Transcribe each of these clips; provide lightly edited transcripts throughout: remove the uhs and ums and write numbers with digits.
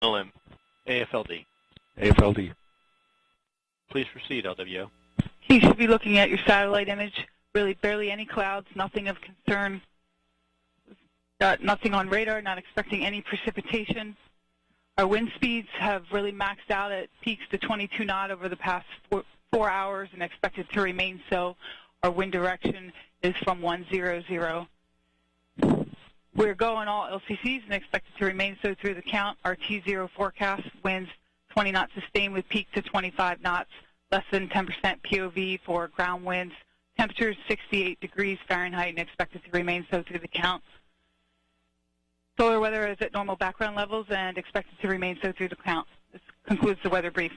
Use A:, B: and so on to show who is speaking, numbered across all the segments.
A: LM. AFLD.
B: AFLD.
A: Please proceed, LWO.
C: You should be looking at your satellite image. Really barely any clouds, nothing of concern. Nothing on radar, not expecting any precipitation. Our wind speeds have really maxed out at peaks to 22 knot over the past 4 hours and expected to remain so. Our wind direction is from 100. We're going all LCCs and expected to remain so through the count. Our T0 forecast winds 20 knots sustained with peak to 25 knots, less than 10% POV for ground winds. Temperatures 68 degrees Fahrenheit and expected to remain so through the count. Solar weather is at normal background levels and expected to remain so through the count. This concludes the weather brief.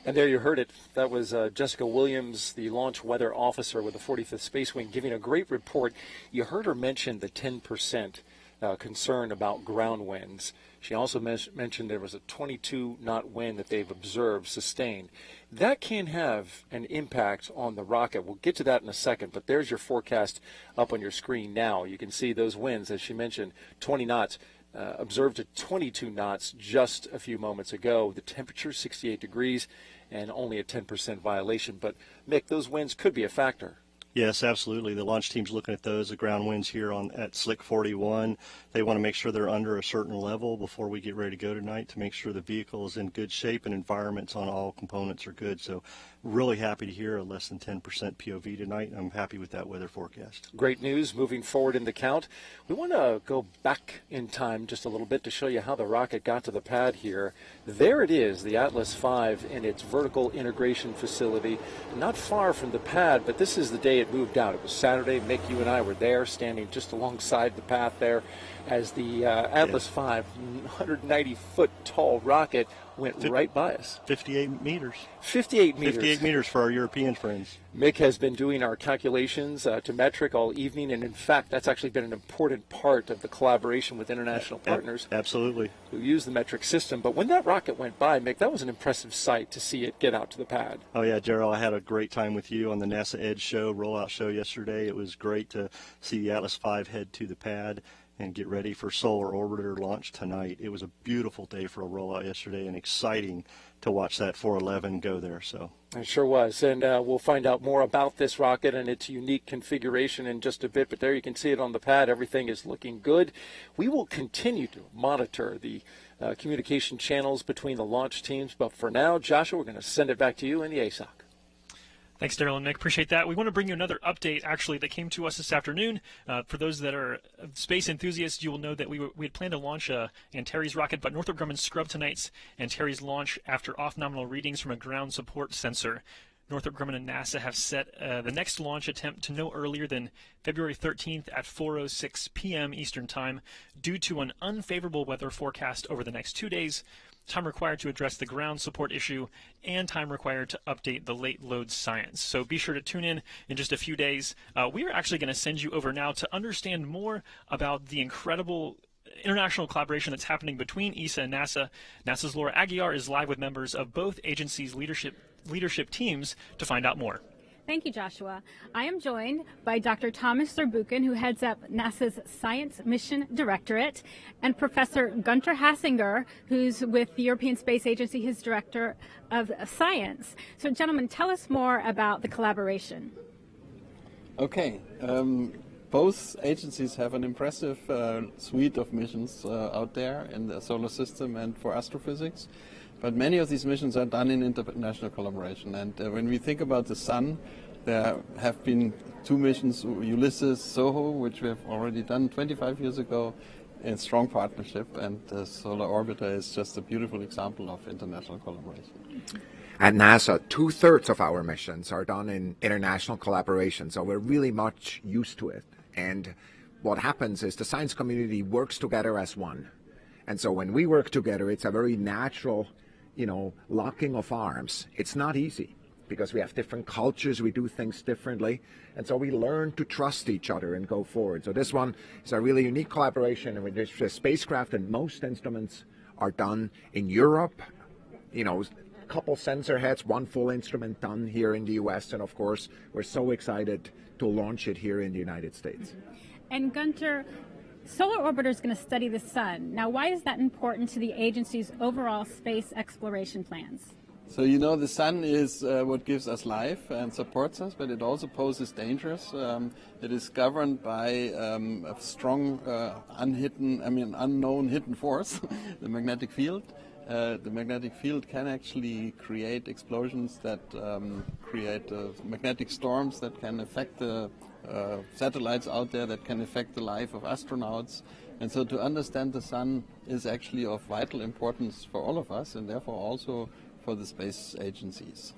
D: And there you heard it. That was Jessica Williams, the launch weather officer with the 45th Space Wing, giving a great report. You heard her mention the 10% concern about ground winds. She also mentioned there was a 22-knot wind that they've observed sustained. That can have an impact on the rocket. We'll get to that in a second, but there's your forecast up on your screen now. You can see those winds, as she mentioned, 20 knots. Observed at 22 knots just a few moments ago. The temperature 68 degrees and only a 10% violation. But, Mick, those winds could be a factor.
B: Yes, absolutely. The launch team's looking at those, the ground winds here at Slick 41. They want to make sure they're under a certain level before we get ready to go tonight to make sure the vehicle is in good shape and environments on all components are good. So really happy to hear a less than 10% POV tonight. I'm happy with that weather forecast.
D: Great news moving forward in the count. We want to go back in time just a little bit to show you how the rocket got to the pad here. There it is, the Atlas V in its vertical integration facility, not far from the pad, but this is the day it moved out. It was Saturday. Mick, you and I were there, standing just alongside the path there as the Atlas V 190-foot tall rocket went right by us.
B: 58 meters.
D: 58 meters.
B: 58 meters for our European friends.
D: Mick has been doing our calculations to metric all evening, and in fact, that's actually been an important part of the collaboration with international partners.
B: Absolutely.
D: Who use the metric system. But when that rocket went by, Mick, that was an impressive sight to see it get out to the pad.
B: Oh, yeah, Gerald, I had a great time with you on the NASA Edge show, rollout show yesterday. It was great to see the Atlas V head to the pad and get ready for Solar Orbiter launch tonight. It was a beautiful day for a rollout yesterday and exciting to watch that 411 go there. So
D: it sure was. And we'll find out more about this rocket and its unique configuration in just a bit. But there you can see it on the pad. Everything is looking good. We will continue to monitor the communication channels between the launch teams. But for now, Joshua, we're going to send it back to you in the ASOC.
E: Thanks, Daryl and Nick. Appreciate that. We want to bring you another update, actually, that came to us this afternoon. For those that are space enthusiasts, you will know that we had planned to launch Antares rocket, but Northrop Grumman scrubbed tonight's Antares launch after off-nominal readings from a ground support sensor. Northrop Grumman and NASA have set the next launch attempt to no earlier than February 13th at 4:06 p.m. Eastern Time due to an unfavorable weather forecast over the next 2 days, time required to address the ground support issue, and time required to update the late load science. So be sure to tune in just a few days. We are actually going to send you over now to understand more about the incredible international collaboration that's happening between ESA and NASA. NASA's Laura Aguiar is live with members of both agencies' leadership teams to find out more.
F: Thank you, Joshua. I am joined by Dr. Thomas Zurbuchen, who heads up NASA's Science Mission Directorate, and Professor Gunter Hasinger, who's with the European Space Agency, his Director of Science. So, gentlemen, tell us more about the collaboration.
G: Okay. Both agencies have an impressive suite of missions out there in the solar system and for astrophysics. But many of these missions are done in international collaboration. And when we think about the Sun, there have been two missions, Ulysses, SOHO, which we have already done 25 years ago in strong partnership. And the Solar Orbiter is just a beautiful example of international collaboration.
H: At NASA, 2/3 of our missions are done in international collaboration, so we're really much used to it. And what happens is the science community works together as one. And so when we work together, it's a very natural, locking of arms. It's not easy because we have different cultures, we do things differently, and so we learn to trust each other and go forward. So this one is a really unique collaboration in which the spacecraft and most instruments are done in Europe, a couple sensor heads, one full instrument done here in the US, and of course, we're so excited to launch it here in the United States.
F: And Gunter, Solar Orbiter is going to study the sun. Now, why is that important to the agency's overall space exploration plans?
G: So, you know, the sun is what gives us life and supports us, but it also poses dangers. It is governed by a strong, unknown hidden force, the magnetic field. The magnetic field can actually create explosions that create magnetic storms that can affect the satellites out there, that can affect the life of astronauts. And so to understand the sun is actually of vital importance for all of us, and therefore also for the space agencies.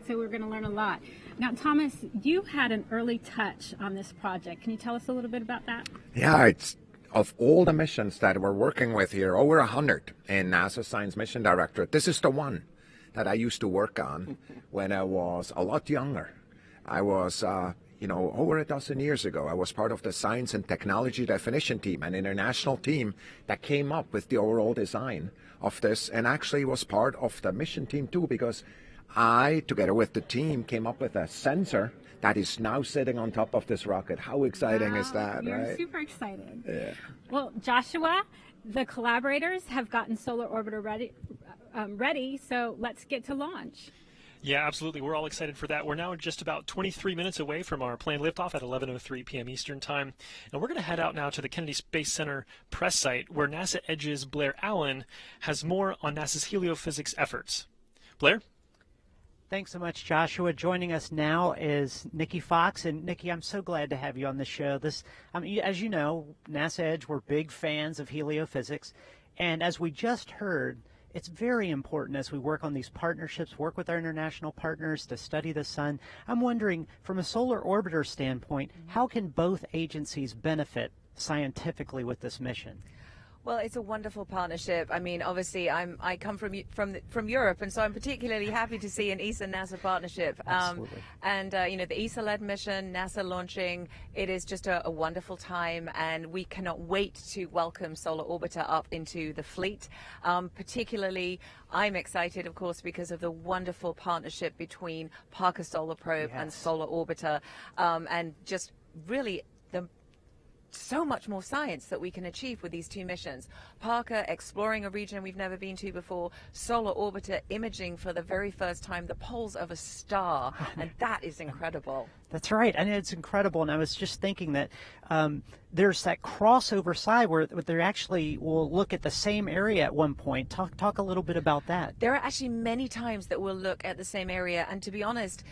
F: So we're going to learn a lot. Now, Thomas, you had an early touch on this project. Can you tell us a little bit about that?
H: Yeah, it's of all the missions that we're working with here, over 100 in NASA Science Mission Directorate, this is the one that I used to work on when I was a lot younger. I was, over a dozen years ago, I was part of the Science and Technology Definition Team, an international team that came up with the overall design of this, and actually was part of the mission team too, because I, together with the team, came up with a sensor that is now sitting on top of this rocket. How exciting is that,
F: You're
H: right?
F: super excited.
H: Yeah.
F: Well, Joshua, the collaborators have gotten Solar Orbiter ready, so let's get to launch.
E: Yeah, absolutely. We're all excited for that. We're now just about 23 minutes away from our planned liftoff at 11:03 p.m. Eastern Time. And we're going to head out now to the Kennedy Space Center press site, where NASA Edge's Blair Allen has more on NASA's heliophysics efforts. Blair?
I: Thanks so much, Joshua. Joining us now is Nikki Fox. And Nikki, I'm so glad to have you on the show. As you know, NASA Edge, we're big fans of heliophysics. And as we just heard, it's very important as we work on these partnerships, work with our international partners to study the sun. I'm wondering, from a solar orbiter standpoint, how can both agencies benefit scientifically with this mission?
J: Well, it's a wonderful partnership. I mean, obviously, I come from Europe, and so I'm particularly happy to see an ESA-NASA partnership.
I: Absolutely.
J: The ESA-led mission, NASA launching, it is just a wonderful time, and we cannot wait to welcome Solar Orbiter up into the fleet. Particularly, I'm excited, of course, because of the wonderful partnership between Parker Solar Probe and Solar Orbiter, and just really so much more science that we can achieve with these two missions. Parker exploring a region we've never been to before, Solar Orbiter imaging for the very first time the poles of a star, and that is incredible.
I: That's right, and it's incredible. And I was just thinking that there's that crossover side where they actually will look at the same area at one point. Talk a little bit about that.
J: There are actually many times that we'll look at the same area, and to be honest,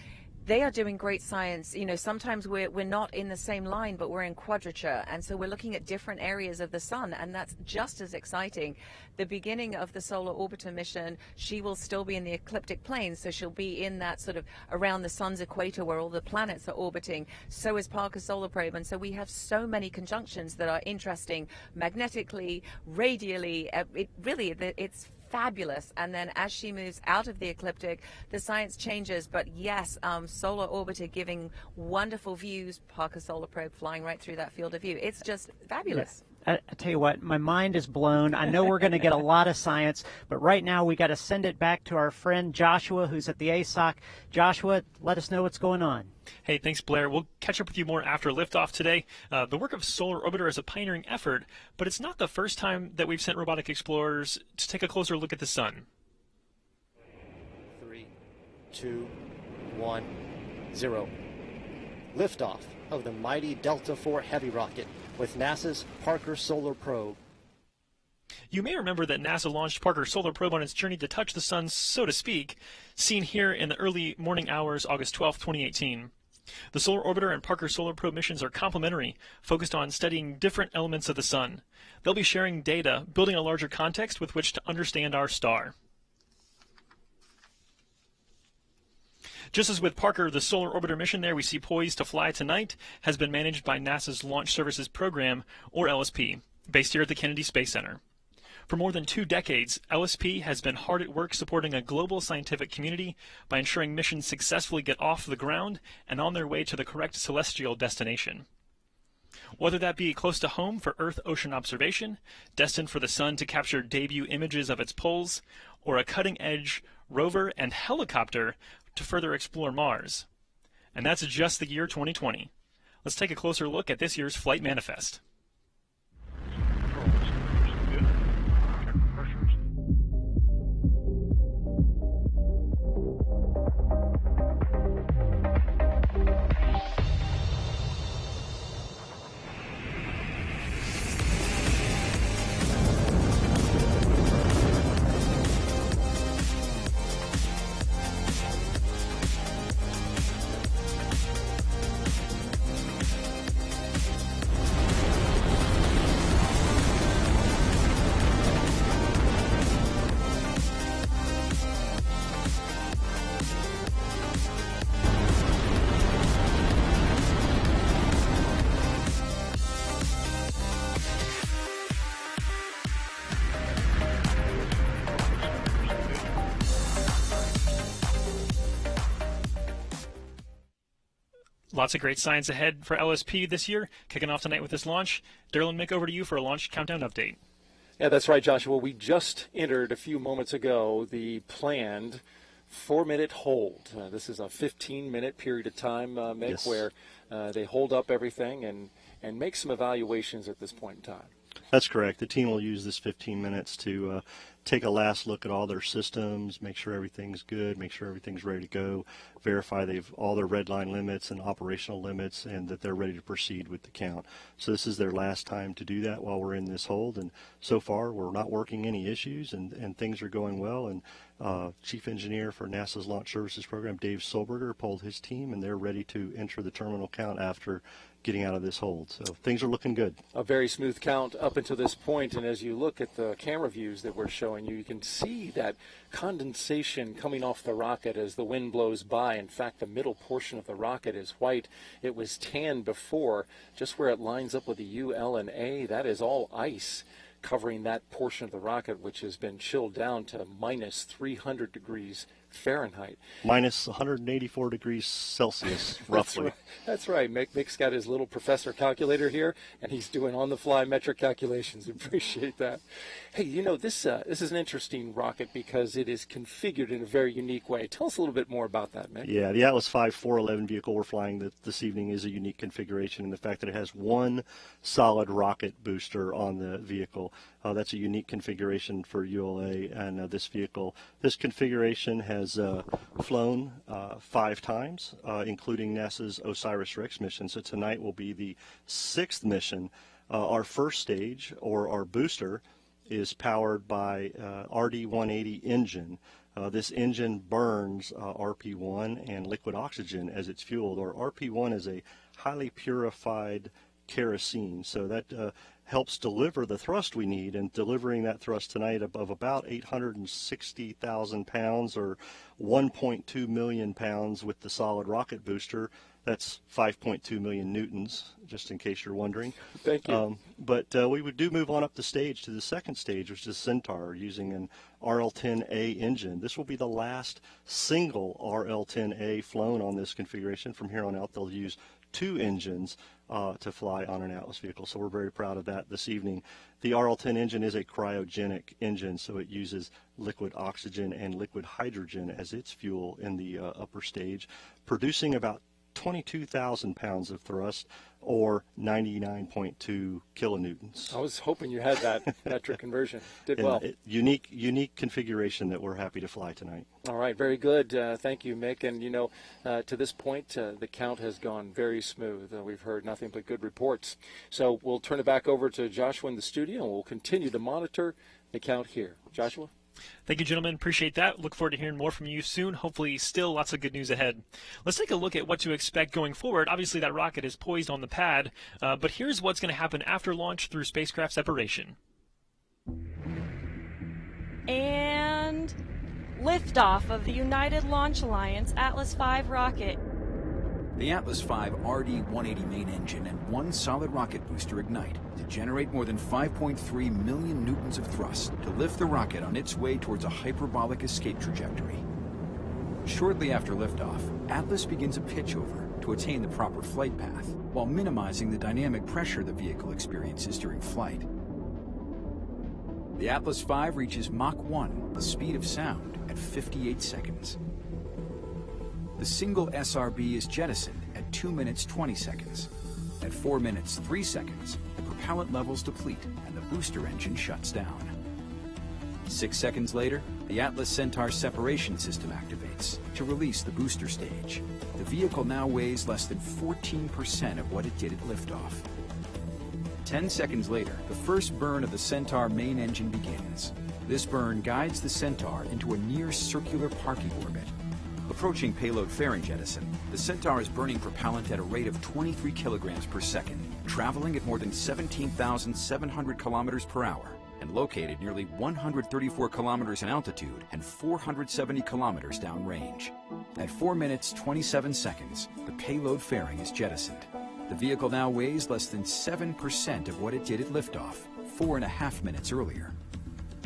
J: they are doing great science. You know, sometimes we're not in the same line, but we're in quadrature. And so we're looking at different areas of the sun, and that's just as exciting. The beginning of the Solar Orbiter mission, she will still be in the ecliptic plane. So she'll be in that sort of around the sun's equator where all the planets are orbiting. So is Parker Solar Probe. And so we have so many conjunctions that are interesting magnetically, radially. It's fabulous. And then as she moves out of the ecliptic, the science changes. But yes, Solar Orbiter giving wonderful views, Parker Solar Probe flying right through that field of view. It's just fabulous.
I: I tell you what, my mind is blown. I know we're going to get a lot of science, but right now we got to send it back to our friend Joshua, who's at the ASOC. Joshua, let us know what's going on.
E: Hey, thanks, Blair. We'll catch up with you more after liftoff today. The work of Solar Orbiter is a pioneering effort, but it's not the first time that we've sent robotic explorers to take a closer look at the sun.
K: 3, 2, 1, 0. Liftoff of the mighty Delta IV Heavy rocket with NASA's Parker Solar Probe.
E: You may remember that NASA launched Parker Solar Probe on its journey to touch the sun, so to speak, seen here in the early morning hours, August 12, 2018. The Solar Orbiter and Parker Solar Probe missions are complementary, focused on studying different elements of the sun. They'll be sharing data, building a larger context with which to understand our star. Just as with Parker, the Solar Orbiter mission there we see poised to fly tonight has been managed by NASA's Launch Services Program, or LSP, based here at the Kennedy Space Center. For more than 2 decades, LSP has been hard at work supporting a global scientific community by ensuring missions successfully get off the ground and on their way to the correct celestial destination. Whether that be close to home for Earth-ocean observation, destined for the sun to capture debut images of its poles, or a cutting-edge rover and helicopter to further explore Mars. And that's just the year 2020. Let's take a closer look at this year's flight manifest. Lots of great science ahead for LSP this year, kicking off tonight with this launch. Daryl and Mick, over to you for a launch countdown update.
D: Yeah, that's right, Joshua. We just entered a few moments ago the planned 4-minute hold. This is a 15-minute period of time, Mick,
B: yes,
D: where they hold up everything and make some evaluations at this point in time.
B: That's correct. The team will use this 15 minutes to take a last look at all their systems, make sure everything's good, make sure everything's ready to go, verify they've all their red line limits and operational limits, and that they're ready to proceed with the count. So this is their last time to do that while we're in this hold, and so far we're not working any issues, and things are going well. And Chief Engineer for NASA's Launch Services Program, Dave Solberger, polled his team, and they're ready to enter the terminal count after getting out of this hold. So things are looking good.
D: A very smooth count up until this point, and as you look at the camera views that we're showing you, you can see that condensation coming off the rocket as the wind blows by. In fact, the middle portion of the rocket is white. It was tan before. Just where it lines up with the U, L, and A, that is all ice covering that portion of the rocket, which has been chilled down to minus 300 degrees Fahrenheit.
B: Minus 184 degrees Celsius, roughly.
D: That's right. Mick's got his little professor calculator here, and he's doing on-the-fly metric calculations. Appreciate that. Hey, you know, this is an interesting rocket because it is configured in a very unique way. Tell us a little bit more about that, Mick.
B: Yeah, the Atlas V 411 vehicle we're flying this evening is a unique configuration in the fact that it has one solid rocket booster on the vehicle. That's a unique configuration for ULA and this vehicle. This configuration has flown 5 times, including NASA's OSIRIS-REx mission. So tonight will be the 6th mission. Our first stage, or our booster, is powered by RD-180 engine. This engine burns RP-1 and liquid oxygen as it's fueled, or RP-1 is a highly purified kerosene. So that helps deliver the thrust we need, and delivering that thrust tonight of about 860,000 pounds or 1.2 million pounds with the solid rocket booster. That's 5.2 million newtons, just in case you're wondering.
D: Thank you.
B: But we do move on up the stage to the second stage, which is Centaur, using an RL-10A engine. This will be the last single RL-10A flown on this configuration. From here on out, they'll use 2 engines to fly on an Atlas vehicle, so we're very proud of that this evening. The RL-10 engine is a cryogenic engine, so it uses liquid oxygen and liquid hydrogen as its fuel in the upper stage, producing about 22,000 pounds of thrust, or 99.2 kilonewtons.
D: I was hoping you had that metric conversion. Did well.
B: Unique configuration that we're happy to fly tonight.
D: All right, very good. Thank you, Mick. And, you know, to this point, the count has gone very smooth. We've heard nothing but good reports. So we'll turn it back over to Joshua in the studio, and we'll continue to monitor the count here. Joshua?
E: Thank you, gentlemen. Appreciate that. Look forward to hearing more from you soon. Hopefully still lots of good news ahead. Let's take a look at what to expect going forward. Obviously, that rocket is poised on the pad, but here's what's going to happen after launch through spacecraft separation.
L: And liftoff of the United Launch Alliance Atlas V rocket.
M: The Atlas V RD-180 main engine and 1 solid rocket booster ignite to generate more than 5.3 million newtons of thrust to lift the rocket on its way towards a hyperbolic escape trajectory. Shortly after liftoff, Atlas begins a pitchover to attain the proper flight path while minimizing the dynamic pressure the vehicle experiences during flight. The Atlas V reaches Mach 1, the speed of sound, at 58 seconds. The single SRB is jettisoned at 2 minutes 20 seconds. At 4 minutes 3 seconds, the propellant levels deplete and the booster engine shuts down. 6 seconds later, the Atlas Centaur separation system activates to release the booster stage. The vehicle now weighs less than 14% of what it did at liftoff. 10 seconds later, the first burn of the Centaur main engine begins. This burn guides the Centaur into a near circular parking orbit. Approaching payload fairing jettison, the Centaur is burning propellant at a rate of 23 kilograms per second, traveling at more than 17,700 kilometers per hour, and located nearly 134 kilometers in altitude and 470 kilometers downrange. At 4 minutes 27 seconds, the payload fairing is jettisoned. The vehicle now weighs less than 7% of what it did at liftoff, 4.5 minutes earlier.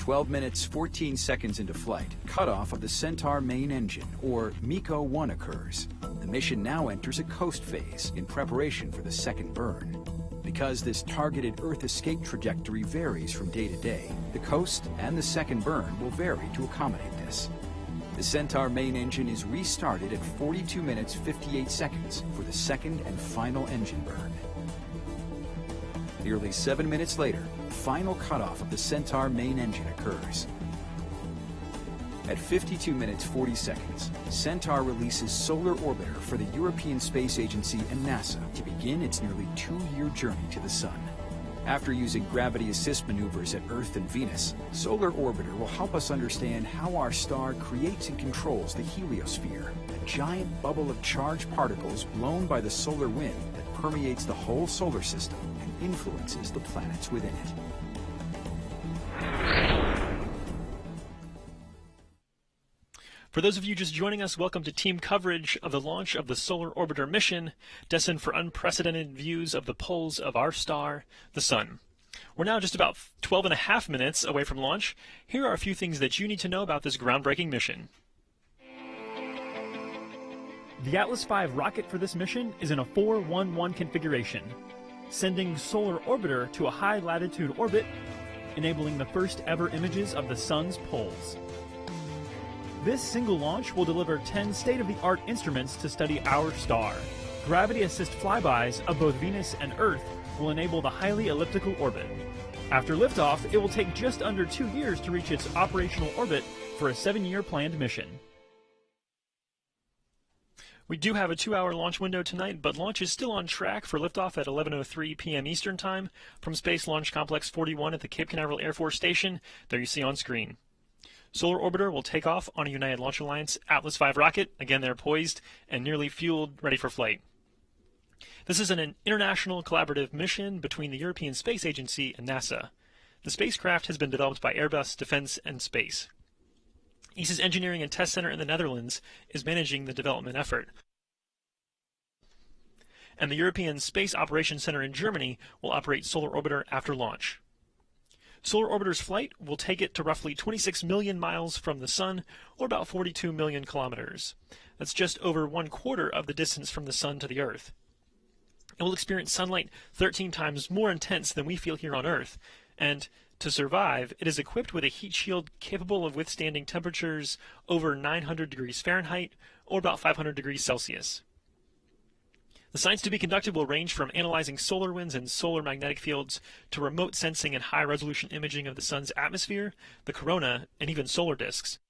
M: 12 minutes 14 seconds into flight, cutoff of the Centaur main engine, or MECO-1, occurs. The mission now enters a coast phase in preparation for the second burn. Because this targeted Earth escape trajectory varies from day to day, the coast and the second burn will vary to accommodate this. The Centaur main engine is restarted at 42 minutes 58 seconds for the second and final engine burn. Nearly 7 minutes later, final cutoff of the Centaur main engine occurs. At 52 minutes 40 seconds, Centaur releases Solar Orbiter for the European Space Agency and NASA to begin its nearly 2-year journey to the Sun. After using gravity assist maneuvers at Earth and Venus, Solar Orbiter will help us understand how our star creates and controls the heliosphere, a giant bubble of charged particles blown by the solar wind that permeates the whole solar system and influences the planets within it.
E: For those of you just joining us, welcome to team coverage of the launch of the Solar Orbiter mission, destined for unprecedented views of the poles of our star, the Sun. We're now just about 12 and a half minutes away from launch. Here are a few things that you need to know about this groundbreaking mission. The Atlas V rocket for this mission is in a 4-1-1 configuration, sending Solar Orbiter to a high-latitude orbit, enabling the first ever images of the Sun's poles. This single launch will deliver 10 state-of-the-art instruments to study our star. Gravity assist flybys of both Venus and Earth will enable the highly elliptical orbit. After liftoff, it will take just under 2 years to reach its operational orbit for a 7-year planned mission. We do have a 2-hour launch window tonight, but launch is still on track for liftoff at 11:03 p.m. Eastern Time from Space Launch Complex 41 at the Cape Canaveral Air Force Station. There you see on screen. Solar Orbiter will take off on a United Launch Alliance Atlas V rocket. Again, they're poised and nearly fueled, ready for flight. This is an international collaborative mission between the European Space Agency and NASA. The spacecraft has been developed by Airbus Defence and Space. ESA's Engineering and Test Center in the Netherlands is managing the development effort. And the European Space Operations Center in Germany will operate Solar Orbiter after launch. Solar Orbiter's flight will take it to roughly 26 million miles from the Sun, or about 42 million kilometers. That's just over 1/4 of the distance from the Sun to the Earth. It will experience sunlight 13 times more intense than we feel here on Earth, and to survive, it is equipped with a heat shield capable of withstanding temperatures over 900 degrees Fahrenheit, or about 500 degrees Celsius. The science to be conducted will range from analyzing solar winds and solar magnetic fields to remote sensing and high-resolution imaging of the Sun's atmosphere, the corona, and even solar disks.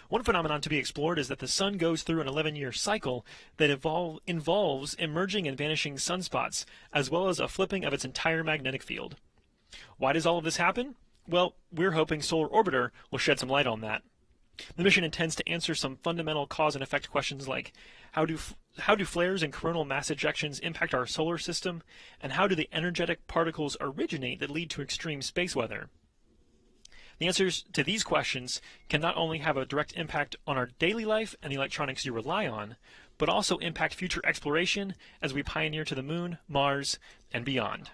E: One phenomenon to be explored is that the Sun goes through an 11-year cycle that involves emerging and vanishing sunspots, as well as a flipping of its entire magnetic field. Why does all of this happen? Well, we're hoping Solar Orbiter will shed some light on that. The mission intends to answer some fundamental cause and effect questions like how do flares and coronal mass ejections impact our solar system, and how do the energetic particles originate that lead to extreme space weather? The answers to these questions can not only have a direct impact on our daily life and the electronics you rely on, but also impact future exploration as we pioneer to the Moon, Mars, and beyond.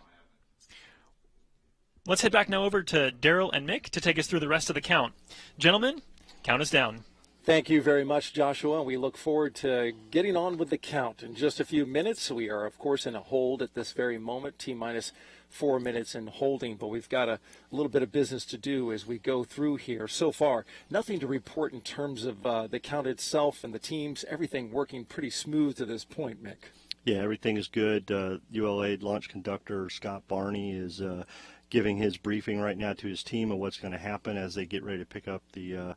E: Let's head back now over to Daryl and Mick to take us through the rest of the count. Gentlemen, count us down.
D: Thank you very much, Joshua. We look forward to getting on with the count in just a few minutes. We are, of course, in a hold at this very moment, T-minus 4 minutes in holding, but we've got a little bit of business to do as we go through here. So far, nothing to report in terms of the count itself and the teams. Everything working pretty smooth to this point, Mick.
B: Yeah, everything is good. ULA launch conductor Scott Barney is giving his briefing right now to his team of what's going to happen as they get ready to pick up the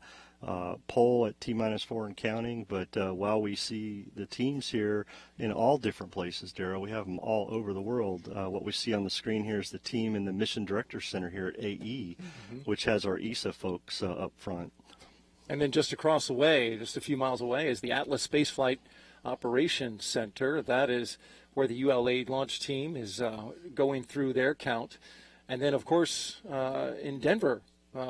B: pole at T-minus 4 and counting. But while we see the teams here in all different places, Daryl, we have them all over the world. What we see on the screen here is the team in the Mission Director Center here at AE, which has our ESA folks up front.
D: And then just across the way, just a few miles away, is the Atlas Spaceflight Operations Center. That is where the ULA launch team is going through their count. And then, of course, in Denver,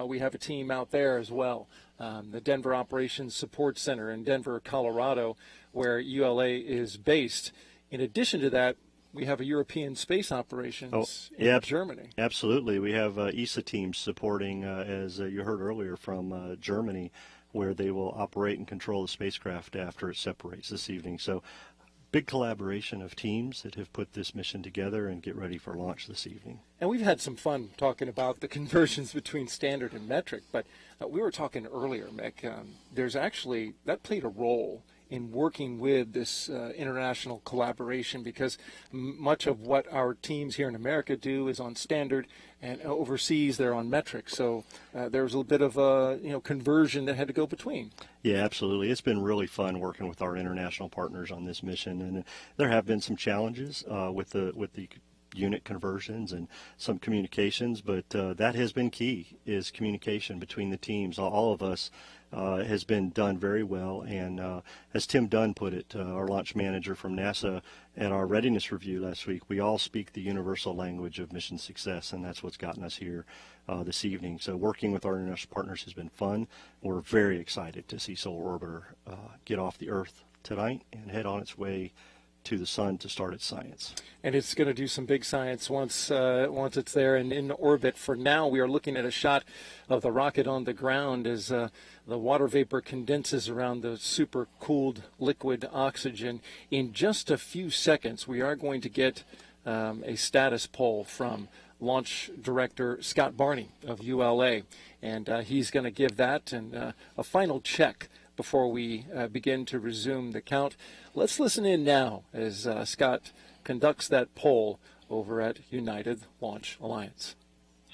D: we have a team out there as well. The Denver Operations Support Center in Denver, Colorado, where ULA is based. In addition to that, we have a European space operations in Germany.
B: Absolutely. We have ESA teams supporting, as you heard earlier, from Germany. where they will operate and control the spacecraft after it separates this evening. So big collaboration of teams that have put this mission together and get ready for launch this evening.
D: And we've had some fun talking about the conversions between standard and metric, but we were talking earlier, Mick, there's actually, that played a role in working with this international collaboration, because much of what our teams here in America do is on standard, and overseas they're on metric. So there was a bit of a conversion that had to go between.
B: Yeah, absolutely. It's been really fun working with our international partners on this mission, and there have been some challenges with the unit conversions and some communications, but that has been key, is communication between the teams. All of us has been done very well, and as Tim Dunn put it, our launch manager from NASA, at our readiness review last week, we all speak the universal language of mission success, and that's what's gotten us here this evening. So working with our international partners has been fun. We're very excited to see Solar Orbiter get off the Earth tonight and head on its way to the sun to start its science.
D: And it's going to do some big science once it's there and in orbit. For now, we are looking at a shot of the rocket on the ground as the water vapor condenses around the super cooled liquid oxygen. In just a few seconds, we are going to get a status poll from Launch Director Scott Barney of ULA, and he's going to give that and a final check before we begin to resume the count. Let's listen in now as Scott conducts that poll over at United Launch Alliance.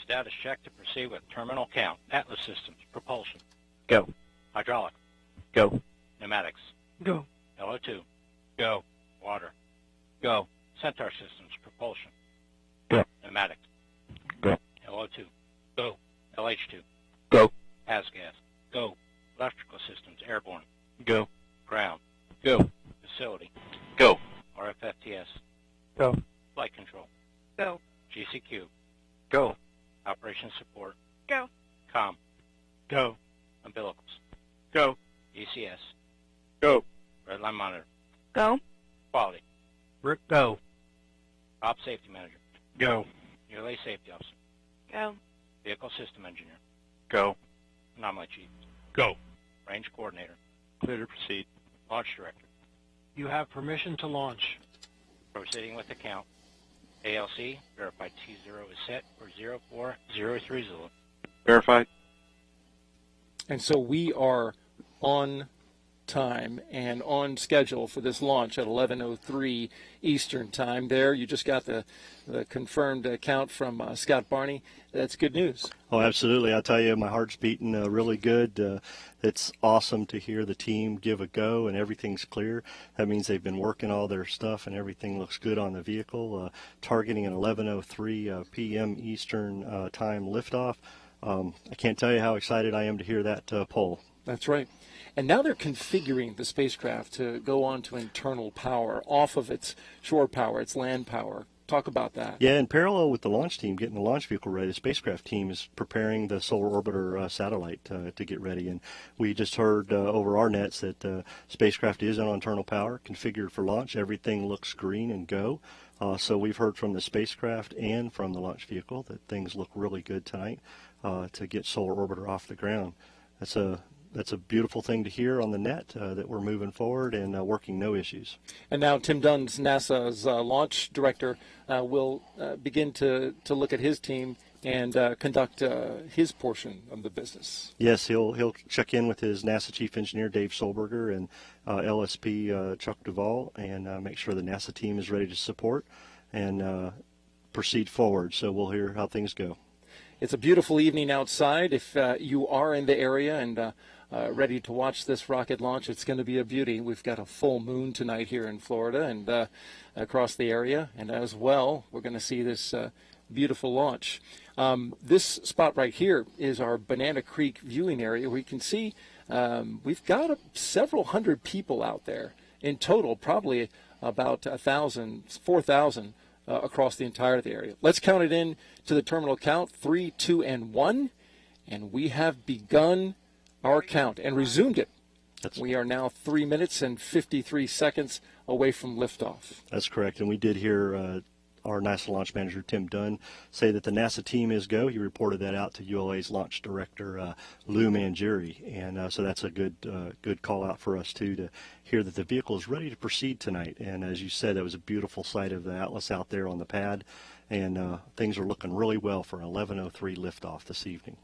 N: Status check to proceed with terminal count. Atlas systems, propulsion. Go. Hydraulic. Go. Pneumatics.
O: Go.
N: LO2. Go. Water. Go. Centaur systems, propulsion.
O: Go.
N: Pneumatics.
O: Go.
N: LO2. Go. LH2.
O: Go.
N: ASGAS. Go. Electrical systems, airborne.
O: Go.
N: Ground.
O: Go.
N: Facility.
O: Go.
N: RFFTS.
O: Go.
N: Flight control.
C: Go.
N: GCQ.
O: Go.
N: Operations support.
C: Go.
N: COM.
O: Go.
N: Umbilicals.
O: Go.
N: ECS.
O: Go.
N: Redline monitor.
C: Go.
N: Quality.
O: Rick, go.
N: Op safety manager.
O: Go.
N: Relay safety officer.
C: Go.
N: Vehicle system engineer.
O: Go.
N: Anomaly chief.
O: Go.
N: Range coordinator.
O: Clear to proceed.
N: Launch director.
O: You have permission to launch.
N: Proceeding with the count. ALC, verified T0 is set for 0403 Zulu.
O: Verified.
D: And so we are on time and on schedule for this launch at 11:03 Eastern time. There, you just got the confirmed count from Scott Barney. That's good news.
B: Oh, absolutely. I'll tell you, my heart's beating really good. It's awesome to hear the team give a go and everything's clear. That means they've been working all their stuff and everything looks good on the vehicle. Targeting an 11:03 p.m. Eastern time liftoff. I can't tell you how excited I am to hear that poll.
D: That's right. And now they're configuring the spacecraft to go on to internal power, off of its shore power, its land power. Talk about that.
B: Yeah, in parallel with the launch team getting the launch vehicle ready, the spacecraft team is preparing the Solar Orbiter satellite to get ready. And we just heard over our nets that the spacecraft is on internal power, configured for launch. Everything looks green and go. So we've heard from the spacecraft and from the launch vehicle that things look really good tonight to get Solar Orbiter off the ground. That's a beautiful thing to hear on the net, that we're moving forward and working no issues.
D: And now Tim Dunn, NASA's launch director, will begin to look at his team and conduct his portion of the business.
B: Yes, he'll check in with his NASA chief engineer, Dave Solberger, and LSP Chuck Duvall, and make sure the NASA team is ready to support and proceed forward. So we'll hear how things go.
D: It's a beautiful evening outside. If you are in the area and ready to watch this rocket launch, it's going to be a beauty. We've got a full moon tonight here in Florida and across the area. And as well, we're going to see this beautiful launch. This spot right here is our Banana Creek viewing area where you can see we've got several hundred people out there. In total, probably about 4,000 across the entire area. Let's count it in to the terminal count, 3, 2, and 1. And we have begun our count and resumed it. We are now 3 minutes and 53 seconds away from liftoff.
B: That's correct. And we did hear our NASA launch manager, Tim Dunn, say that the NASA team is go. He reported that out to ULA's launch director, Lou Mangieri. And so that's a good call out for us, too, to hear that the vehicle is ready to proceed tonight. And as you said, that was a beautiful sight of the Atlas out there on the pad. And things are looking really well for an 11:03 liftoff this evening.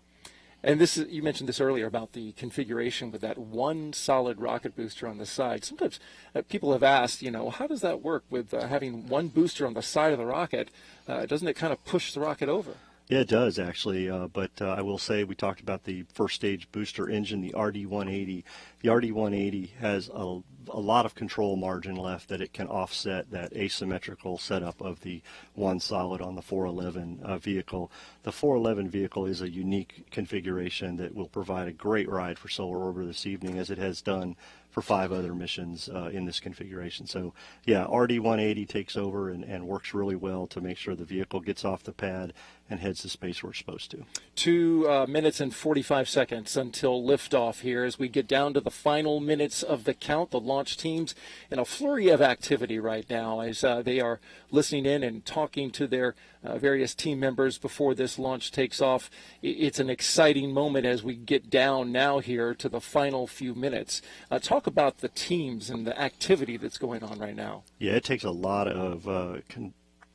D: And this is, you mentioned this earlier about the configuration with that one solid rocket booster on the side. Sometimes people have asked, how does that work with having one booster on the side of the rocket? Doesn't it kind of push the rocket over?
B: Yeah, it does actually, but I will say we talked about the first stage booster engine, the RD-180. The RD-180 has a lot of control margin left that it can offset that asymmetrical setup of the one solid on the 411 vehicle. The 411 vehicle is a unique configuration that will provide a great ride for Solar Orbiter this evening, as it has done for 5 other missions in this configuration. So yeah, RD-180 takes over and works really well to make sure the vehicle gets off the pad and heads to space where it's supposed to.
D: 2 minutes and 45 seconds until liftoff here as we get down to the final minutes of the count. The launch teams in a flurry of activity right now as they are listening in and talking to their various team members before this launch takes off. It's an exciting moment as we get down now here to the final few minutes. Talk about the teams and the activity that's going on right now.
B: Yeah, it takes a lot of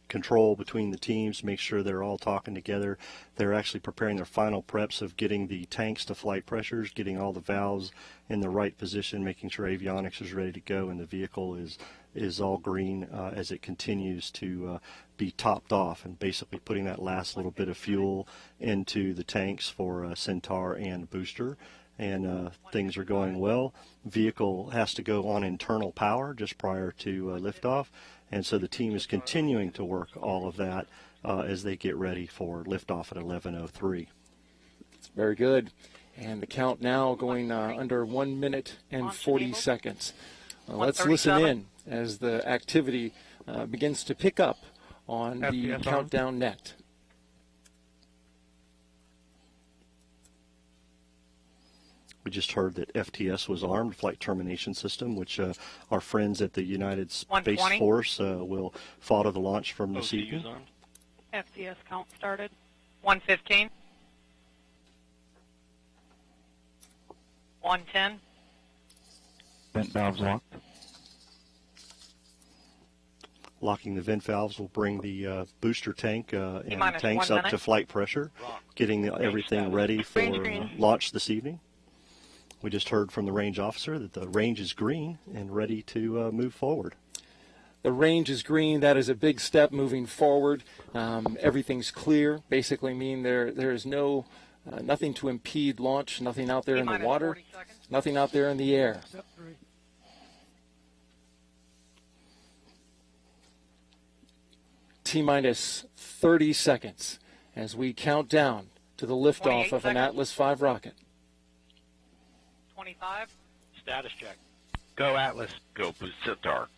B: control between the teams, make sure they're all talking together. They're actually preparing their final preps of getting the tanks to flight pressures, getting all the valves in the right position, making sure avionics is ready to go, and the vehicle is all green as it continues to be topped off, and basically putting that last little bit of fuel into the tanks for Centaur and booster. And things are going well. Vehicle has to go on internal power just prior to liftoff, and so the team is continuing to work all of that as they get ready for liftoff at 11:03.
D: Very good. And the count now going under 1 minute and 40 seconds. Let's listen in as the activity begins to pick up on the countdown net.
B: We just heard that FTS was armed, Flight Termination System, which our friends at the United Space Force will follow the launch from this evening.
P: FTS count started. 115. 110.
O: Vent valves locked.
B: Locking the vent valves will bring the booster tank and
P: T-minus
B: tanks
P: 1
B: up
P: minute.
B: to flight pressure, getting everything ready for launch this evening. We just heard from the range officer that the range is green and ready to move forward.
D: The range is green. That is a big step moving forward. Everything's clear. Basically mean there is no nothing to impede launch, nothing out there in the water, nothing out there in the air. T-minus 30 seconds as we count down to the liftoff of an Atlas V rocket.
P: 25.
N: Status check. Go Atlas. Go Centaur.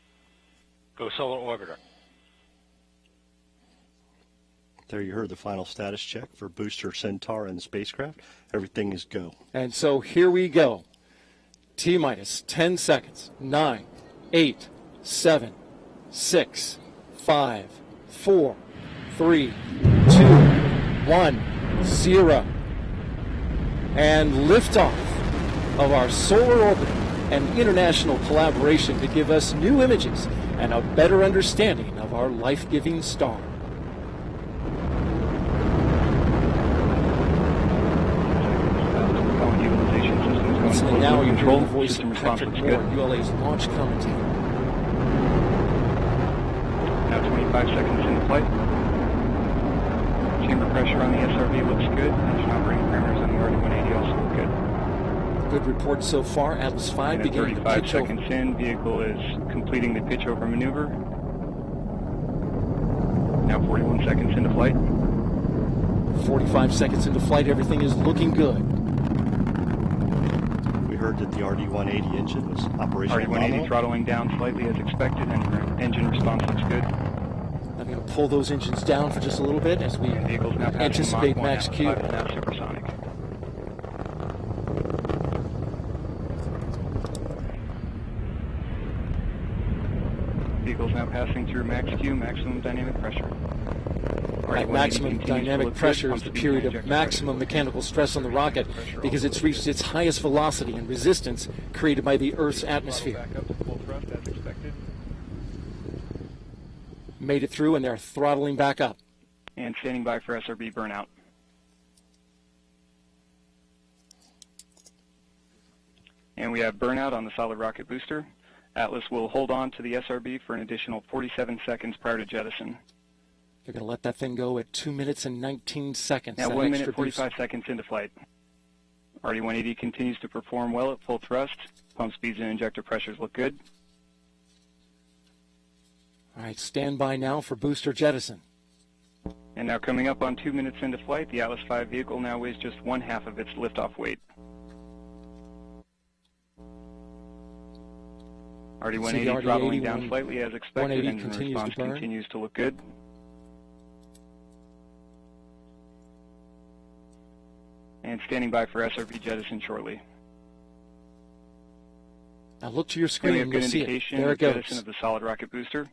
N: Go Solar Orbiter.
B: There you heard the final status check for booster Centaur and the spacecraft. Everything is go.
D: And so here we go. T-minus 10 seconds. 9, 8, 7, 6, 5, 4, 3, 2, 1, 0. And liftoff of our solar orbiter and international collaboration to give us new images and a better understanding of our life-giving star. Listening now, you hear the voice of Patrick Moore, ULA's launch commentator.
O: Now 25 seconds into flight. Chamber pressure on the SRB looks good. Engine operating parameters on the RD-180 also look good.
D: Good report so far. Atlas V beginning to
O: 35
D: pitch
O: seconds
D: over.
O: in, vehicle is completing the pitch over maneuver. Now 41 seconds into flight.
D: 45 seconds into flight, everything is looking good.
B: We heard that the RD-180 engine was operational.
O: RD-180 throttling down slightly as expected, and engine response looks good.
D: I'm going to pull those engines down for just a little bit as we anticipate max Q.
O: Now supersonic. Vehicle's now now passing through max Q, maximum dynamic pressure.
D: Right, maximum dynamic pressure is the period of maximum mechanical stress on the rocket because it's reached its highest velocity and resistance created by the Earth's atmosphere. Made it through, and they're throttling back up.
O: And standing by for SRB burnout. And we have burnout on the solid rocket booster. Atlas will hold on to the SRB for an additional 47 seconds prior to jettison.
D: They're going to let that thing go at 2 minutes and 19 seconds.
O: Now 1 minute 45 seconds into flight. RD-180 continues to perform well at full thrust. Pump speeds and injector pressures look good.
D: All right, stand by now for booster jettison.
O: And now coming up on 2 minutes into flight, the Atlas V vehicle now weighs just 1/2 of its liftoff weight. RD-180 throttling down slightly as expected. Engine response continues to look good. And standing by for SRB jettison shortly.
D: Now look to your screen.
O: We have good
D: see
O: indication
D: it. There
O: of
D: it goes.
O: jettison of the solid rocket booster.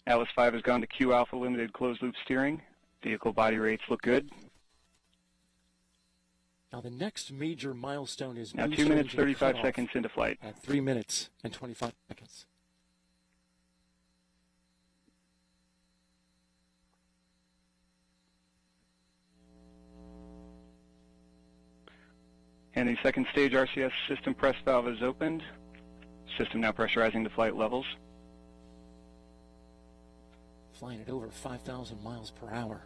O: Atlas V has gone to Q Alpha limited closed loop steering. Vehicle body rates look good.
D: Now the next major milestone is
O: now 2 minutes 35 seconds into flight.
D: At 3 minutes and 25 seconds.
O: And the second stage RCS system press valve is opened. System now pressurizing to flight levels.
D: Flying at over 5,000 miles per hour.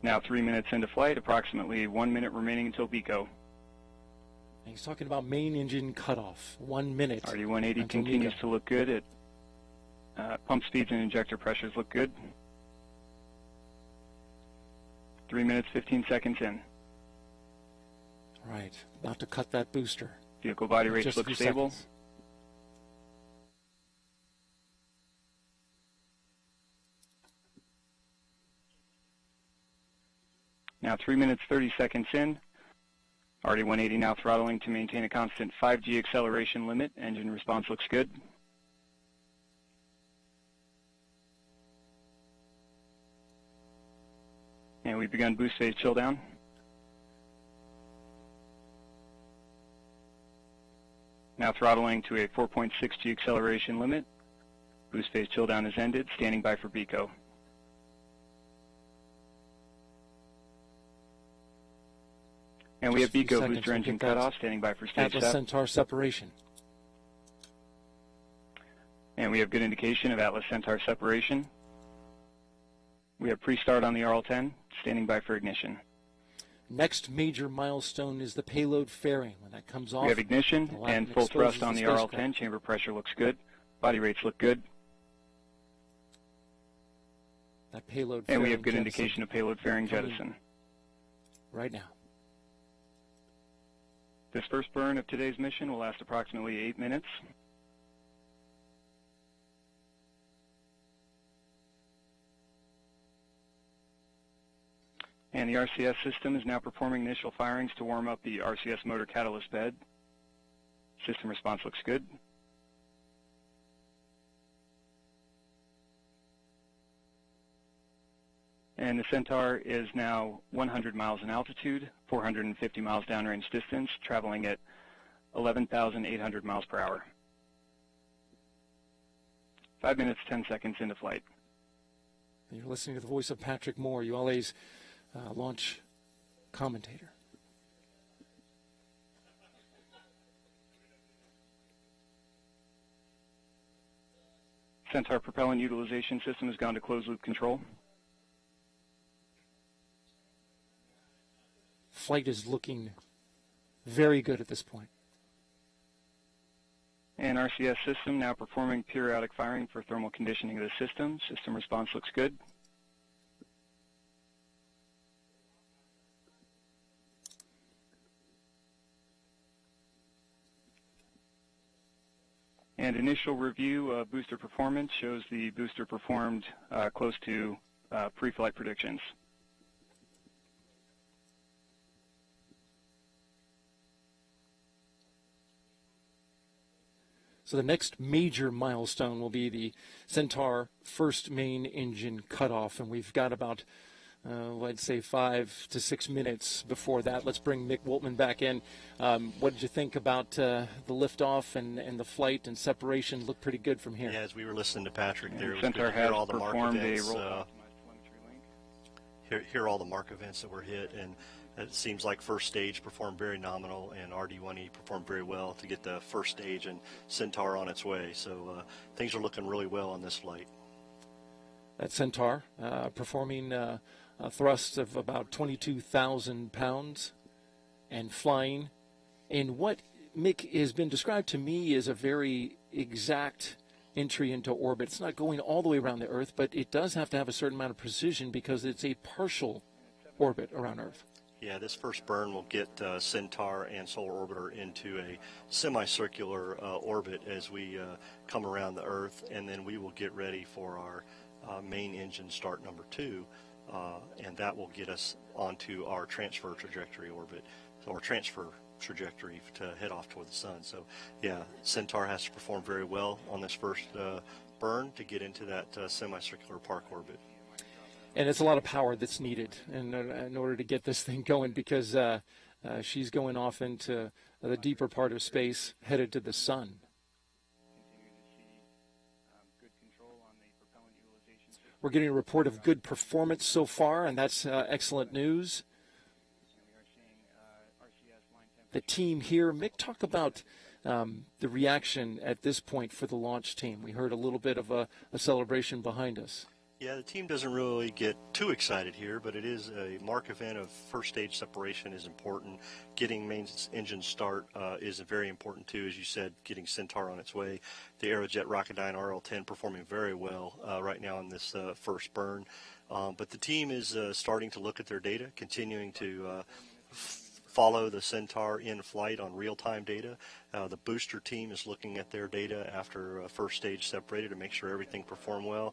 O: Now 3 minutes into flight, approximately 1 minute remaining until BECO.
D: And he's talking about main engine cutoff. 1 minute.
O: RD-180 continues to look good. At pump speeds and injector pressures look good. 3 minutes 15 seconds in.
D: All right, about to cut that booster.
O: Vehicle body rates look stable.
D: Seconds.
O: Now 3 minutes 30 seconds in. RD-180 now throttling to maintain a constant 5G acceleration limit. Engine response looks good. And we've begun boost phase chill down. Now throttling to a 4.6G acceleration limit. Boost phase chill down has ended. Standing by for BECO. And we have BECO booster engine cutoff, standing by for stage
D: Atlas Centaur separation.
O: And we have good indication of Atlas Centaur separation. We have pre-start on the RL-10, standing by for ignition.
D: Next major milestone is the payload fairing. When that comes off,
O: we have ignition and full thrust on the RL-10. Chamber pressure looks good. Body rates look good.
D: That payload
O: and we have good indication of payload fairing jettison.
D: Right now.
O: This first burn of today's mission will last approximately 8 minutes. And the RCS system is now performing initial firings to warm up the RCS motor catalyst bed. System response looks good. And the Centaur is now 100 miles in altitude, 450 miles downrange distance, traveling at 11,800 miles per hour. 5 minutes, 10 seconds into flight.
D: You're listening to the voice of Patrick Moore, ULA's launch commentator.
O: Centaur propellant utilization system has gone to closed loop control.
D: Flight is looking very good at this point.
O: And RCS system now performing periodic firing for thermal conditioning of the system. System response looks good. And initial review of booster performance shows the booster performed close to pre-flight predictions.
D: So the next major milestone will be the Centaur first main engine cutoff, and we've got about, I'd say 5 to 6 minutes before that. Let's bring Mick Woltman back in. What did you think about the liftoff and the flight and separation? Looked pretty good from here.
B: Yeah, as we were listening to Patrick there, it was
O: Centaur
B: good to hear
O: has
B: all the mark
O: performed
B: events.
O: a roll optimized telemetry link.
B: Hear all the mark events that were hit, and it seems like first stage performed very nominal, and RD-1E performed very well to get the first stage and Centaur on its way. So things are looking really well on this flight.
D: That Centaur performing a thrust of about 22,000 pounds and flying in what, Mick, has been described to me as a very exact entry into orbit. It's not going all the way around the Earth, but it does have to have a certain amount of precision because it's a partial orbit around Earth.
B: Yeah, this first burn will get Centaur and Solar Orbiter into a semicircular orbit as we come around the Earth, and then we will get ready for our main engine start number 2, and that will get us onto our transfer trajectory orbit, or transfer trajectory to head off toward the sun. So, yeah, Centaur has to perform very well on this first burn to get into that semicircular park orbit.
D: And it's a lot of power that's needed in order to get this thing going, because she's going off into the deeper part of space, headed to the sun. We're getting a report of good performance so far, and that's excellent news. The team here, Mick, talk about the reaction at this point for the launch team. We heard a little bit of a celebration behind us.
B: Yeah, the team doesn't really get too excited here, but it is a mark event of first stage separation is important. Getting main engine start is very important too, as you said, getting Centaur on its way. The Aerojet Rocketdyne RL-10 performing very well right now in this first burn. But the team is starting to look at their data, continuing to follow the Centaur in flight on real-time data. The booster team is looking at their data after first stage separated to make sure everything performed well,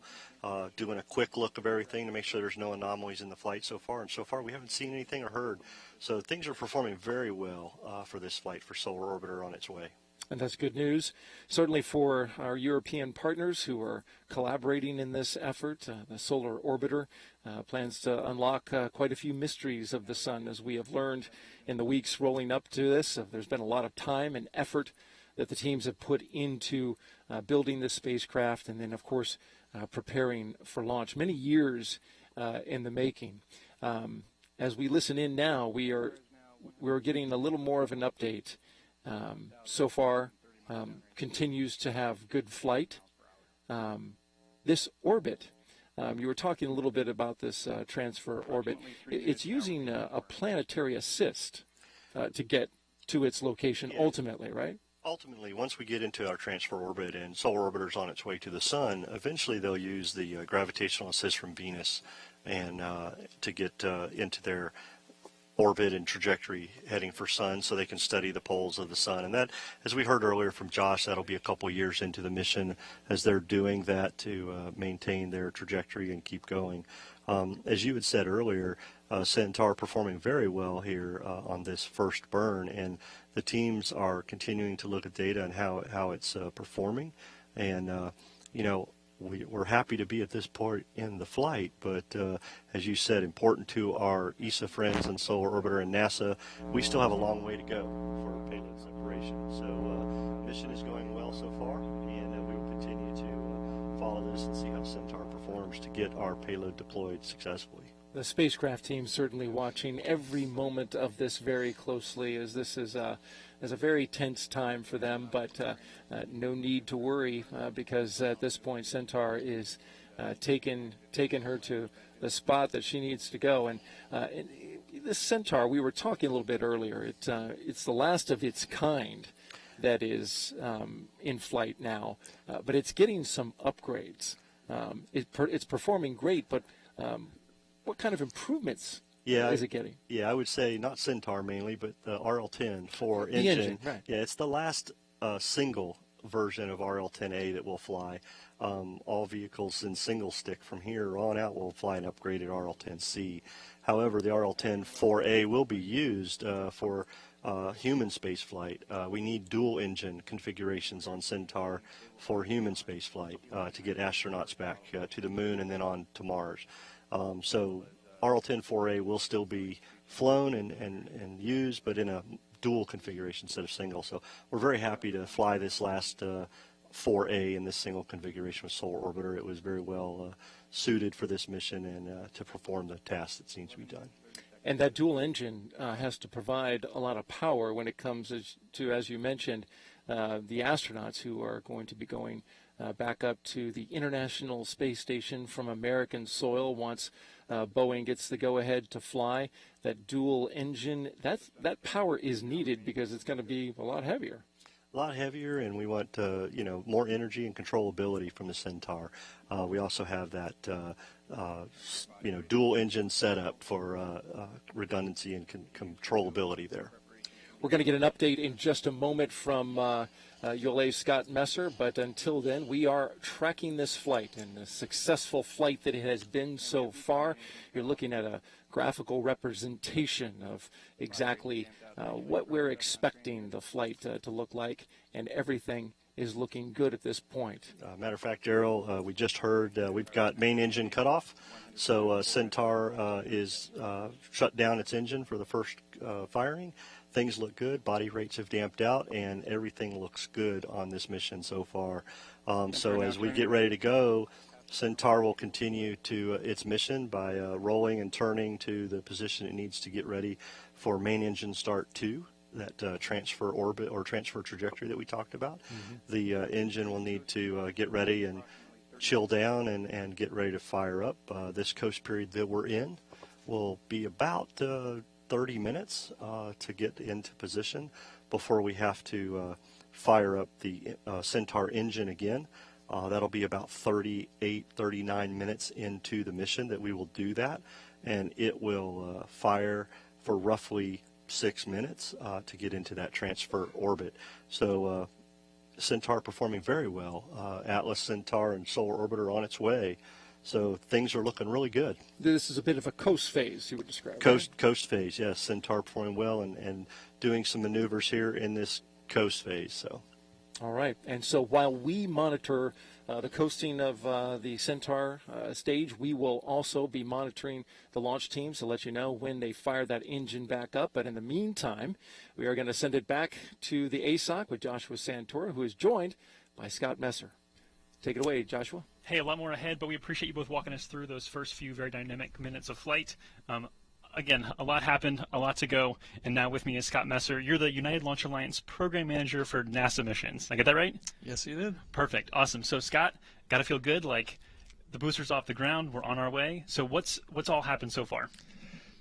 B: doing a quick look of everything to make sure there's no anomalies in the flight so far. And so far we haven't seen anything or heard. So things are performing very well for this flight for Solar Orbiter on its way.
D: And that's good news, certainly for our European partners who are collaborating in this effort. The Solar Orbiter plans to unlock quite a few mysteries of the sun, as we have learned in the weeks rolling up to this. There's been a lot of time and effort that the teams have put into building this spacecraft, and then, of course, preparing for launch. Many years in the making. As we listen in now, we're getting a little more of an update. So far, continues to have good flight. This orbit, you were talking a little bit about this transfer orbit. It's using a planetary assist to get to its location ultimately, right?
B: Ultimately, once we get into our transfer orbit and Solar Orbiter's on its way to the sun, eventually they'll use the gravitational assist from Venus and to get into their orbit and trajectory heading for sun, so they can study the poles of the sun. And that, as we heard earlier from Josh, that'll be a couple years into the mission as they're doing that to maintain their trajectory and keep going. As you had said earlier, Centaur performing very well here on this first burn, and the teams are continuing to look at data and how it's performing. And we're happy to be at this point in the flight, but as you said, important to our ESA friends and Solar Orbiter and NASA, we still have a long way to go for payload separation. So mission is going well so far, and we will continue to follow this and see how Centaur performs to get our payload deployed successfully.
D: The spacecraft team certainly watching every moment of this very closely, as this is a very tense time for them, but no need to worry because at this point Centaur is taking her to the spot that she needs to go. And this Centaur, we were talking a little bit earlier, it's the last of its kind that is in flight now, but it's getting some upgrades. It's performing great, but what kind of improvements is it getting?
B: Yeah, I would say not Centaur mainly, but the RL-10 for
D: the engine. Right.
B: Yeah, it's the last single version of RL-10A that will fly. All vehicles in single stick from here on out will fly an upgraded RL-10C. However, the RL-10 4A will be used for human space flight. We need dual engine configurations on Centaur for human space flight to get astronauts back to the moon and then on to Mars. So RL-10-4A will still be flown and used, but in a dual configuration instead of single. So we're very happy to fly this last 4A in this single configuration with Solar Orbiter. It was very well suited for this mission and to perform the task that seems to be done.
D: And that dual engine has to provide a lot of power when it comes to, as you mentioned, the astronauts who are going to be going back up to the International Space Station from American soil once Boeing gets the go-ahead to fly. That dual engine, that power is needed because it's going to be a lot heavier.
B: A lot heavier, and we want more energy and controllability from the Centaur. We also have that dual engine setup for redundancy and controllability there.
D: We're going to get an update in just a moment from ULA's Scott Messer, but until then, we are tracking this flight and the successful flight that it has been so far. You're looking at a graphical representation of exactly what we're expecting the flight to look like, and everything is looking good at this point.
B: Matter of fact, Daryl, we just heard we've got main engine cutoff, so Centaur is shut down its engine for the first firing. Things look good, body rates have damped out, and everything looks good on this mission so far. So as we get ready to go, Centaur will continue to its mission by rolling and turning to the position it needs to get ready for main engine start 2, that transfer orbit or transfer trajectory that we talked about. Mm-hmm. The engine will need to get ready and chill down and get ready to fire up. This coast period that we're in will be about 30 minutes to get into position before we have to fire up the Centaur engine again. That'll be about 38, 39 minutes into the mission that we will do that, and it will fire for roughly 6 minutes to get into that transfer orbit. So Centaur performing very well. Atlas, Centaur, and Solar Orbiter on its way. So things are looking really good.
D: This is a bit of a coast phase, you would describe.
B: Coast phase, yes. Centaur performing well and doing some maneuvers here in this coast phase. So.
D: All right. And so while we monitor the coasting of the Centaur stage, we will also be monitoring the launch teams to let you know when they fire that engine back up. But in the meantime, we are going to send it back to the ASOC with Joshua Santoro, who is joined by Scott Messer. Take it away, Joshua.
E: Hey, a lot more ahead, but we appreciate you both walking us through those first few very dynamic minutes of flight. Again, a lot happened, a lot to go, and now with me is Scott Messer. You're the United Launch Alliance Program Manager for NASA missions. Did I get that right?
Q: Yes, you did.
E: Perfect. Awesome. So, Scott, got to feel good, like the booster's off the ground, we're on our way. So what's all happened so far?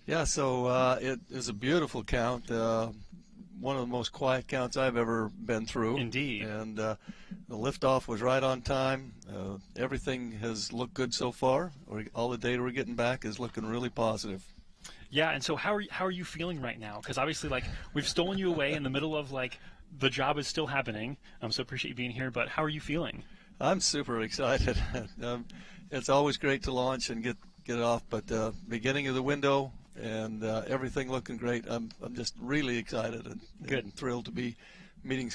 Q: Yeah, so it is a beautiful count. One of the most quiet counts I've ever been through.
E: Indeed.
Q: And the liftoff was right on time. Everything has looked good so far. All the data we're getting back is looking really positive.
E: Yeah, and so how are you feeling right now? Because obviously, like, we've stolen you away in the middle of, like, the job is still happening. So appreciate you being here, but how are you feeling?
Q: I'm super excited. It's always great to launch and get it off, but beginning of the window and everything looking great. I'm just really excited and thrilled to be meeting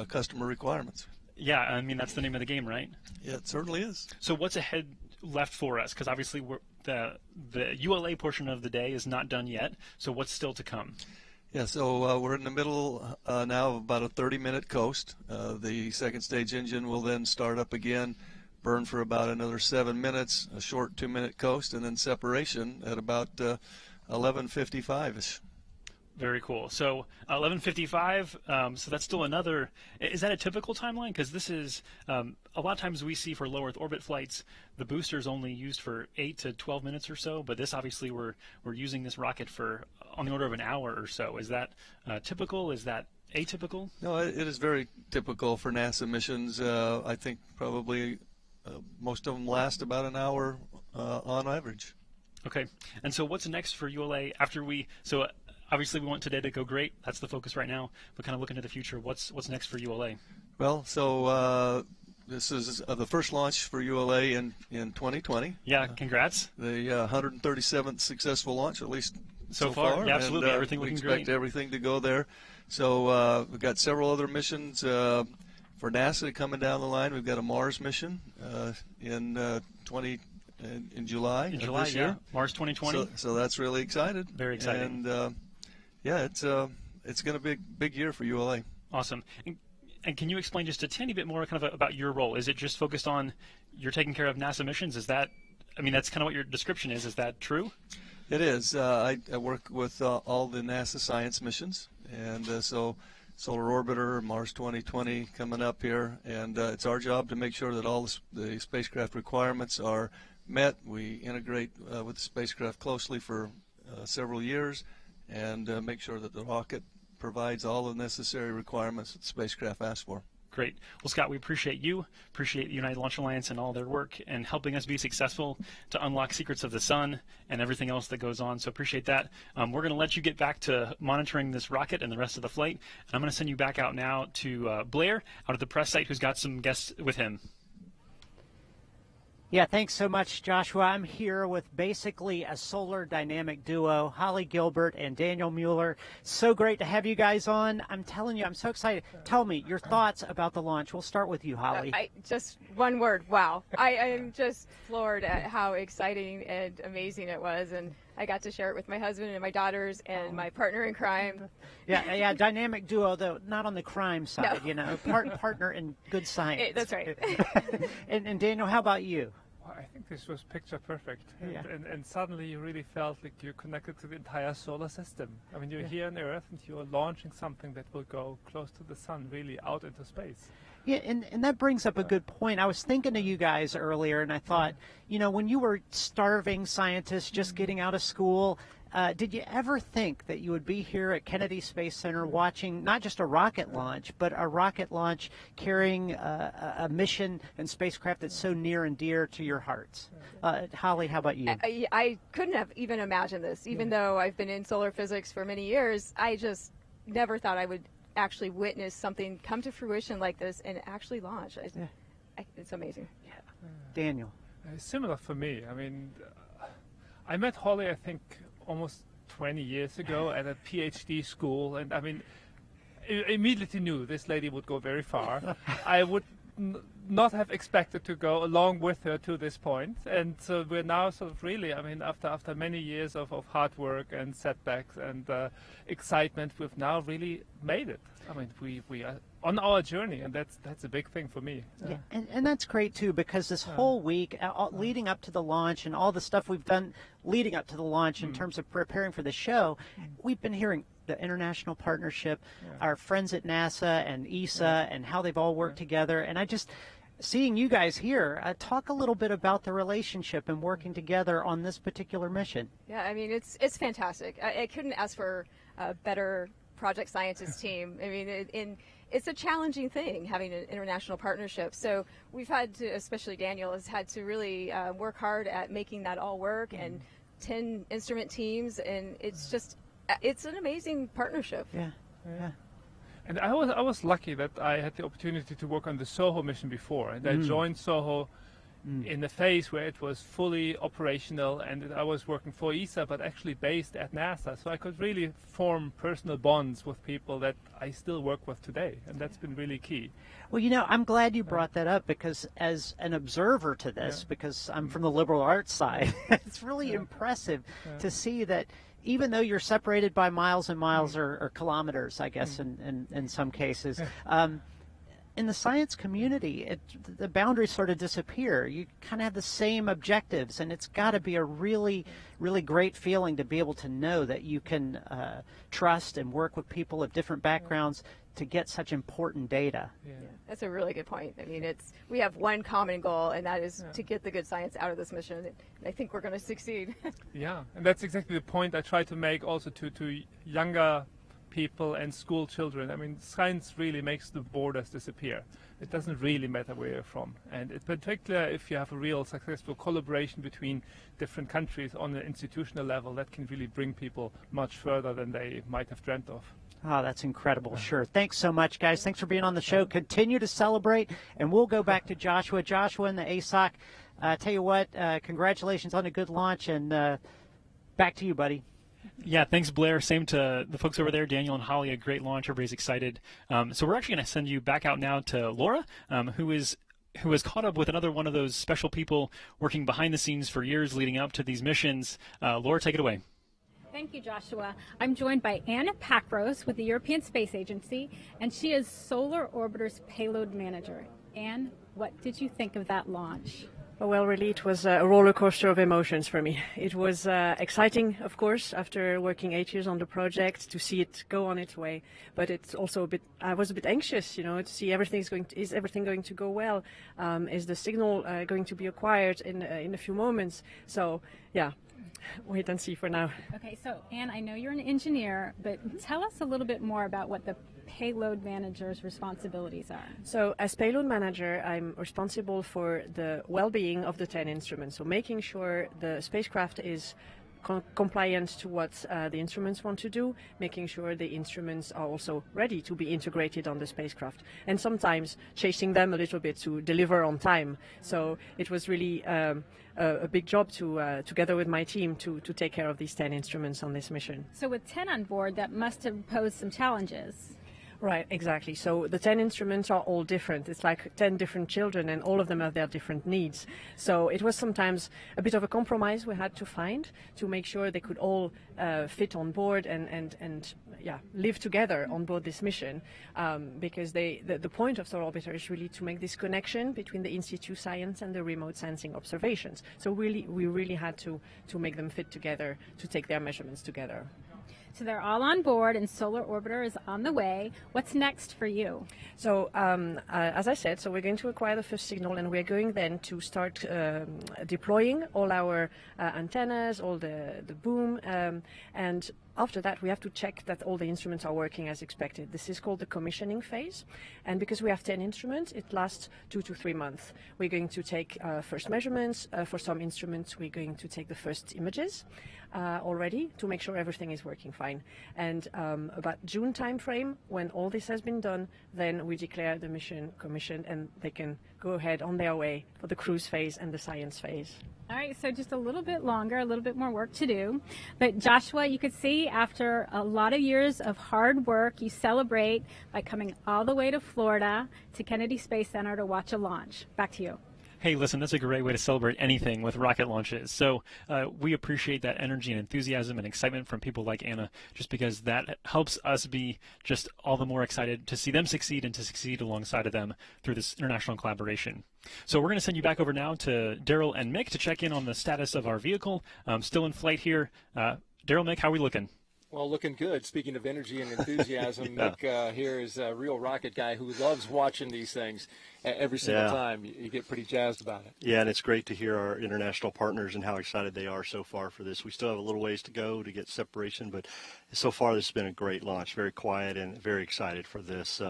Q: customer requirements.
E: Yeah, I mean, that's the name of the game, right?
Q: Yeah, it certainly is.
E: So what's ahead left for us? Because obviously the ULA portion of the day is not done yet. So what's still to come?
Q: Yeah, so we're in the middle now of about a 30-minute coast. The second stage engine will then start up again, burn for about another 7 minutes, a short 2-minute coast, and then separation at about 11:55ish.
E: Very cool. So 11:55. So that's still another. Is that a typical timeline? Because this is a lot of times we see for low Earth orbit flights, the booster is only used for 8 to 12 minutes or so. But this obviously we're using this rocket for on the order of an hour or so. Is that typical? Is that atypical?
Q: No, it is very typical for NASA missions. I think probably most of them last about an hour on average.
E: Okay. And so what's next for ULA after obviously, we want today to go great. That's the focus right now. But kind of looking to the future, what's next for ULA?
Q: Well, so this is the first launch for ULA in 2020.
E: Yeah, congrats.
Q: The 137th successful launch, at least
E: so far. Yeah, absolutely.
Q: And,
E: everything
Q: we
E: looking
Q: expect
E: great.
Q: everything to go there. So we've got several other missions for NASA coming down the line. We've got a Mars mission in July.
E: In July,
Q: this year.
E: Mars 2020.
Q: So that's really excited.
E: Very exciting.
Q: And it's going to be a big year for ULA.
E: Awesome. And can you explain just a tiny bit more kind of about your role? Is it just focused on you're taking care of NASA missions? Is that, I mean, that's kind of what your description is. Is that true?
Q: It is. I work with all the NASA science missions, and so Solar Orbiter, Mars 2020 coming up here, and it's our job to make sure that all the spacecraft requirements are met. We integrate with the spacecraft closely for several years and make sure that the rocket provides all the necessary requirements that the spacecraft asks for.
E: Great. Well, Scott, we appreciate you, appreciate the United Launch Alliance and all their work and helping us be successful to unlock secrets of the sun and everything else that goes on. So appreciate that. We're going to let you get back to monitoring this rocket and the rest of the flight. And I'm going to send you back out now to Blair out at the press site, who's got some guests with him.
I: Yeah, thanks so much, Joshua. I'm here with basically a solar dynamic duo, Holly Gilbert and Daniel Mueller. So great to have you guys on. I'm telling you, I'm so excited. Tell me your thoughts about the launch. We'll start with you, Holly.
R: Just one word, wow. I am just floored at how exciting and amazing it was. And I got to share it with my husband and my daughters and my partner in crime.
I: Yeah, dynamic duo, though, not on the crime side,
R: No.
I: Partner in good science.
R: That's right.
I: And Daniel, how about you?
S: I think this was picture perfect.
I: Yeah.
S: And suddenly you really felt like you're connected to the entire solar system. I mean, you're here on Earth and you're launching something that will go close to the sun, really out into space.
I: Yeah, and that brings up a good point. I was thinking of you guys earlier, and I thought, when you were starving scientists just getting out of school, did you ever think that you would be here at Kennedy Space Center watching not just a rocket launch, but a rocket launch carrying a mission and spacecraft that's so near and dear to your hearts? Holly, how about you?
R: I couldn't have even imagined this. Even though I've been in solar physics for many years, I just never thought I would actually witness something come to fruition like this and actually launch. It's amazing.
I: Yeah. Daniel.
S: Similar for me. I mean, I met Holly, I think, almost 20 years ago at a PhD school, and I mean, immediately knew this lady would go very far. I would not have expected to go along with her to this point, and so we're now sort of really, I mean, after many years of hard work and setbacks and excitement, we've now really made it. I mean, we are on our journey, and that's a big thing for me.
I: Yeah, and that's great too, because this whole week leading up to the launch and all the stuff we've done leading up to the launch in terms of preparing for the show, we've been hearing the international partnership, our friends at NASA and ESA, and how they've all worked together. And I just, seeing you guys here, talk a little bit about the relationship and working together on this particular mission.
R: Yeah, I mean, it's fantastic. I couldn't ask for a better project scientist team. I mean, it's a challenging thing having an international partnership. So we've had to, especially Daniel, has had to really work hard at making that all work, and 10 instrument teams, and it's an amazing partnership.
I: Yeah.
S: And I was lucky that I had the opportunity to work on the SOHO mission before, and I joined SOHO in the phase where it was fully operational, and I was working for ESA but actually based at NASA, so I could really form personal bonds with people that I still work with today, and that's been really key.
I: Well, I'm glad you brought that up, because as an observer to this, because I'm from the liberal arts side, it's really impressive to see that even though you're separated by miles and miles or kilometers, I guess, in some cases, in the science community, the boundaries sort of disappear. You kind of have the same objectives, and it's got to be a really, really great feeling to be able to know that you can trust and work with people of different backgrounds to get such important data.
R: Yeah, that's a really good point. I mean, we have one common goal, and that is to get the good science out of this mission. And I think we're going to succeed.
S: Yeah, and that's exactly the point I try to make also to younger people and school children. I mean, science really makes the borders disappear. It doesn't really matter where you're from. And in particular, if you have a real successful collaboration between different countries on an institutional level, that can really bring people much further than they might have dreamt of.
I: Oh, that's incredible. Sure. Thanks so much, guys. Thanks for being on the show. Continue to celebrate, and we'll go back to Joshua. Joshua and the ASOC, tell you what, congratulations on a good launch, and back to you, buddy.
E: Yeah, thanks, Blair. Same to the folks over there, Daniel and Holly. A great launch. Everybody's excited. So we're actually going to send you back out now to Laura, who has caught up with another one of those special people working behind the scenes for years leading up to these missions. Laura, take it away.
F: Thank you, Joshua. I'm joined by Anna Packros with the European Space Agency, and she is Solar Orbiter's payload manager. Anne, what did you think of that launch?
T: Well, really, it was a roller coaster of emotions for me. It was exciting, of course, after working 8 years on the project, to see it go on its way. But it's also I was a bit anxious, to see is everything going to go well? Is the signal going to be acquired in a few moments? So, yeah. Wait and see for now.
F: Okay, so Anne, I know you're an engineer, but tell us a little bit more about what the payload manager's responsibilities are.
T: So as payload manager, I'm responsible for the well-being of the 10 instruments. So making sure the spacecraft is compliant to what the instruments want to do, making sure the instruments are also ready to be integrated on the spacecraft, and sometimes chasing them a little bit to deliver on time. So it was really a big job to together with my team to take care of these 10 instruments on this mission.
F: So with 10 on board, that must have posed some challenges.
T: Right, exactly. So the 10 instruments are all different. It's like 10 different children, and all of them have their different needs. So it was sometimes a bit of a compromise we had to find to make sure they could all fit on board and live together on board this mission, because the point of Solar Orbiter is really to make this connection between the in-situ science and the remote sensing observations. So we really had to make them fit together, to take their measurements together.
F: So they're all on board, and Solar Orbiter is on the way. What's next for you?
T: So as I said, so we're going to acquire the first signal, and we're going then to start deploying all our antennas, all the boom, and after that, we have to check that all the instruments are working as expected. This is called the commissioning phase. And because we have 10 instruments, it lasts 2 to 3 months. We're going to take first measurements. For some instruments, we're going to take the first images already to make sure everything is working fine. And about June timeframe, when all this has been done, then we declare the mission commissioned, and they can go ahead on their way for the cruise phase and the science phase.
F: All right, so just a little bit longer, a little bit more work to do. But Joshua, you could see after a lot of years of hard work, you celebrate by coming all the way to Florida to Kennedy Space Center to watch a launch. Back to you.
E: Hey, listen, that's a great way to celebrate anything with rocket launches. So we appreciate that energy and enthusiasm and excitement from people like Anna, just because that helps us be just all the more excited to see them succeed and to succeed alongside of them through this international collaboration. So we're going to send you back over now to Daryl and Mick to check in on the status of our vehicle. Still in flight here. Daryl, Mick, how are we looking?
D: Well, looking good. Speaking of energy and enthusiasm, yeah. Mick here is a real rocket guy who loves watching these things every single time. You get pretty jazzed about it.
B: Yeah, and it's great to hear our international partners and how excited they are so far for this. We still have a little ways to go to get separation, but so far this has been a great launch, very quiet and very excited for this.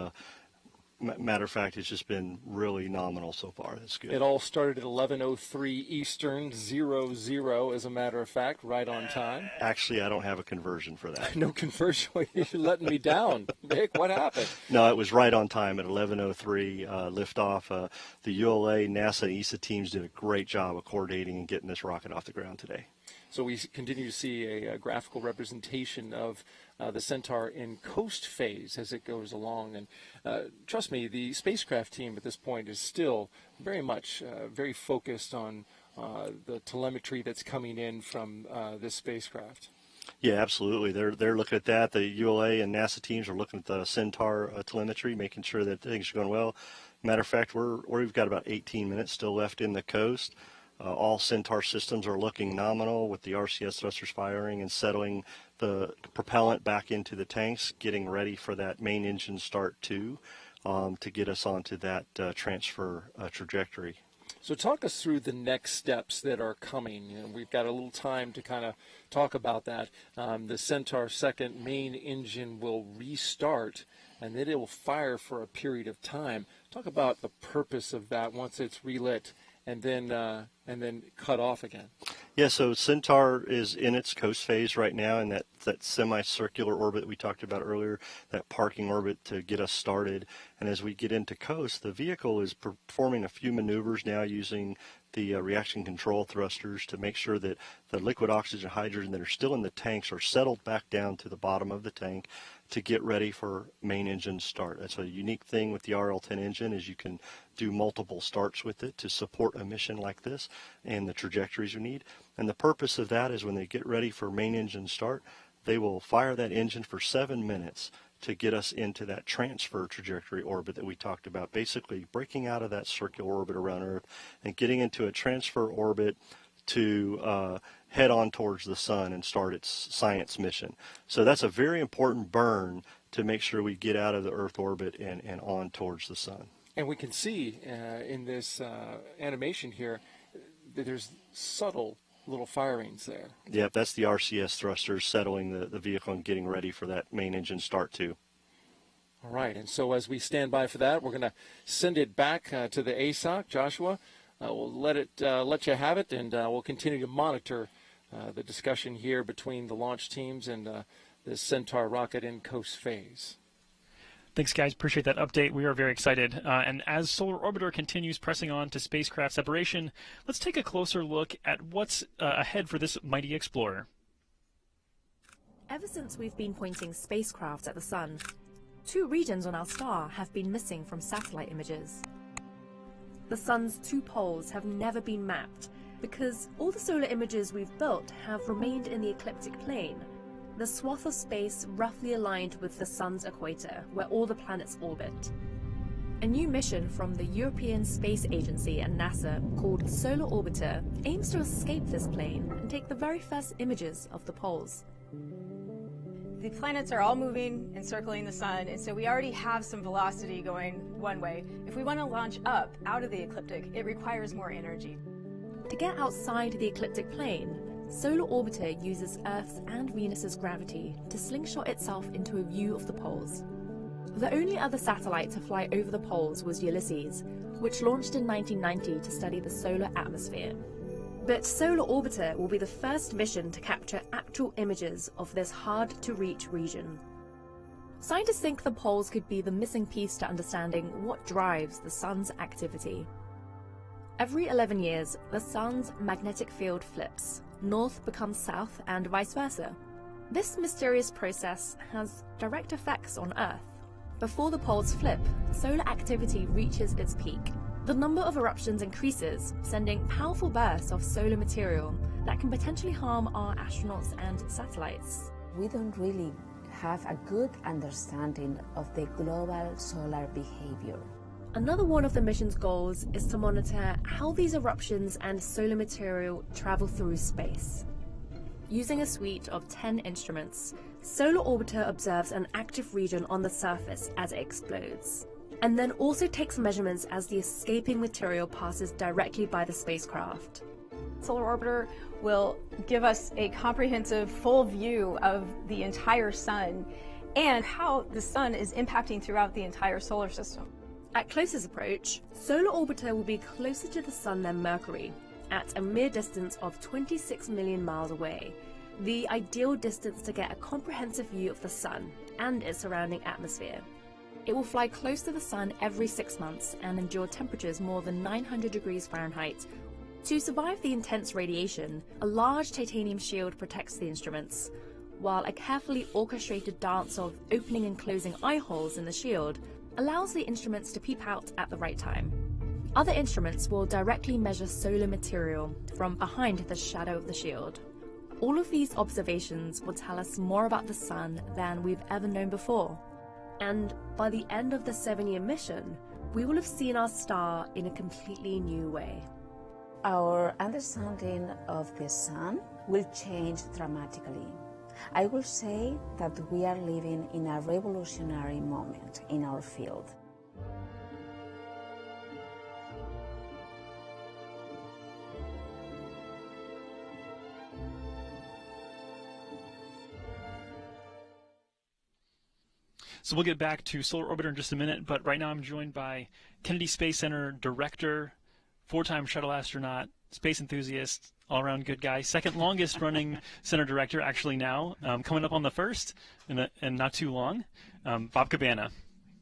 B: Matter of fact, it's just been really nominal so far. That's good.
D: It all started at 11:03 Eastern, 00, as a matter of fact, right on time.
B: Actually, I don't have a conversion for that.
D: No conversion? You're letting me down. Mick, what happened?
B: No, it was right on time at 11:03 liftoff. The ULA, NASA, and ESA teams did a great job of coordinating and getting this rocket off the ground today.
D: So we continue to see a graphical representation of the Centaur in coast phase as it goes along. And trust me, the spacecraft team at this point is still very much very focused on the telemetry that's coming in from this spacecraft.
B: Yeah, absolutely. They're looking at that. The ULA and NASA teams are looking at the Centaur telemetry, making sure that things are going well. Matter of fact, we've got about 18 minutes still left in the coast. All Centaur systems are looking nominal with the RCS thrusters firing and settling the propellant back into the tanks, getting ready for that main engine start 2 to get us onto that transfer trajectory.
D: So talk us through the next steps that are coming. You know, we've got a little time to kind of talk about that. The Centaur second main engine will restart, and then it will fire for a period of time. Talk about the purpose of that once it's relit and then cut off again.
B: Yeah, so Centaur is in its coast phase right now in that semicircular orbit we talked about earlier, that parking orbit to get us started. And as we get into coast, the vehicle is performing a few maneuvers now using the reaction control thrusters to make sure that the liquid oxygen hydrogen that are still in the tanks are settled back down to the bottom of the tank to get ready for main engine start. That's a unique thing with the RL10 engine, is you can do multiple starts with it to support a mission like this and the trajectories you need. And the purpose of that is when they get ready for main engine start, they will fire that engine for 7 minutes to get us into that transfer trajectory orbit that we talked about, basically breaking out of that circular orbit around Earth and getting into a transfer orbit to head on towards the sun and start its science mission. So that's a very important burn to make sure we get out of the Earth orbit and on towards the sun.
D: And we can see in this animation here that there's subtle little firings there.
B: Yep, that's the RCS thrusters settling the vehicle and getting ready for that main engine start too.
D: All right, and so as we stand by for that, we're going to send it back to the ASOC. Joshua, we'll let you have it, and we'll continue to monitor the discussion here between the launch teams and the Centaur rocket in coast phase.
E: Thanks, guys. Appreciate that update. We are very excited. And as Solar Orbiter continues pressing on to spacecraft separation, let's take a closer look at what's ahead for this mighty explorer.
U: Ever since we've been pointing spacecraft at the sun, 2 regions on our star have been missing from satellite images. The sun's 2 poles have never been mapped because all the solar images we've built have remained in the ecliptic plane, the swath of space roughly aligned with the sun's equator, where all the planets orbit. A new mission from the European Space Agency and NASA called Solar Orbiter aims to escape this plane and take the very first images of the poles.
V: The planets are all moving and circling the sun, and so we already have some velocity going one way. If we want to launch up out of the ecliptic, it requires more energy.
U: To get outside the ecliptic plane, Solar Orbiter uses Earth's and Venus's gravity to slingshot itself into a view of the poles. The only other satellite to fly over the poles was Ulysses, which launched in 1990 to study the solar atmosphere. But Solar Orbiter will be the first mission to capture actual images of this hard-to-reach region. Scientists think the poles could be the missing piece to understanding what drives the sun's activity. Every 11 years, the sun's magnetic field flips. North becomes south and vice versa. This mysterious process has direct effects on Earth. Before the poles flip, solar activity reaches its peak. The number of eruptions increases, sending powerful bursts of solar material that can potentially harm our astronauts and satellites.
W: We don't really have a good understanding of the global solar behavior.
U: Another one of the mission's goals is to monitor how these eruptions and solar material travel through space. Using a suite of 10 instruments, Solar Orbiter observes an active region on the surface as it explodes, and then also takes measurements as the escaping material passes directly by the spacecraft.
V: Solar Orbiter will give us a comprehensive full view of the entire sun and how the sun is impacting throughout the entire solar system.
U: At closest approach, Solar Orbiter will be closer to the sun than Mercury, at a mere distance of 26 million miles away, the ideal distance to get a comprehensive view of the sun and its surrounding atmosphere. It will fly close to the sun every 6 months and endure temperatures more than 900 degrees Fahrenheit. To survive the intense radiation, a large titanium shield protects the instruments, while a carefully orchestrated dance of opening and closing eye holes in the shield allows the instruments to peep out at the right time. Other instruments will directly measure solar material from behind the shadow of the shield. All of these observations will tell us more about the sun than we've ever known before. And by the end of the 7-year mission, we will have seen our star in a completely new way.
W: Our understanding of the sun will change dramatically. I will say that we are living in a revolutionary moment in our field.
E: So we'll get back to Solar Orbiter in just a minute, but right now I'm joined by Kennedy Space Center Director, 4-time shuttle astronaut, space enthusiast, all-around good guy, second longest running center director actually now, coming up on the first and not too long, Bob Cabana.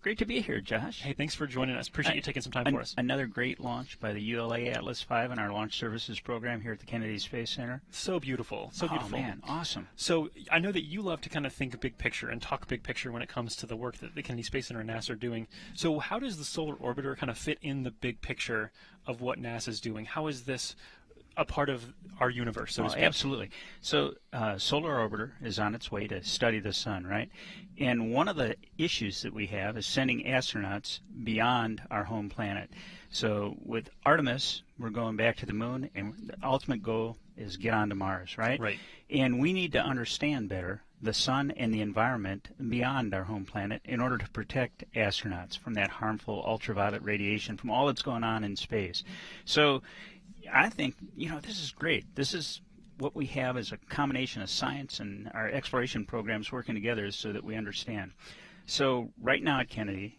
A: Great to be here, Josh.
E: Hey, thanks for joining us. Appreciate you taking some time for us.
A: Another great launch by the ULA Atlas V and our launch services program here at the Kennedy Space Center.
E: So beautiful. So beautiful.
A: Oh, man. Awesome.
E: So I know that you love to kind of think big picture and talk big picture when it comes to the work that the Kennedy Space Center and NASA are doing. So how does the Solar Orbiter kind of fit in the big picture of what NASA is doing? How is this a part of our universe, so to speak?
A: Absolutely. So Solar Orbiter is on its way to study the sun, right? And one of the issues that we have is sending astronauts beyond our home planet. So with Artemis, we're going back to the moon, and the ultimate goal is get onto Mars, right?
E: Right.
A: And we need to understand better the sun and the environment beyond our home planet in order to protect astronauts from that harmful ultraviolet radiation, from all that's going on in space. So I think, this is great. This is what we have as a combination of science and our exploration programs working together so that we understand. So right now at Kennedy,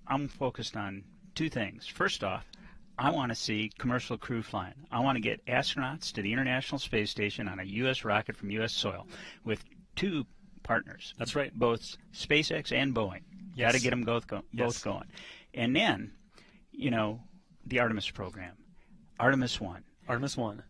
A: I'm focused on two things. First off, I want to see commercial crew flying. I want to get astronauts to the International Space Station on a U.S. rocket from U.S. soil with two partners.
E: That's right.
A: Both SpaceX and Boeing.
E: Yes.
A: Got to get them both going. And then, the Artemis program. Artemis 1.
E: Artemis 1.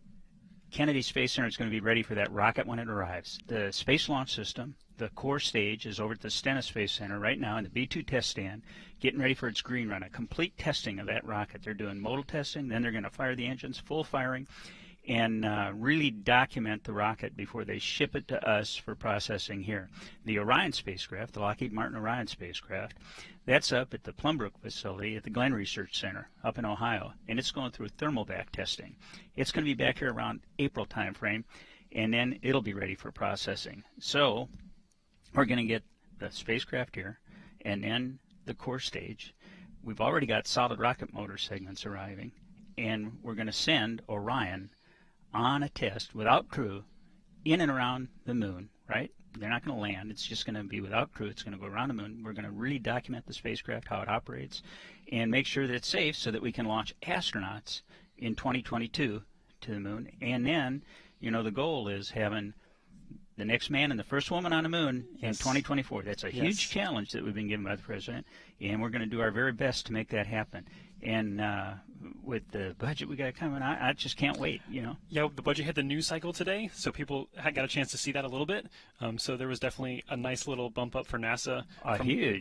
A: Kennedy Space Center is going to be ready for that rocket when it arrives. The Space Launch System, the core stage, is over at the Stennis Space Center right now in the B-2 test stand, getting ready for its green run, a complete testing of that rocket. They're doing modal testing, then they're going to fire the engines, full firing, and really document the rocket before they ship it to us for processing here. The Orion spacecraft, the Lockheed Martin Orion spacecraft, that's up at the Plumbrook facility at the Glenn Research Center up in Ohio, and it's going through thermal back testing. It's going to be back here around April timeframe, and then it'll be ready for processing. So we're going to get the spacecraft here, and then the core stage. We've already got solid rocket motor segments arriving, and we're going to send Orion on a test without crew in and around the moon, right? They're not going to land. It's just going to be without crew. It's going to go around the moon. We're going to really document the spacecraft, how it operates, and make sure that it's safe so that we can launch astronauts in 2022 to the moon. And then, the goal is having the next man and the first woman on the moon in 2024. That's a huge challenge that we've been given by the president, and we're going to do our very best to make that happen. And with the budget we got coming, I just can't wait,
E: Yeah, the budget hit the news cycle today, so people got a chance to see that a little bit. So there was definitely a nice little bump up for NASA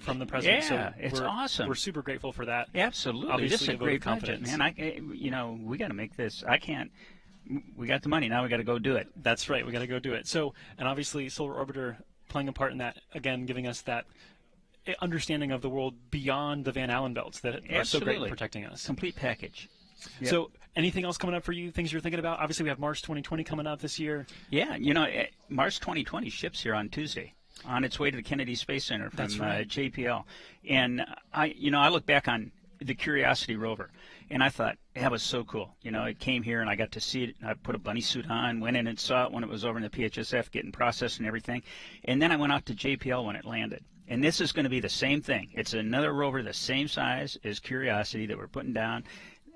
E: from the president.
A: Yeah,
E: so
A: it's awesome.
E: We're super grateful for that.
A: Absolutely.
E: Obviously,
A: this is a great budget, man. We got to make this. We got the money. Now we got to go do it.
E: That's right. We got to go do it. So, and obviously Solar Orbiter playing a part in that, again, giving us that understanding of the world beyond the Van Allen belts that are so great in protecting us.
A: Complete package. Yep.
E: So anything else coming up for you, things you're thinking about? Obviously, we have Mars 2020 coming up this year.
A: Yeah, Mars 2020 ships here on Tuesday on its way to the Kennedy Space Center from JPL. And I look back on the Curiosity rover, and I thought, that was so cool. It came here, and I got to see it. I put a bunny suit on, went in and saw it when it was over in the PHSF, getting processed and everything. And then I went out to JPL when it landed. And this is going to be the same thing. It's another rover the same size as Curiosity that we're putting down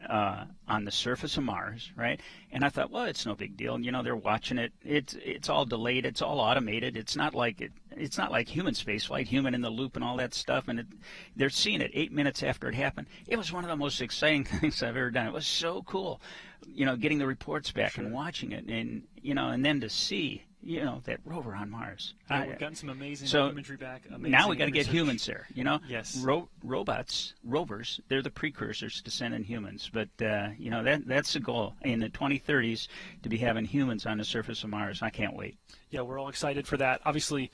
A: on the surface of Mars, right? And I thought, well, it's no big deal. They're watching it. It's all delayed. It's all automated. It's not like human spaceflight, human in the loop and all that stuff. And they're seeing it 8 minutes after it happened. It was one of the most exciting things I've ever done. It was so cool, getting the reports back and watching it, and and then to see that rover on Mars.
E: Yeah, we've gotten some amazing imagery back.
A: Now we got to get humans there.
E: Yes.
A: Rovers, they're the precursors to sending humans. But that's the goal in the 2030s, to be having humans on the surface of Mars. I can't wait.
E: Yeah, we're all excited for that. Obviously,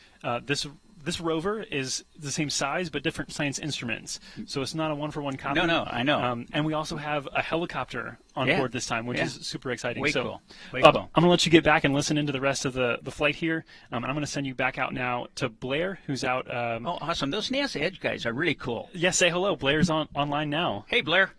E: this rover is the same size but different science instruments, so it's not a one-for-one copy.
A: No, I know.
E: And we also have a helicopter on board this time, which is super exciting.
A: Way
E: so,
A: cool.
E: I'm going to let you get back and listen into the rest of the flight here, and I'm going to send you back out now to Blair, who's out.
A: Oh, awesome. Those NASA Edge guys are really cool.
E: Yes, say hello. Blair's online now.
A: Hey, Blair.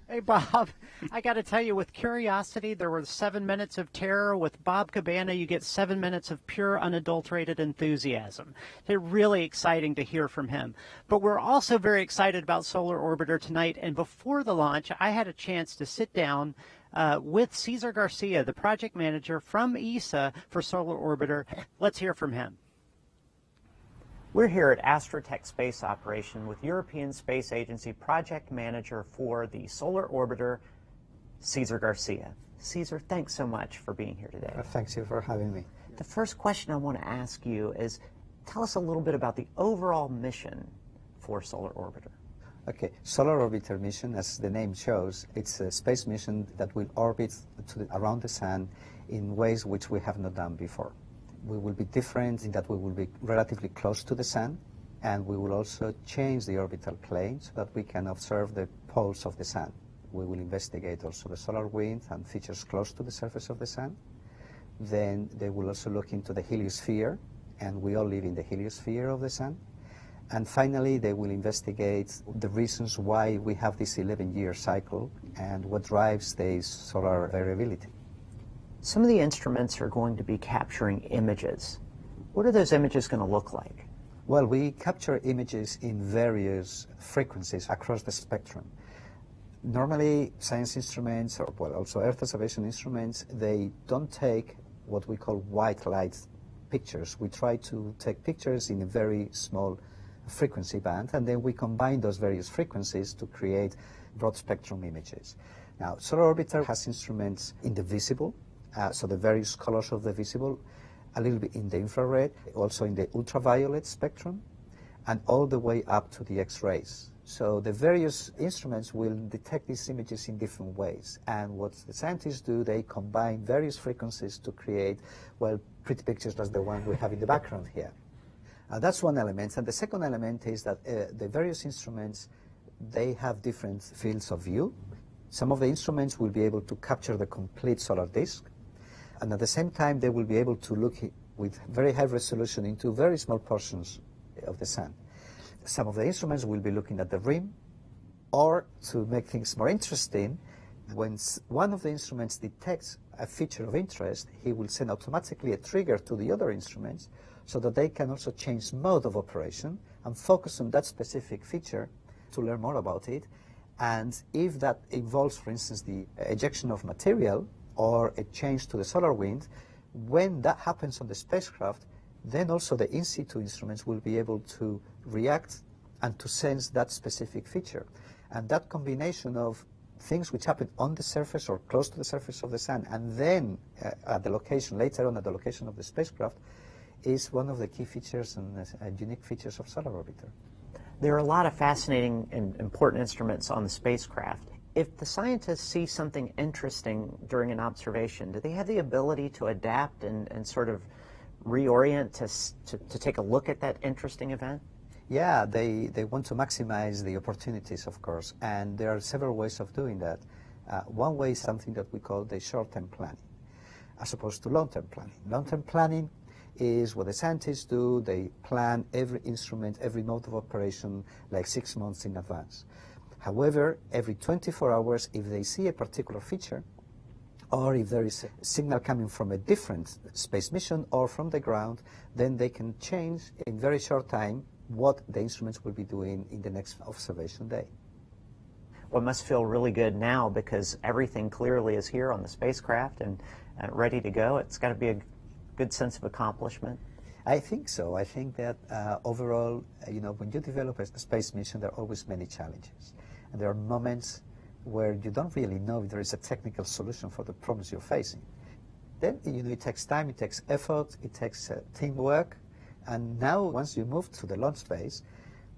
I: Hey, Bob, I got to tell you, with Curiosity, there were 7 minutes of terror. With Bob Cabana, you get 7 minutes of pure, unadulterated enthusiasm. They're really exciting to hear from him. But we're also very excited about Solar Orbiter tonight. And before the launch, I had a chance to sit down with Cesar Garcia, the project manager from ESA for Solar Orbiter. Let's hear from him. We're here at Astrotech Space Operation with European Space Agency Project Manager for the Solar Orbiter, Cesar Garcia. Cesar, thanks so much for being here today.
G: Thanks you for having me.
I: The first question I want to ask you is, tell us a little bit about the overall mission for Solar Orbiter.
G: Okay, Solar Orbiter mission, as the name shows, it's a space mission that will orbit around the Sun in ways which we have not done before. We will be different in that we will be relatively close to the Sun, and we will also change the orbital plane so that we can observe the poles of the Sun. We will investigate also the solar wind and features close to the surface of the Sun. Then they will also look into the heliosphere, and we all live in the heliosphere of the Sun. And finally, they will investigate the reasons why we have this 11-year cycle and what drives the solar variability.
I: Some of the instruments are going to be capturing images. What are those images going to look like?
G: Well, we capture images in various frequencies across the spectrum. Normally, science instruments, or well, also Earth observation instruments, they don't take what we call white light pictures. We try to take pictures in a very small frequency band, and then we combine those various frequencies to create broad spectrum images. Now, Solar Orbiter has instruments in the visible, so the various colors of the visible, a little bit in the infrared, also in the ultraviolet spectrum, and all the way up to the X-rays. So the various instruments will detect these images in different ways, and what the scientists do, they combine various frequencies to create, well, pretty pictures like the one we have in the background here. That's one element, and the second element is that the various instruments, they have different fields of view. Some of the instruments will be able to capture the complete solar disk, and at the same time they will be able to look with very high resolution into very small portions of the Sun. Some of the instruments will be looking at the rim, or to make things more interesting, when one of the instruments detects a feature of interest, he will send automatically a trigger to the other instruments so that they can also change mode of operation and focus on that specific feature to learn more about it. And if that involves, for instance, the ejection of material or a change to the solar wind, when that happens on the spacecraft, then also the in situ instruments will be able to react and to sense that specific feature. And that combination of things which happen on the surface or close to the surface of the Sun, and then at the location, later on at the location of the spacecraft, is one of the key features and unique features of Solar Orbiter.
I: There are a lot of fascinating and important instruments on the spacecraft. If the scientists see something interesting during an observation, do they have the ability to adapt and sort of reorient to take a look at that interesting event?
G: Yeah, they want to maximize the opportunities, of course, and there are several ways of doing that. One way is something that we call the short-term planning, as opposed to long-term planning. Long-term planning is what the scientists do. They plan every instrument, every mode of operation, like 6 months in advance. However, every 24 hours, if they see a particular feature, or if there is a signal coming from a different space mission or from the ground, then they can change in very short time what the instruments will be doing in the next observation day.
I: Well, it must feel really good now because everything clearly is here on the spacecraft and ready to go. It's got to be a good sense of accomplishment.
G: I think so. I think that overall, when you develop a space mission, there are always many challenges. And there are moments where you don't really know if there is a technical solution for the problems you're facing. Then, it takes time, it takes effort, it takes teamwork. And now, once you move to the launch space,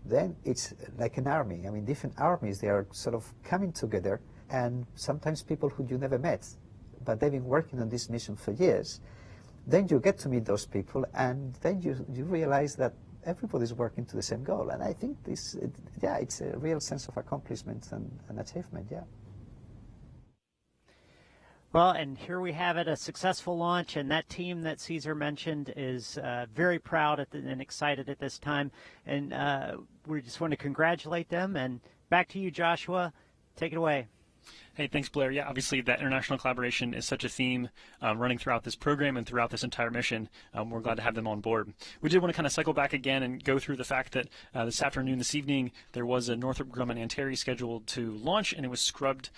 G: then it's like an army. I mean, different armies, they are sort of coming together, and sometimes people who you never met, but they've been working on this mission for years. Then you get to meet those people, and then you realize that everybody's working to the same goal. And I think it's a real sense of accomplishment and achievement, yeah.
I: Well, and here we have it, a successful launch, and that team that Cesar mentioned is very proud and excited at this time. And we just want to congratulate them. And back to you, Joshua. Take it away.
E: Hey, thanks, Blair. Yeah, obviously that international collaboration is such a theme running throughout this program and throughout this entire mission. We're glad to have them on board. We did want to kind of cycle back again and go through the fact that this evening, there was a Northrop Grumman Antares scheduled to launch, and it was scrubbed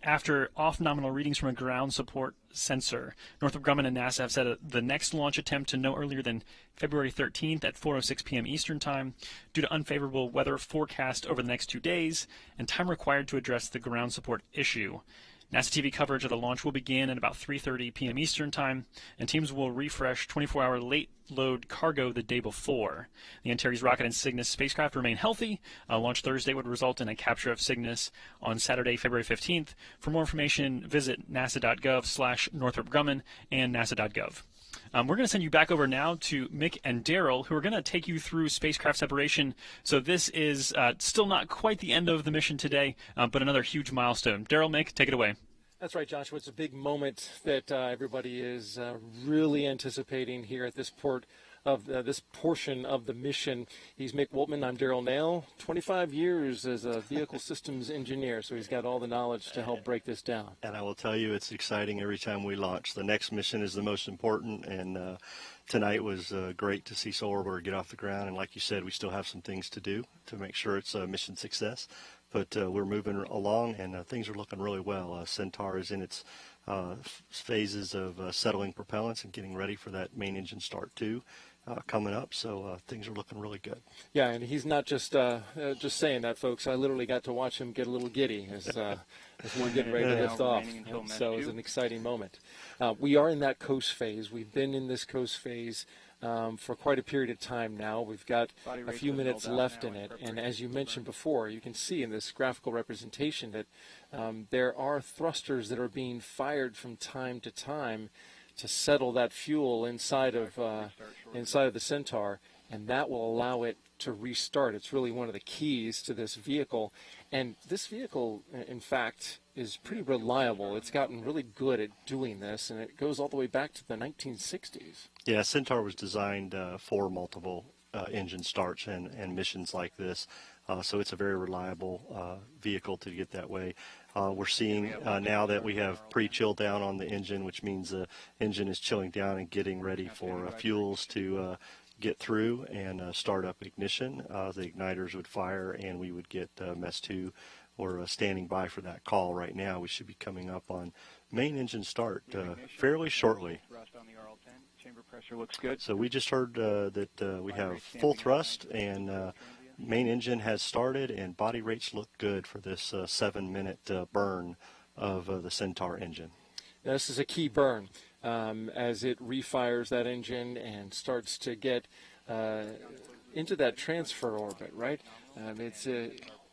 E: after off-nominal readings from a ground support sensor. Northrop Grumman and NASA have set the next launch attempt to no earlier than February 13th at 4:06 p.m. Eastern Time due to unfavorable weather forecast over the next 2 days and time required to address the ground support issue. NASA TV coverage of the launch will begin at about 3:30 p.m. Eastern Time, and teams will refresh 24-hour late load cargo the day before. The Antares rocket and Cygnus spacecraft remain healthy. Launch Thursday would result in a capture of Cygnus on Saturday, February 15th. For more information, visit nasa.gov/Northrop Grumman and nasa.gov. We're going to send you back over now to Mick and Daryl, who are going to take you through spacecraft separation. So this is still not quite the end of the mission today, but another huge milestone. Daryl, Mick, take it away.
D: That's right, Joshua. It's a big moment that everybody is really anticipating here at this port of this portion of the mission. He's Mick Woltman. I'm Daryl Nail. 25 years as a vehicle systems engineer, so he's got all the knowledge to help break this down.
B: And I will tell you, it's exciting every time we launch. The next mission is the most important, and tonight was great to see Solar Orbiter get off the ground. And like you said, we still have some things to do to make sure it's a mission success. But we're moving along, and things are looking really well. Centaur is in its phases of settling propellants and getting ready for that main engine start 2 coming up. So things are looking really good.
D: Yeah, and he's not just saying that, folks. I literally got to watch him get a little giddy as we're getting ready to lift off. So it's an exciting moment. We are in that coast phase. We've been in this coast phase for quite a period of time now. We've got a few minutes left in it, and as you mentioned before, you can see in this graphical representation that there are thrusters that are being fired from time to time to settle that fuel inside of the Centaur, and that will allow it to restart. It's really one of the keys to this vehicle, and this vehicle, in fact, is pretty reliable. It's gotten really good at doing this, and it goes all the way back to the 1960s.
B: Yeah, Centaur was designed for multiple engine starts and missions like this, so it's a very reliable vehicle to get that way. We're seeing now that we have pre-chill down on the engine, which means the engine is chilling down and getting ready for fuels to get through and start up ignition. The igniters would fire, and we would get MES-2. We're standing by for that call right now. We should be coming up on main engine start fairly shortly.
O: Chamber pressure looks good.
B: So we just heard that we have full thrust, and main engine has started, and body rates look good for this 7-minute burn of the Centaur engine.
D: Now, this is a key burn as it refires that engine and starts to get into that transfer orbit, right?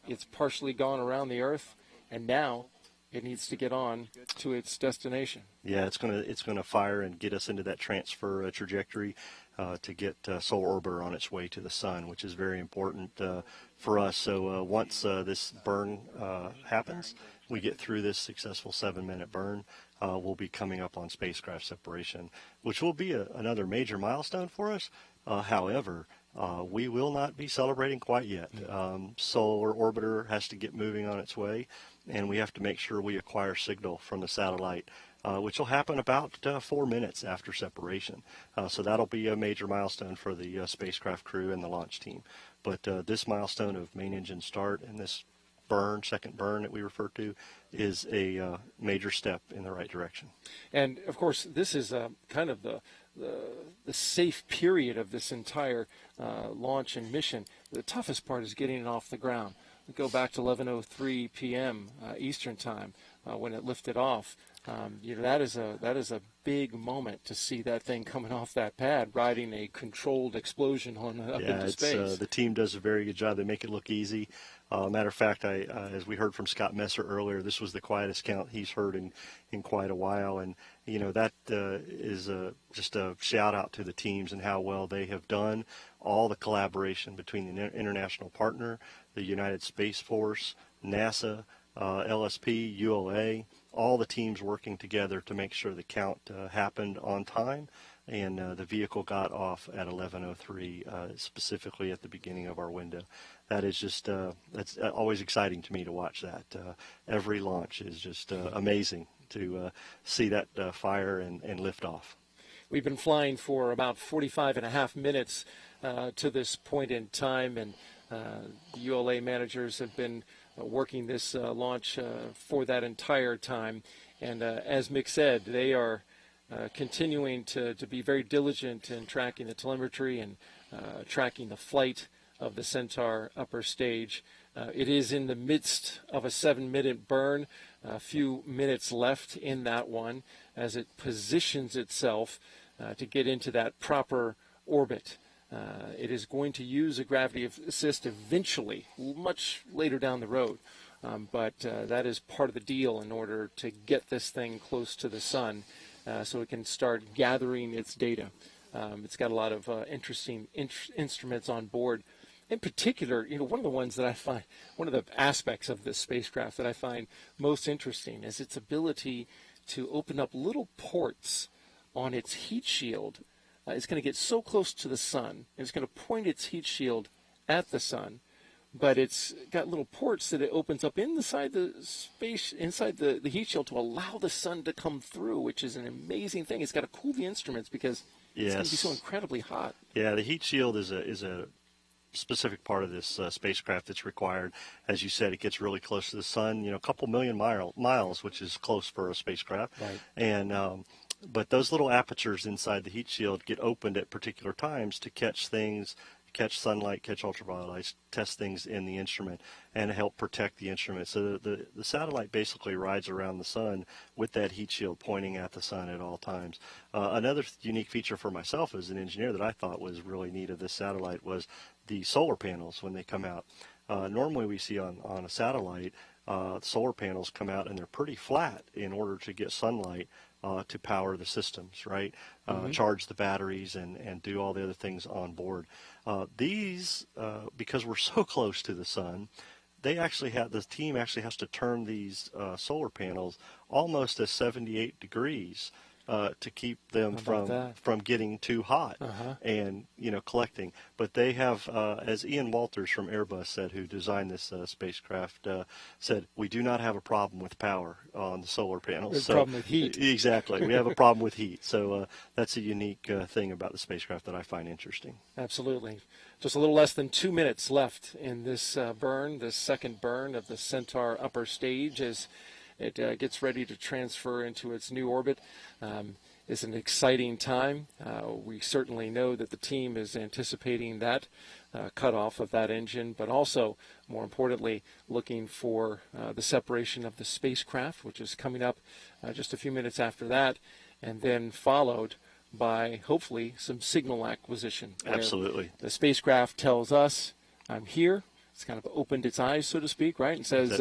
D: It's partially gone around the Earth, and now it needs to get on to its destination.
B: Yeah, it's gonna fire and get us into that transfer trajectory to get Solar Orbiter on its way to the sun, which is very important for us. So once this burn happens, we get through this successful 7-minute burn, we'll be coming up on spacecraft separation, which will be another major milestone for us. However, we will not be celebrating quite yet. Solar Orbiter has to get moving on its way, and we have to make sure we acquire signal from the satellite, which will happen about 4 minutes after separation. So that'll be a major milestone for the spacecraft crew and the launch team. But this milestone of main engine start and this second burn that we refer to, is a major step in the right direction.
D: And of course, this is kind of the safe period of this entire launch and mission. The toughest part is getting it off the ground. We go back to 11:03 p.m. Eastern time when it lifted off. That is a big moment to see that thing coming off that pad, riding a controlled explosion up into space.
B: The team does a very good job. They make it look easy. Matter of fact, as we heard from Scott Messer earlier, this was the quietest count he's heard in quite a while, and that is just a shout out to the teams and how well they have done. All the collaboration between the international partner, the United Space Force, NASA, LSP, ULA, all the teams working together to make sure the count happened on time, and the vehicle got off at 11:03, specifically at the beginning of our window. That is just that's always exciting to me to watch that. Every launch is just amazing to see that fire and lift off.
D: We've been flying for about 45 and a half minutes to this point in time, and the ULA managers have been working this launch for that entire time. And as Mick said, they are continuing to be very diligent in tracking the telemetry and tracking the flight of the Centaur upper stage. It is in the midst of a 7-minute burn, a few minutes left in that one as it positions itself to get into that proper orbit. It is going to use a gravity assist eventually, much later down the road. But that is part of the deal in order to get this thing close to the sun so it can start gathering its data. It's got a lot of interesting instruments on board. In particular, one of the ones that I find, one of the aspects of this spacecraft that I find most interesting is its ability to open up little ports on its heat shield. It's going to get so close to the sun, and it's going to point its heat shield at the sun, but it's got little ports that it opens up inside the space, inside the heat shield to allow the sun to come through, which is an amazing thing. It's got to cool the instruments because it's going to be so incredibly hot.
B: Yeah, the heat shield is a specific part of this spacecraft that's required. As you said, it gets really close to the sun, a couple million miles, which is close for a spacecraft.
D: Right.
B: And but those little apertures inside the heat shield get opened at particular times to catch things, catch sunlight, catch ultraviolet light, test things in the instrument, and help protect the instrument. So the satellite basically rides around the sun with that heat shield pointing at the sun at all times. Another unique feature for myself as an engineer that I thought was really neat of this satellite was the solar panels when they come out. Normally we see on a satellite, solar panels come out and they're pretty flat in order to get sunlight to power the systems, right? Charge the batteries and do all the other things on board. These, because we're so close to the sun, the team actually has to turn these solar panels almost at 78 degrees to keep them from getting too hot and collecting. But they have, as Ian Walters from Airbus said, who designed this spacecraft, said, we do not have a problem with power on the solar panels.
D: There's a problem with heat.
B: Exactly. We have a problem with heat. So that's a unique thing about the spacecraft that I find interesting.
D: Absolutely. Just a little less than 2 minutes left in this burn, this second burn of the Centaur upper stage as it gets ready to transfer into its new orbit. It's an exciting time. We certainly know that the team is anticipating that cutoff of that engine, but also, more importantly, looking for the separation of the spacecraft, which is coming up just a few minutes after that, and then followed by, hopefully, some signal acquisition.
B: Absolutely.
D: The spacecraft tells us, I'm here. It's kind of opened its eyes, so to speak, right, and says,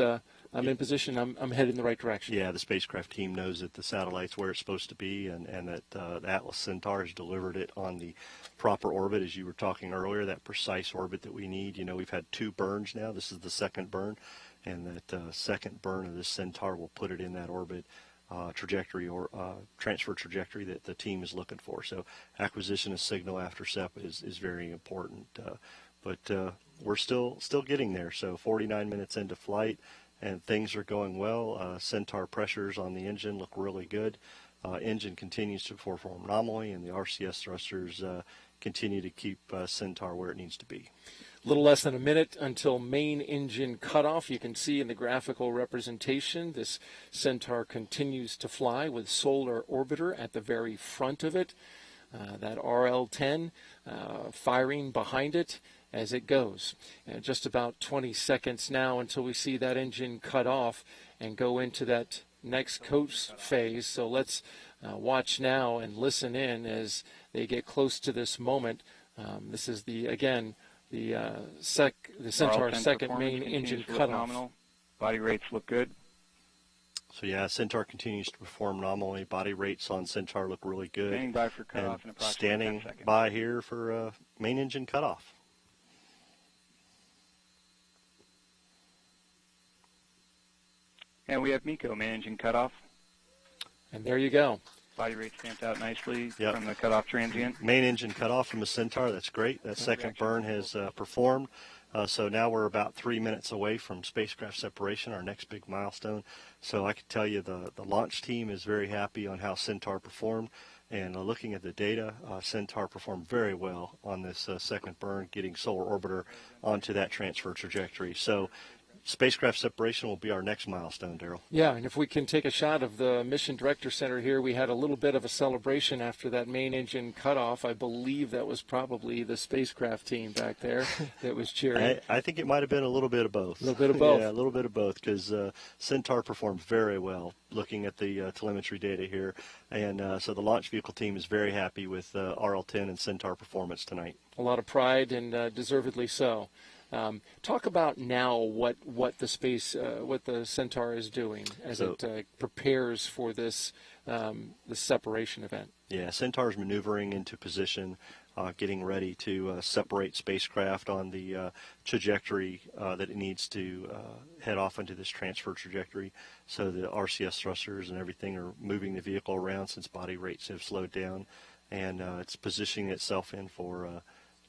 D: I'm in position, I'm headed in the right direction.
B: Yeah, the spacecraft team knows that the satellite's where it's supposed to be and that the Atlas Centaur has delivered it on the proper orbit, as you were talking earlier, that precise orbit that we need. We've had 2 burns now. This is the second burn, and that second burn of this Centaur will put it in that orbit trajectory or transfer trajectory that the team is looking for. So acquisition of signal after SEP is very important. But we're still getting there. So 49 minutes into flight, and things are going well. Centaur pressures on the engine look really good. Engine continues to perform nominally, and the RCS thrusters continue to keep Centaur where it needs to be.
D: A little less than a minute until main engine cutoff. You can see in the graphical representation this Centaur continues to fly with Solar Orbiter at the very front of it. That RL-10 firing behind it as it goes. And just about 20 seconds now until we see that engine cut off and go into that next coast phase. So let's watch now and listen in as they get close to this moment. This is the Centaur's second main engine cutoff.
O: Body rates look good.
B: So yeah, Centaur continues to perform nominally. Body rates on Centaur look really good.
O: Standing by for cutoff in approximately 10 seconds.
B: Standing by here for main engine cutoff.
O: And we have MECO, main engine cutoff.
D: And there you go.
O: Body rate stamped out nicely from the cutoff transient.
B: Main engine cutoff from the Centaur. That's great. That second burn has performed. So now we're about 3 minutes away from spacecraft separation, our next big milestone. So I can tell you the launch team is very happy on how Centaur performed. And looking at the data, Centaur performed very well on this second burn, getting Solar Orbiter onto that transfer trajectory. So spacecraft separation will be our next milestone, Daryl.
D: Yeah, and if we can take a shot of the Mission Director Center here, we had a little bit of a celebration after that main engine cutoff. I believe that was probably the spacecraft team back there that was cheering.
B: I think it might have been a little bit of both.
D: A little bit of both.
B: Yeah, a little bit of both, because Centaur performed very well looking at the telemetry data here. And so the launch vehicle team is very happy with RL-10 and Centaur performance tonight.
D: A lot of pride, and deservedly so. Talk about now what the Centaur is doing as it prepares for this separation event.
B: Yeah, Centaur is maneuvering into position, getting ready to separate spacecraft on the trajectory that it needs to head off into this transfer trajectory. So the RCS thrusters and everything are moving the vehicle around since body rates have slowed down, and it's positioning itself in for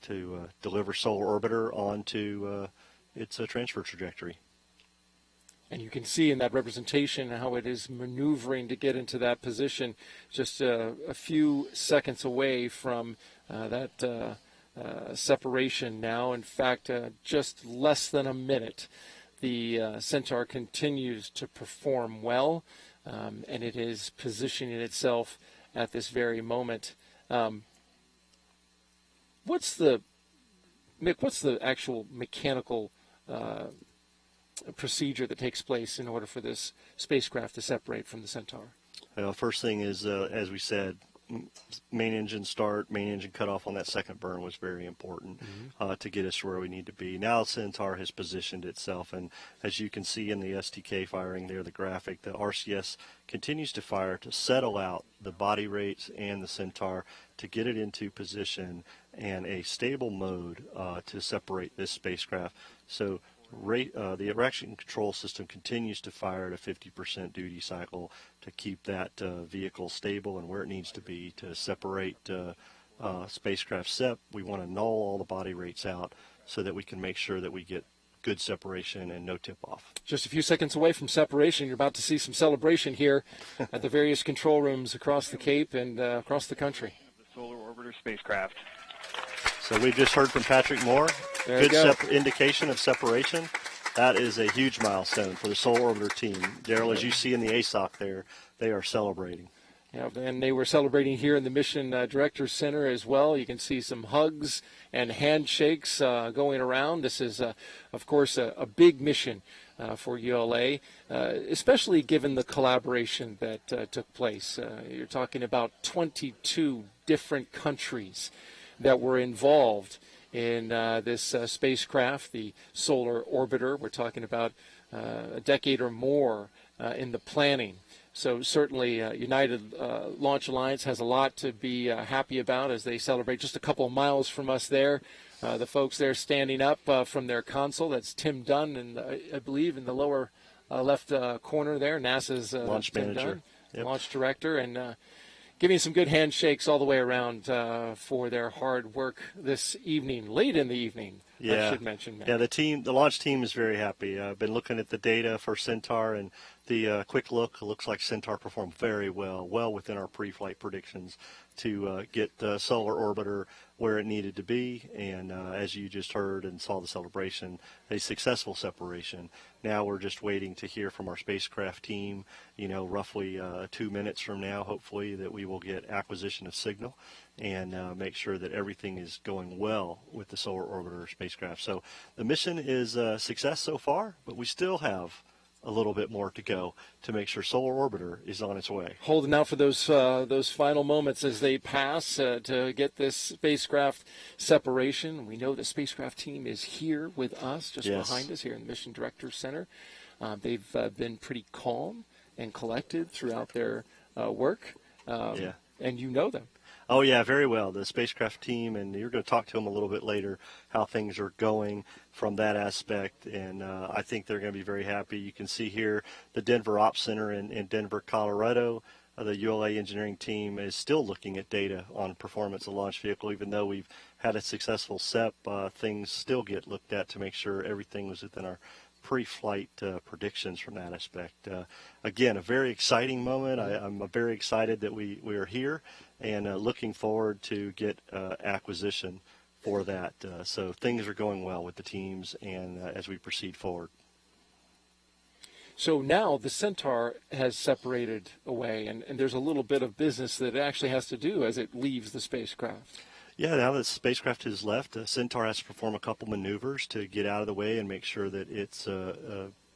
B: to deliver Solar Orbiter onto its transfer trajectory.
D: And you can see in that representation how it is maneuvering to get into that position, just a few seconds away from that separation now. In fact, just less than a minute. The Centaur continues to perform well, and it is positioning itself at this very moment. What's the actual mechanical procedure that takes place in order for this spacecraft to separate from the Centaur?
B: First thing is, as we said, main engine start, main engine cutoff on that second burn was very important to get us where we need to be. Now Centaur has positioned itself, and as you can see in the STK firing there, the graphic, the RCS continues to fire to settle out the body rates and the Centaur to get it into position and a stable mode to separate this spacecraft. So the erection control system continues to fire at a 50% duty cycle to keep that vehicle stable and where it needs to be to separate spacecraft SEP. We want to null all the body rates out so that we can make sure that we get good separation and no tip-off.
D: Just a few seconds away from separation, you're about to see some celebration here at the various control rooms across the Cape and across the country.
O: The Solar Orbiter spacecraft.
B: So we've just heard from Patrick Moore.
D: There
B: Good indication of separation. That is a huge milestone for the Solar Orbiter team. Daryl, as you see in the ASOC there, they are celebrating.
D: Yeah, and they were celebrating here in the Mission Directors Center as well. You can see some hugs and handshakes going around. This is, of course, a big mission for ULA, especially given the collaboration that took place. You're talking about 22 different countries that were involved in this spacecraft, the Solar Orbiter. We're talking about a decade or more in the planning. So certainly United Launch Alliance has a lot to be happy about as they celebrate. Just a couple of miles from us there, the folks there standing up from their console. That's Tim Dunn, and I believe in the lower left corner there, NASA's
B: launch
D: Tim
B: manager,
D: Dunn, launch director, and giving some good handshakes all the way around for their hard work this evening, late in the evening.
B: Yeah.
D: I should mention that.
B: Yeah, the launch team is very happy. I've been looking at the data for Centaur, and the quick look looks like Centaur performed very well within our pre-flight predictions to get the Solar Orbiter where it needed to be. And as you just heard and saw the celebration, a successful separation. Now we're just waiting to hear from our spacecraft team, roughly 2 minutes from now, hopefully, that we will get acquisition of signal and make sure that everything is going well with the Solar Orbiter spacecraft. So the mission is a success so far, but we still have a little bit more to go to make sure Solar Orbiter is on its way.
D: Holding out for those final moments as they pass to get this spacecraft separation. We know the spacecraft team is here with us, just behind us here in the Mission Directors Center. They've been pretty calm and collected throughout their work, and you know them.
B: Oh, yeah, very well. The spacecraft team, and you're going to talk to them a little bit later, how things are going from that aspect, and I think they're going to be very happy. You can see here the Denver Ops Center in Denver, Colorado. The ULA engineering team is still looking at data on performance of the launch vehicle. Even though we've had a successful SEP, things still get looked at to make sure everything was within our pre-flight predictions from that aspect. Again, a very exciting moment. I'm very excited that we are here and looking forward to get acquisition for that. So things are going well with the teams and as we proceed forward.
D: So now the Centaur has separated away, and there's a little bit of business that it actually has to do as it leaves the spacecraft.
B: Yeah, now that the spacecraft is left, Centaur has to perform a couple maneuvers to get out of the way and make sure that it's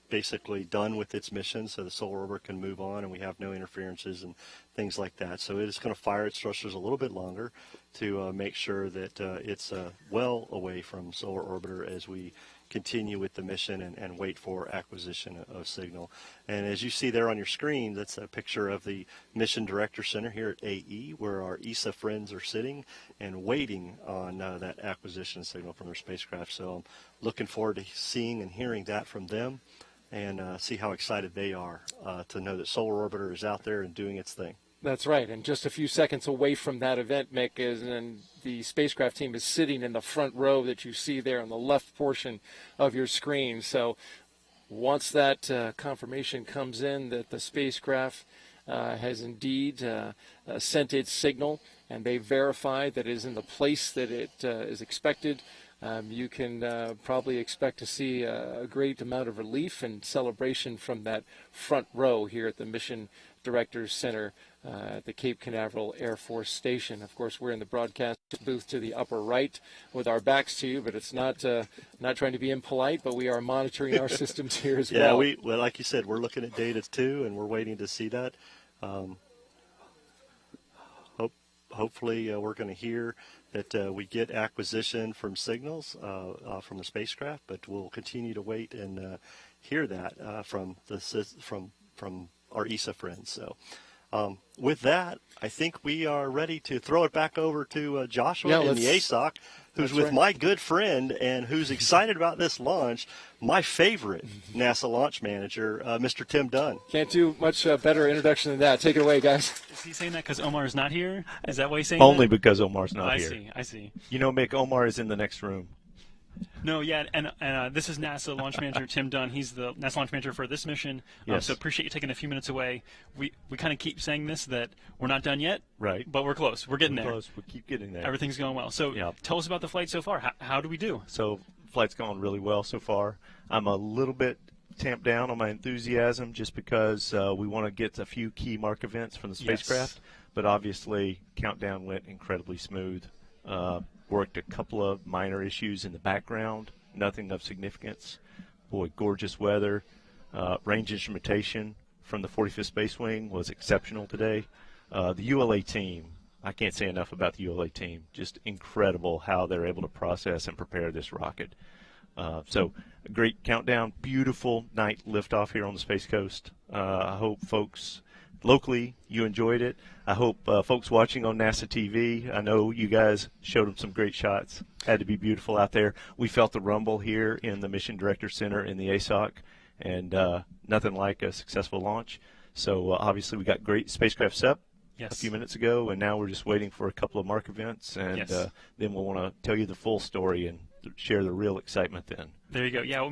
B: basically done with its mission so the solar orbiter can move on and we have no interferences and things like that. So it is going to fire its thrusters a little bit longer to make sure that it's well away from solar orbiter as we continue with the mission and wait for acquisition of signal. And as you see there on your screen, that's a picture of the Mission Director Center here at AE, where our ESA friends are sitting and waiting on that acquisition signal from their spacecraft. So I'm looking forward to seeing and hearing that from them and see how excited they are to know that Solar Orbiter is out there and doing its thing.
D: That's right, and just a few seconds away from that event, Mick, and the spacecraft team is sitting in the front row that you see there on the left portion of your screen. So once that confirmation comes in that the spacecraft has indeed sent its signal and they verify that it is in the place that it is expected, you can probably expect to see a great amount of relief and celebration from that front row here at the Mission Directors Center at the Cape Canaveral Air Force Station. Of course, we're in the broadcast booth to the upper right with our backs to you, but it's not trying to be impolite, but we are monitoring our systems here as well.
B: Yeah, well, like you said, we're looking at data too, and we're waiting to see that. Hopefully, we're going to hear that we get acquisition from signals from the spacecraft, but we'll continue to wait and hear that from our ESA friends. So with that, I think we are ready to throw it back over to Joshua in the ASOC, who's with my good friend and who's excited about this launch, my favorite NASA launch manager, Mr. Tim Dunn.
D: Can't do much better introduction than that. Take it away, guys.
E: Is he saying that because Omar is not here? Is that why he's saying
H: Only
E: that?
H: because Omar's not here.
E: I see.
H: You know, Mick, Omar is in the next room.
E: No, yeah, and this is NASA launch manager Tim Dunn. He's the NASA launch manager for this mission.
H: Yes.
E: So appreciate you taking a few minutes away. We kind of keep saying this, that we're not done yet.
H: Right.
E: But we're close. We're getting there.
H: Close. We keep getting there.
E: Everything's going well. So tell us about the flight so far. How do we do?
H: So flight's going really well so far. I'm a little bit tamped down on my enthusiasm just because we want to get a few key mark events from the spacecraft.
E: Yes.
H: But obviously, countdown went incredibly smooth. Worked a couple of minor issues in the background, nothing of significance. Boy, gorgeous weather. Range instrumentation from the 45th Space Wing was exceptional today. The ULA team, I can't say enough about the ULA team. Just incredible how they're able to process and prepare this rocket. So a great countdown, beautiful night liftoff here on the Space Coast. I hope folks locally you enjoyed it. I hope folks watching on NASA TV, I know you guys showed them some great shots. Had to be beautiful out there. We felt the rumble here in the Mission Director Center in the ASOC, and nothing like a successful launch. So obviously we got great spacecrafts up a few minutes ago, and now we're just waiting for a couple of mark events, and then we'll want to tell you the full story and share the real excitement then.
E: There you go. Yeah,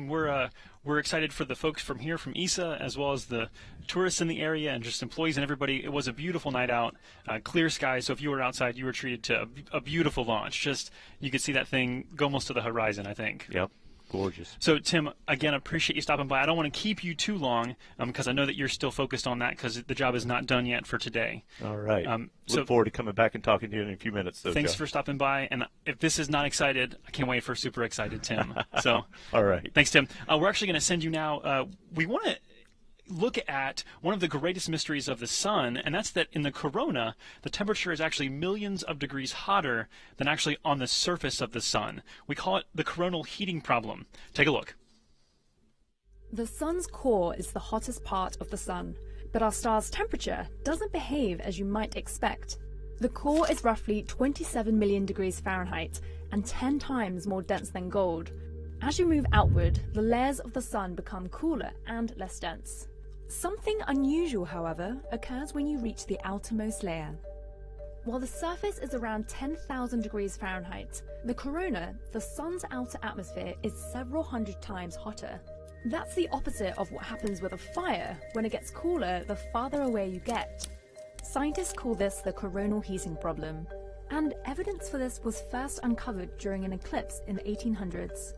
E: we're excited for the folks from here, from ESA, as well as the tourists in the area and just employees and everybody. It was a beautiful night out, clear skies. So if you were outside, you were treated to a beautiful launch. Just you could see that thing go almost to the horizon, I think.
H: Yep. Gorgeous.
E: So, Tim, again, appreciate you stopping by. I don't want to keep you too long because I know that you're still focused on that because the job is not done yet for today.
H: All right.
E: So
H: look forward to coming back and talking to you in a few minutes, though.
E: Thanks
H: Joe.
E: for stopping by. And if this is not excited, I can't wait for super excited Tim. So,
H: all right.
E: Thanks, Tim. We're actually going to send you now. We want to look at one of the greatest mysteries of the sun, and that's that in the corona, the temperature is actually millions of degrees hotter than actually on the surface of the sun. We call it the coronal heating problem. Take a look.
U: The sun's core is the hottest part of the sun, but our star's temperature doesn't behave as you might expect. The core is roughly 27 million degrees Fahrenheit and 10 times more dense than gold. As you move outward, the layers of the sun become cooler and less dense. Something unusual, however, occurs when you reach the outermost layer. While the surface is around 10,000 degrees Fahrenheit, the corona, the sun's outer atmosphere, is several hundred times hotter. That's the opposite of what happens with a fire. When it gets cooler, the farther away you get. Scientists call this the coronal heating problem, and evidence for this was first uncovered during an eclipse in the 1800s.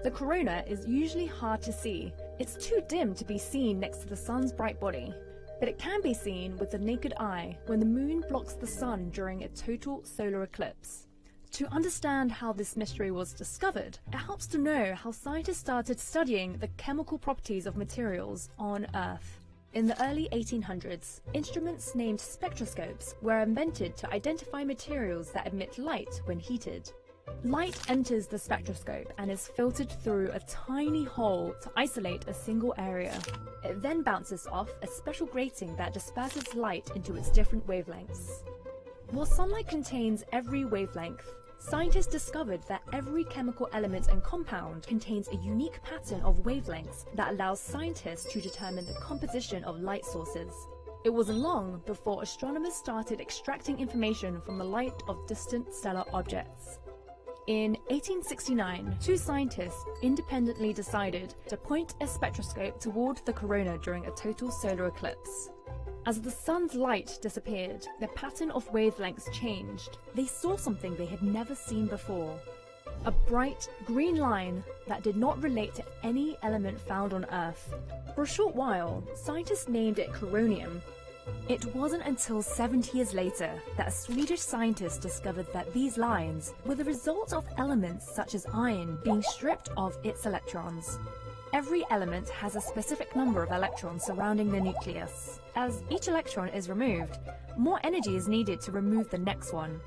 U: The corona is usually hard to see. It's too dim to be seen next to the sun's bright body. But it can be seen with the naked eye when the moon blocks the sun during a total solar eclipse. To understand how this mystery was discovered, it helps to know how scientists started studying the chemical properties of materials on Earth. In the early 1800s, instruments named spectroscopes were invented to identify materials that emit light when heated. Light enters the spectroscope and is filtered through a tiny hole to isolate a single area. It then bounces off a special grating that disperses light into its different wavelengths. While sunlight contains every wavelength, scientists discovered that every chemical element and compound contains a unique pattern of wavelengths that allows scientists to determine the composition of light sources. It wasn't long before astronomers started extracting information from the light of distant stellar objects. In 1869, two scientists independently decided to point a spectroscope toward the corona during a total solar eclipse. As the sun's light disappeared, the pattern of wavelengths changed. They saw something they had never seen before. A bright green line that did not relate to any element found on Earth. For a short while, scientists named it coronium. It wasn't until 70 years later that a Swedish scientist discovered that these lines were the result of elements such as iron being stripped of its electrons. Every element has a specific number of electrons surrounding the nucleus. As each electron is removed, more energy is needed to remove the next one.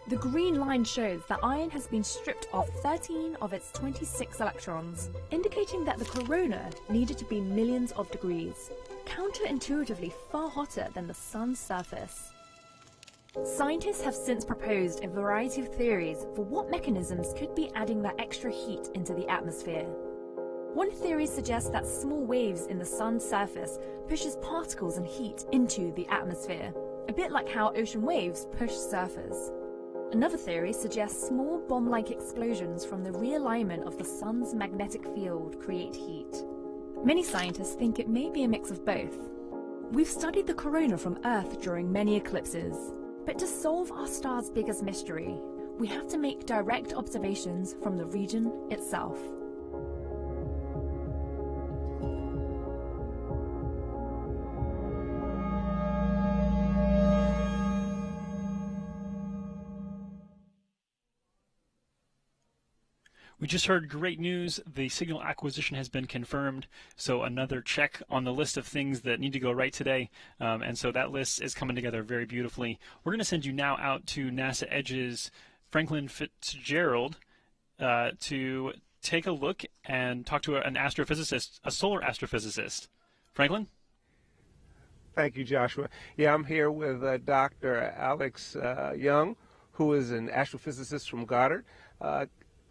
U: The green line shows that iron has been stripped of 13 of its 26 electrons, indicating that the corona needed to be millions of degrees, counterintuitively far hotter than the sun's surface. Scientists have since proposed a variety of theories for what mechanisms could be adding that extra heat into the atmosphere. One theory suggests that small waves in the sun's surface pushes particles and heat into the atmosphere, a bit like how ocean waves push surfers. Another theory suggests small bomb-like explosions from the realignment of the sun's magnetic field create heat. Many scientists think it may be a mix of both. We've studied the corona from Earth during many eclipses, but to solve our star's biggest mystery, we have to make direct observations from the region itself.
E: We just heard great news. The signal acquisition has been confirmed, so another check on the list of things that need to go right today. And so that list is coming together very beautifully. We're going to send you now out to NASA Edge's Franklin Fitzgerald to take a look and talk to an astrophysicist, a solar astrophysicist. Franklin?
J: Thank you, Joshua. Yeah, I'm here with Dr. Alex Young, who is an astrophysicist from Goddard.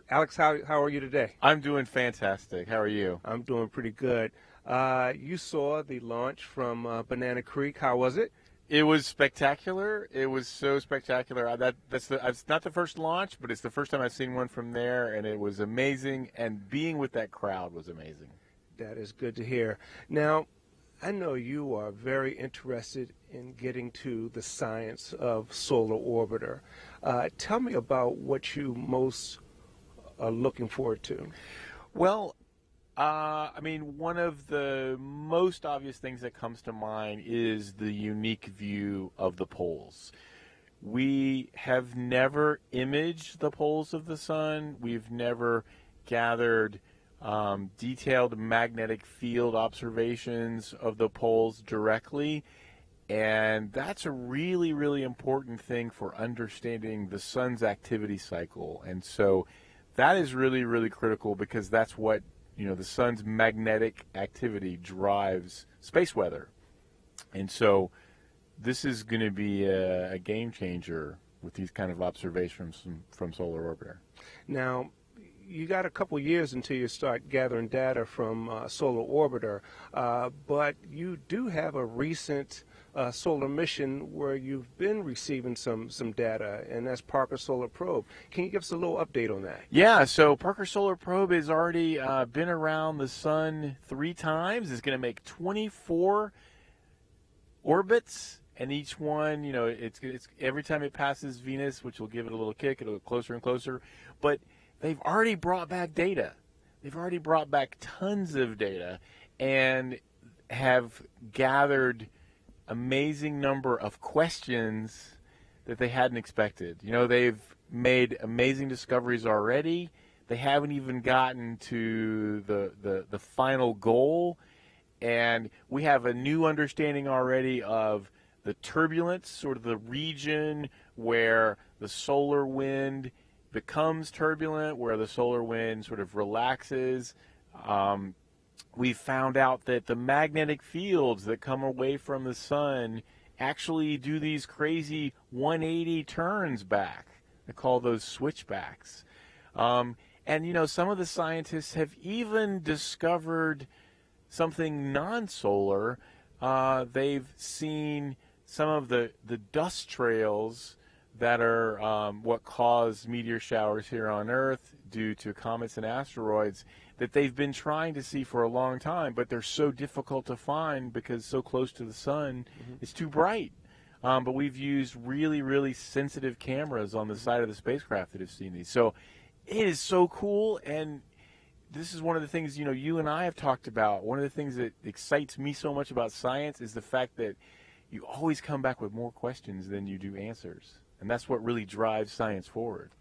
J: Alex, how are you today?
K: I'm doing fantastic. How are you?
J: I'm doing pretty good. You saw the launch from Banana Creek. How was it?
K: It was spectacular. It was so spectacular. It's not the first launch, but it's the first time I've seen one from there, and it was amazing. And being with that crowd was amazing.
J: That is good to hear. Now, I know you are very interested in getting to the science of Solar Orbiter. Tell me about what you most are looking forward to.
K: Well, I mean, one of the most obvious things that comes to mind is the unique view of the poles. We have never imaged the poles of the sun. We've never gathered detailed magnetic field observations of the poles directly. And that's a really, really important thing for understanding the sun's activity cycle. And so that is really, really critical because that's what, the sun's magnetic activity drives space weather. And so this is going to be a game changer with these kind of observations from Solar Orbiter.
J: Now, you got a couple years until you start gathering data from Solar Orbiter, but you do have a recent solar mission where you've been receiving some data, and that's Parker Solar Probe. Can you give us a little update on that?
K: Yeah, so Parker Solar Probe has already been around the sun 3 times. It's going to make 24 orbits, and each one, it's every time it passes Venus, which will give it a little kick, it'll go closer and closer. But they've already brought back data. they've already brought back tons of data and have gathered amazing number of questions that they hadn't expected. You know, they've made amazing discoveries already. They haven't even gotten to the final goal, and we have a new understanding already of the turbulence, sort of the region where the solar wind becomes turbulent, where the solar wind sort of relaxes. We found out that the magnetic fields that come away from the sun actually do these crazy 180 turns back. They call those switchbacks. And, you know, some of the scientists have even discovered something non-solar. They've seen some of the dust trails that are what cause meteor showers here on Earth due to comets and asteroids that they've been trying to see for a long time, but they're so difficult to find because so close to the sun, it's too bright. But we've used really, really sensitive cameras on the side of the spacecraft that have seen these. So it is so cool, and this is one of the things, you know, you and I have talked about. One of the things that excites me so much about science is the fact that you always come back with more questions than you do answers. And that's what really drives science forward.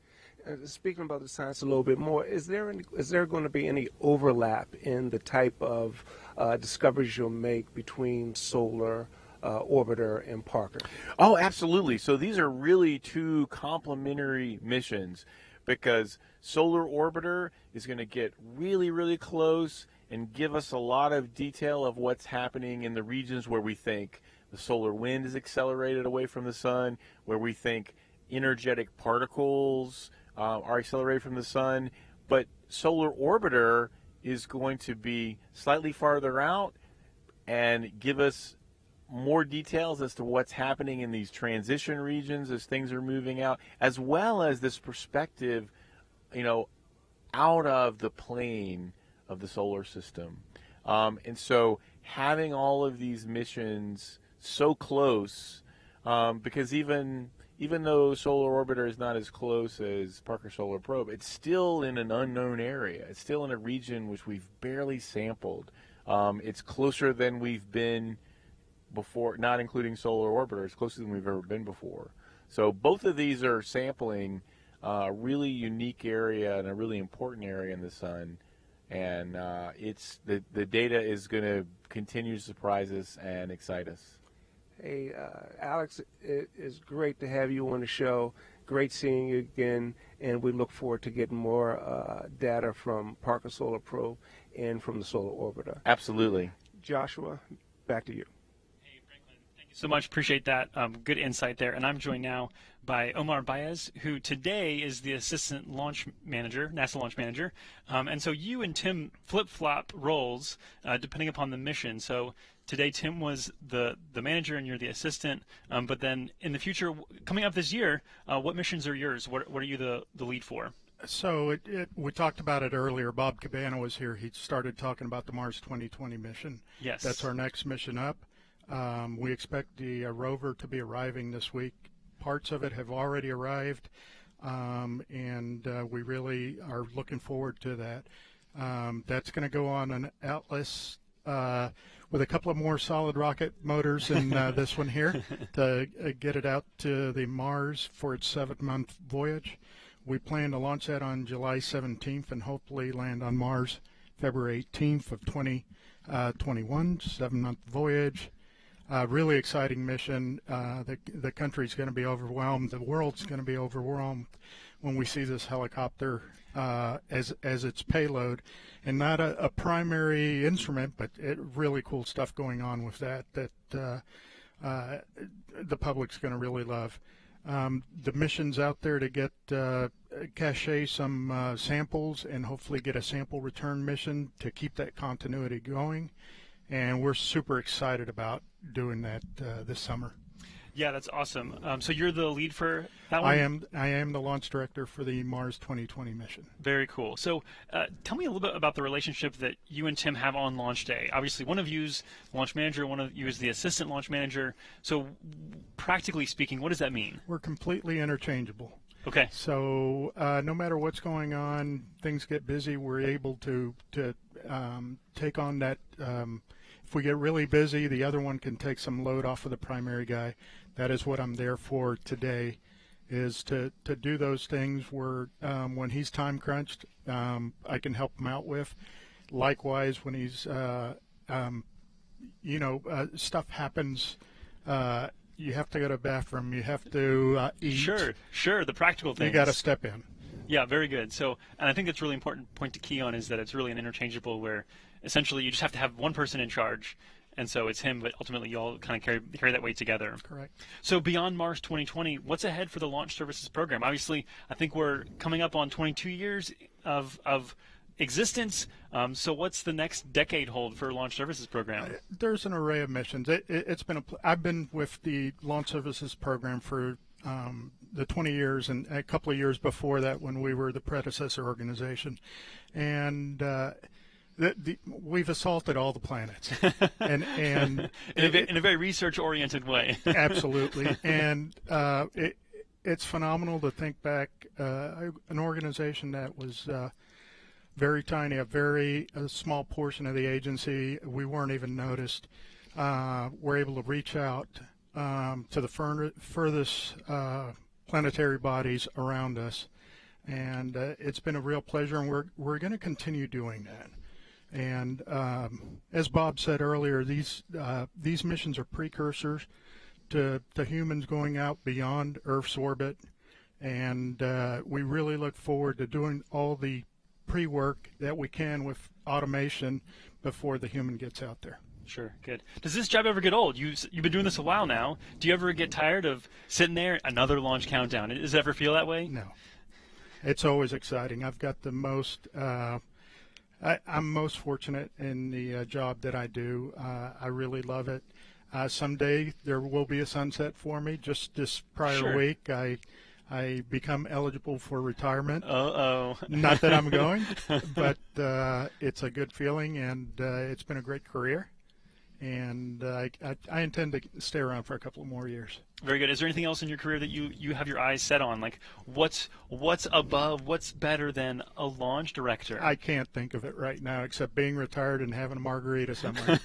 J: Speaking about the science a little bit more, is there going to be any overlap in the type of discoveries you'll make between Solar Orbiter and Parker?
K: Oh, absolutely. So these are really two complementary missions, because Solar Orbiter is going to get really, really close and give us a lot of detail of what's happening in the regions where we think the solar wind is accelerated away from the sun, where we think energetic particles are accelerated from the sun. But Solar Orbiter is going to be slightly farther out and give us more details as to what's happening in these transition regions as things are moving out, as well as this perspective, you know, out of the plane of the solar system. And so having all of these missions so close, because even though Solar Orbiter is not as close as Parker Solar Probe, it's still in an unknown area. It's still in a region which we've barely sampled. It's closer than we've been before, not including Solar Orbiter. It's closer than we've ever been before. So both of these are sampling a really unique area and a really important area in the sun. And it's the data is going to continue to surprise us and excite us.
J: Hey, Alex, it is great to have you on the show. Great seeing you again, and we look forward to getting more data from Parker Solar Probe and from the Solar Orbiter.
K: Absolutely.
J: Joshua, back to you.
E: So much. Appreciate that. Good insight there. And I'm joined now by Omar Baez, who today is the assistant launch manager, NASA launch manager. And so you and Tim flip-flop roles depending upon the mission. So today Tim was the manager and you're the assistant. But then in the future, coming up this year, what missions are yours? What are you the lead for?
C: So we talked about it earlier. Bob Cabana was here. He started talking about the Mars 2020 mission.
E: Yes.
C: That's our next mission up. We expect the rover to be arriving this week. Parts of it have already arrived, and we really are looking forward to that. That's going to go on an Atlas with a couple of more solid rocket motors in this one here to get it out to the Mars for its 7-month voyage. We plan to launch that on July 17th and hopefully land on Mars February 18th of 2021, 7-month voyage. Really exciting mission. The country's going to be overwhelmed. The world's going to be overwhelmed when we see this helicopter as its payload, and not a primary instrument, but really cool stuff going on with that the public's going to really love. The mission's out there to get cache some samples and hopefully get a sample return mission to keep that continuity going. And we're super excited about doing that this summer.
E: Yeah, that's awesome. So you're the lead for that one?
C: I am the launch director for the Mars 2020 mission.
E: Very cool. So tell me a little bit about the relationship that you and Tim have on launch day. Obviously, one of you's launch manager, one of you is the assistant launch manager. So practically speaking, what does that mean?
C: We're completely interchangeable.
E: Okay.
C: So no matter what's going on, things get busy. We're able to take on that. If we get really busy, the other one can take some load off of the primary guy. That is what I'm there for today, is to do those things where when he's time crunched, I can help him out with. Likewise, when he's, stuff happens. You have to go to the bathroom. You have to eat.
E: Sure. The practical things.
C: You got to step in.
E: Yeah, very good. So, and I think that's a really important point to key on, is that it's really an interchangeable where essentially you just have to have one person in charge. And so it's him, but ultimately you all kind of carry that weight together.
C: Correct.
E: So beyond Mars 2020, what's ahead for the Launch Services Program? Obviously, I think we're coming up on 22 years of existence. So what's the next decade hold for Launch Services Program?
C: There's an array of missions. It's been I've been with the Launch Services Program for the 20 years and a couple of years before that when we were the predecessor organization, and we've assaulted all the planets, and in
E: a very research-oriented way.
C: Absolutely, and it's phenomenal to think back. An organization that was very tiny, a small portion of the agency, we weren't even noticed. We're able to reach out to the furthest planetary bodies around us, and it's been a real pleasure, and we're going to continue doing that. And as Bob said earlier, these missions are precursors to humans going out beyond Earth's orbit, and we really look forward to doing all the pre-work that we can with automation before the human gets out there.
E: Sure, good. Does this job ever get old? You've been doing this a while now. Do you ever get tired of sitting there, another launch countdown? Does it ever feel that way?
C: No. It's always exciting. I've got the most, I'm most fortunate in the job that I do. I really love it. Someday there will be a sunset for me. Just this prior week, I become eligible for retirement.
E: Uh-oh.
C: Not that I'm going, but it's a good feeling, and it's been a great career. And I intend to stay around for a couple of more years.
E: Very good. Is there anything else in your career that you have your eyes set on? Like, what's above, what's better than a launch director?
C: I can't think of it right now, except being retired and having a margarita somewhere.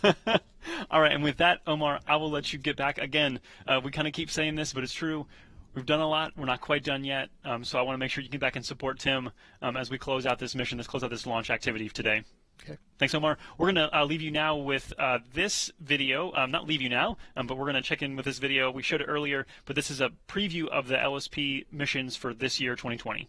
E: All right, and with that, Omar, I will let you get back. Again, we kind of keep saying this, but it's true. We've done a lot. We're not quite done yet. So I want to make sure you get back and support Tim as we close out this mission, close out this launch activity today.
C: Okay.
E: Thanks, Omar. We're going to leave you now with this video. Not leave you now, but we're going to check in with this video. We showed it earlier, but this is a preview of the LSP missions for this year, 2020.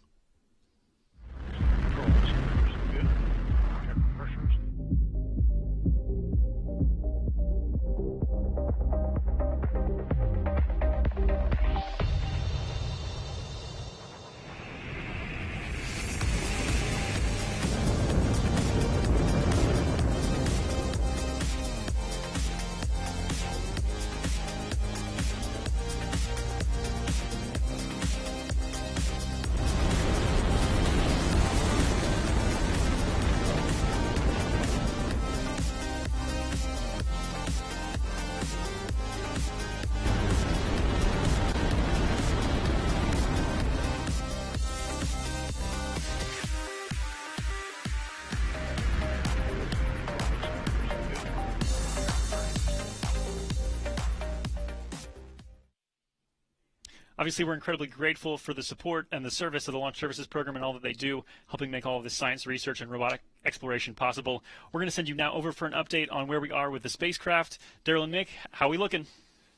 E: Obviously, we're incredibly grateful for the support and the service of the Launch Services Program and all that they do, helping make all of this science research and robotic exploration possible. We're going to send you now over for an update on where we are with the spacecraft. Daryl and Nick, how are we looking?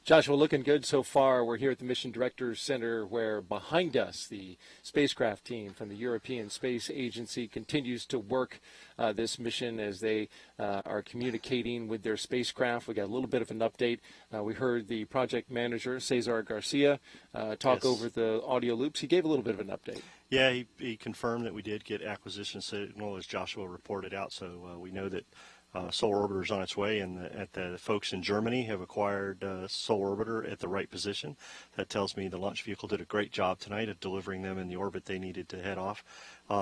D: Joshua, looking good so far. We're here at the Mission Directors Center, where behind us the spacecraft team from the European Space Agency continues to work this mission as they are communicating with their spacecraft. We got a little bit of an update. We heard the project manager, Cesar Garcia, talk over the audio loops. He gave a little bit of an update.
B: Yeah, he confirmed that we did get acquisition signal, as Joshua reported out, so we know that Solar Orbiter is on its way, and the folks in Germany have acquired Solar Orbiter at the right position. That tells me the launch vehicle did a great job tonight of delivering them in the orbit they needed to head off.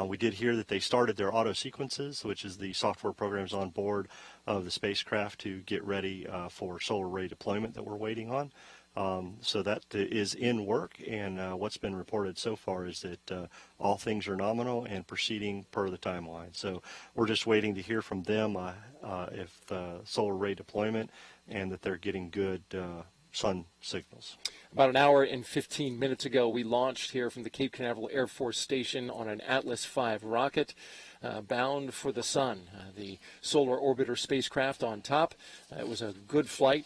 B: We did hear that they started their auto sequences, which is the software programs on board of the spacecraft to get ready for solar array deployment that we're waiting on. So that is in work, and what's been reported so far is that all things are nominal and proceeding per the timeline. So we're just waiting to hear from them if solar array deployment and that they're getting good sun signals.
D: About an hour and 15 minutes ago, we launched here from the Cape Canaveral Air Force Station on an Atlas V rocket bound for the sun. The Solar Orbiter spacecraft on top. It was a good flight.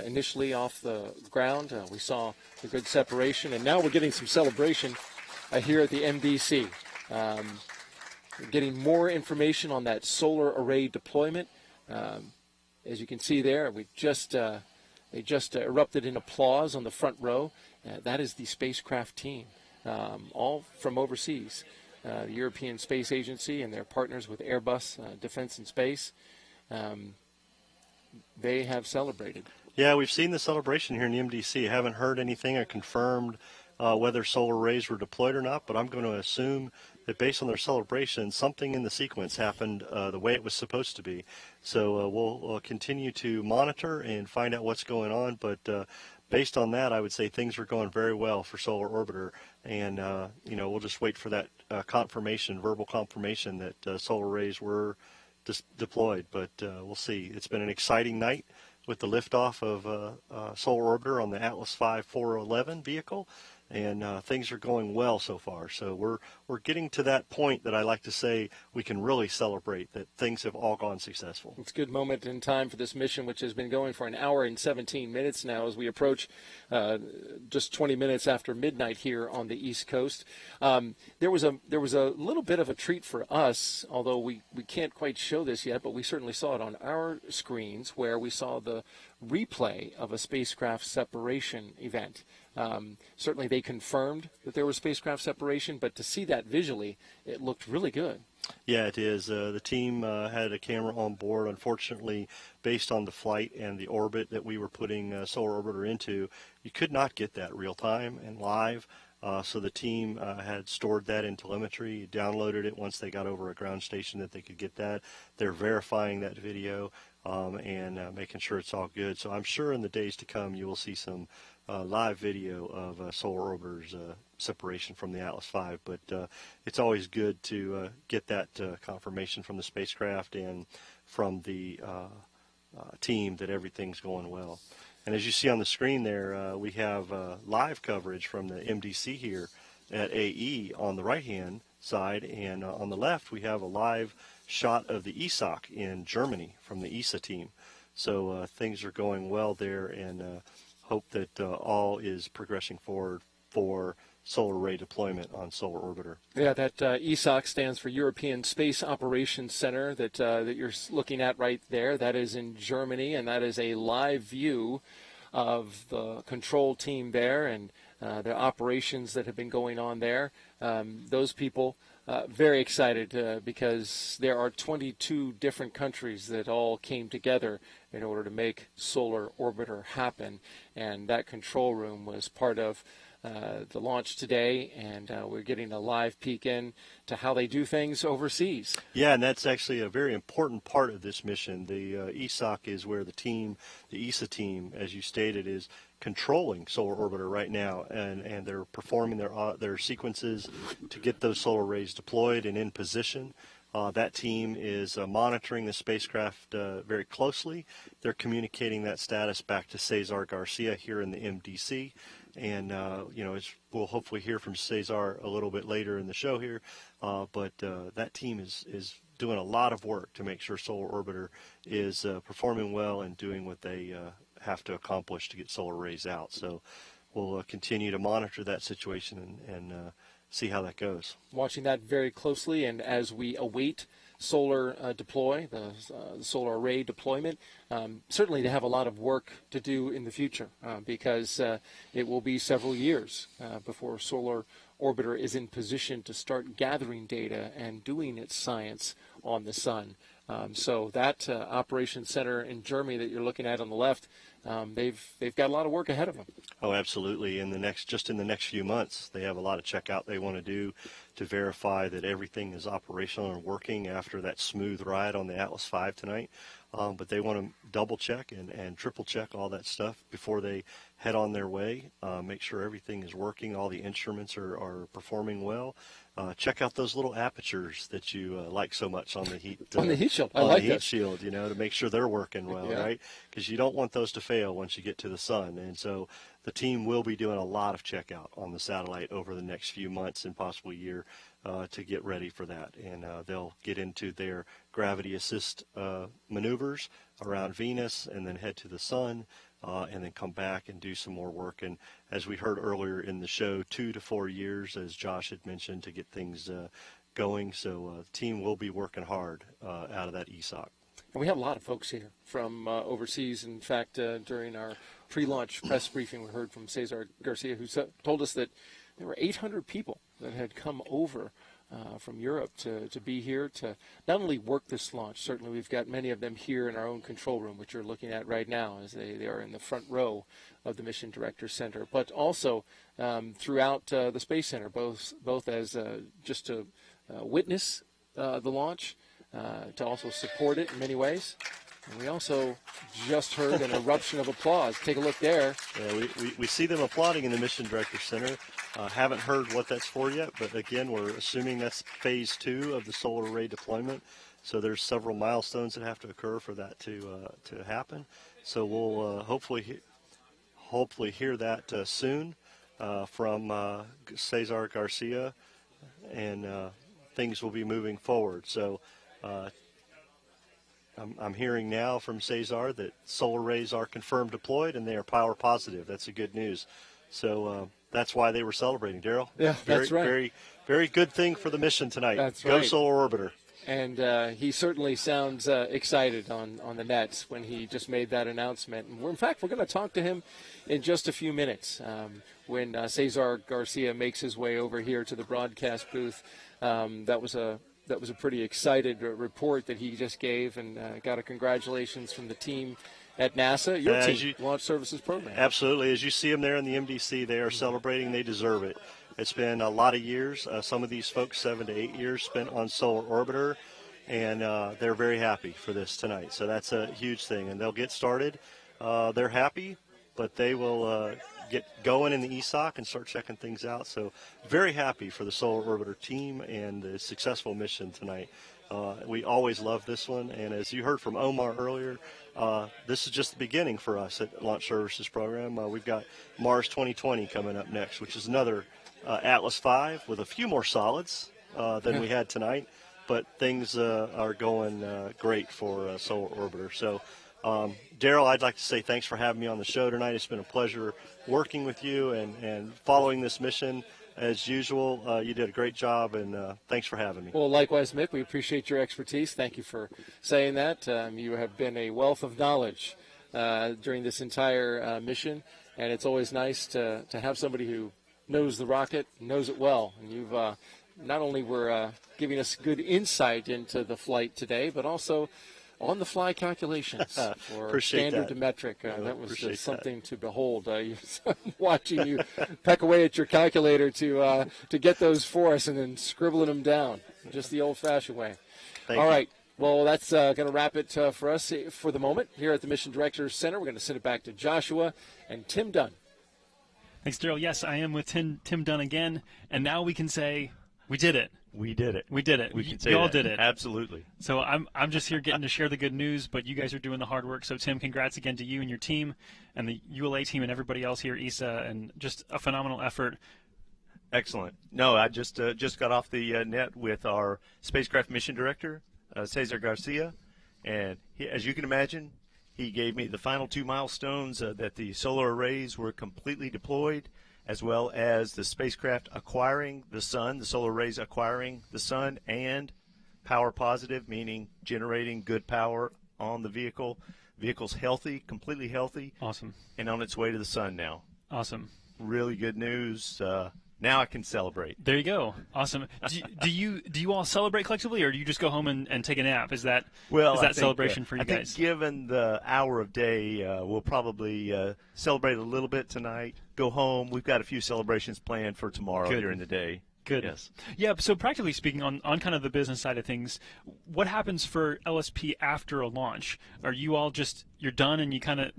D: Initially off the ground, we saw the good separation, and now we're getting some celebration here at the MDC. We're getting more information on that solar array deployment. As you can see there, they just erupted in applause on the front row. That is the spacecraft team, all from overseas. The European Space Agency and their partners with Airbus Defence and Space. They have celebrated.
B: Yeah, we've seen the celebration here in the MDC. I haven't heard anything or confirmed whether solar arrays were deployed or not, but I'm going to assume that based on their celebration, something in the sequence happened the way it was supposed to be. So we'll continue to monitor and find out what's going on, but based on that, I would say things are going very well for Solar Orbiter, and we'll just wait for that confirmation, verbal confirmation that solar arrays were deployed, but we'll see. It's been an exciting night with the liftoff of Solar Orbiter on the Atlas V 411 vehicle, and things are going well so far. So we're getting to that point that I like to say we can really celebrate that things have all gone successful.
D: It's a good moment in time for this mission, which has been going for an hour and 17 minutes now as we approach just 20 minutes after midnight here on the East Coast. There was a little bit of a treat for us, although we can't quite show this yet, but we certainly saw it on our screens where we saw the replay of a spacecraft separation event. Certainly they confirmed that there was spacecraft separation, but to see that visually, it looked really good.
B: Yeah, it is. The team had a camera on board. Unfortunately, based on the flight and the orbit that we were putting Solar Orbiter into, you could not get that real time and live. So the team had stored that in telemetry, downloaded it once they got over a ground station that they could get that. They're verifying that video and making sure it's all good. So I'm sure in the days to come you will see some live video of Solar Orbiter's separation from the Atlas V. But it's always good to get that confirmation from the spacecraft and from the team that everything's going well. And as you see on the screen there, we have live coverage from the MDC here at AE on the right-hand side, and on the left we have a live shot of the ESOC in Germany from the ESA team. So things are going well there, and hope that all is progressing forward for solar array deployment on Solar Orbiter.
D: Yeah, that ESOC stands for European Space Operations Center that you're looking at right there. That is in Germany, and that is a live view of the control team there and the operations that have been going on there. Those people very excited because there are 22 different countries that all came together in order to make Solar Orbiter happen, and that control room was part of the launch today, and we're getting a live peek in to how they do things overseas.
B: Yeah, and that's actually a very important part of this mission. The ESOC is where the team, the ESA team, as you stated, is controlling Solar Orbiter right now, and they're performing their sequences to get those solar arrays deployed and in position. That team is monitoring the spacecraft very closely. They're communicating that status back to Cesar Garcia here in the MDC. And, we'll hopefully hear from Cesar a little bit later in the show here. But that team is doing a lot of work to make sure Solar Orbiter is performing well and doing what they have to accomplish to get solar arrays out. So we'll continue to monitor that situation and see how that goes.
D: Watching that very closely, and as we await solar the solar array deployment, certainly they have a lot of work to do in the future because it will be several years before Solar Orbiter is in position to start gathering data and doing its science on the sun. So that operations center in Germany that you're looking at on the left, they've got a lot of work ahead of them.
B: Oh, absolutely. In the next few months, they have a lot of checkout they want to do to verify that everything is operational and working after that smooth ride on the Atlas V tonight. But they want to double check and triple check all that stuff before they head on their way. Make sure everything is working, all the instruments are performing well. Check out those little apertures that you like so much on the heat
D: on the heat shield. I
B: on
D: like
B: the heat
D: that.
B: shield, to make sure they're working well,
D: Yeah.
B: right? Because you don't want those to fail once you get to the sun. And so the team will be doing a lot of checkout on the satellite over the next few months and possibly year to get ready for that. And they'll get into their gravity assist maneuvers around Venus and then head to the sun. And then come back and do some more work. And as we heard earlier in the show, 2 to 4 years, as Josh had mentioned, to get things going. So the team will be working hard out of that ESOC.
D: And we have a lot of folks here from overseas. In fact, during our pre-launch press briefing, we heard from Cesar Garcia, who told us that there were 800 people that had come over from Europe to be here to not only work this launch. Certainly we've got many of them here in our own control room, which you're looking at right now as they are in the front row of the Mission Director Center, but also throughout the Space Center, both as just to witness the launch, to also support it in many ways. And we also just heard an eruption of applause. Take a look there.
B: Yeah, we see them applauding in the Mission Director Center. Haven't heard what that's for yet, but again, we're assuming that's phase 2 of the solar array deployment. So there's several milestones that have to occur for that to happen. So we'll hopefully hear that soon from Cesar Garcia, and things will be moving forward. So I'm hearing now from Cesar that solar arrays are confirmed deployed and they are power positive. That's a good news. So that's why they were celebrating, Daryl.
D: Yeah, that's right.
B: Very, very good thing for the mission tonight.
D: That's
B: Go
D: right.
B: Solar Orbiter.
D: And he certainly sounds excited on the nets when he just made that announcement. And in fact, we're going to talk to him in just a few minutes when Cesar Garcia makes his way over here to the broadcast booth. That was a pretty excited report that he just gave, and got a congratulations from the team at NASA, your team, Launch Services Program.
B: Absolutely. As you see them there in the MDC, they are celebrating. They deserve it. It's been a lot of years. Some of these folks, 7 to 8 years spent on Solar Orbiter, and they're very happy for this tonight. So that's a huge thing, and they'll get started. They're happy, but they will get going in the ESOC and start checking things out. So very happy for the Solar Orbiter team and the successful mission tonight. We always love this one, and as you heard from Omar earlier, this is just the beginning for us at Launch Services Program. We've got Mars 2020 coming up next, which is another Atlas V with a few more solids than we had tonight, but things are going great for Solar Orbiter. So Daryl, I'd like to say thanks for having me on the show tonight. It's been a pleasure working with you and following this mission. As usual, you did a great job, and thanks for having me.
D: Well, likewise, Mick, we appreciate your expertise. Thank you for saying that. You have been a wealth of knowledge during this entire mission, and it's always nice to have somebody who knows the rocket, knows it well. And you've not only were giving us good insight into the flight today, but also on-the-fly calculations for standard to metric. That was just something to behold. Watching you peck away at your calculator to get those for us and then scribbling them down, just the old-fashioned way. All right. Well, that's going to wrap it for us for the moment here at the Mission Directors Center. We're going to send it back to Joshua and Tim Dunn.
E: Thanks, Daryl. Yes, I am with Tim Dunn again, and now we can say we did it.
H: We did it.
E: We did it.
H: We can say
E: you all
H: that.
E: did it.
H: Absolutely.
E: So I'm just here getting to share the good news, but you guys are doing the hard work. So Tim, congrats again to you and your team and the ULA team and everybody else here at ESA, and just a phenomenal effort.
H: Excellent. No, I just got off the net with our spacecraft mission director, Cesar Garcia, and as you can imagine, he gave me the final 2 milestones that the solar arrays were completely deployed, as well as the spacecraft acquiring the sun, the solar arrays acquiring the sun, and power positive, meaning generating good power on the vehicle. Vehicle's healthy, completely healthy.
E: Awesome.
H: And on its way to the sun now.
E: Awesome.
H: Really good news. now I can celebrate.
E: There you go. Awesome. Do you all celebrate collectively, or do you just go home and take a nap? Is that celebration for you guys?
H: I think given the hour of day, we'll probably celebrate a little bit tonight, go home. We've got a few celebrations planned for tomorrow during the day.
E: Good.
H: Yes.
E: Yeah, so practically speaking, on kind of the business side of things, what happens for LSP after a launch? Are you all just, you're done and you kind of,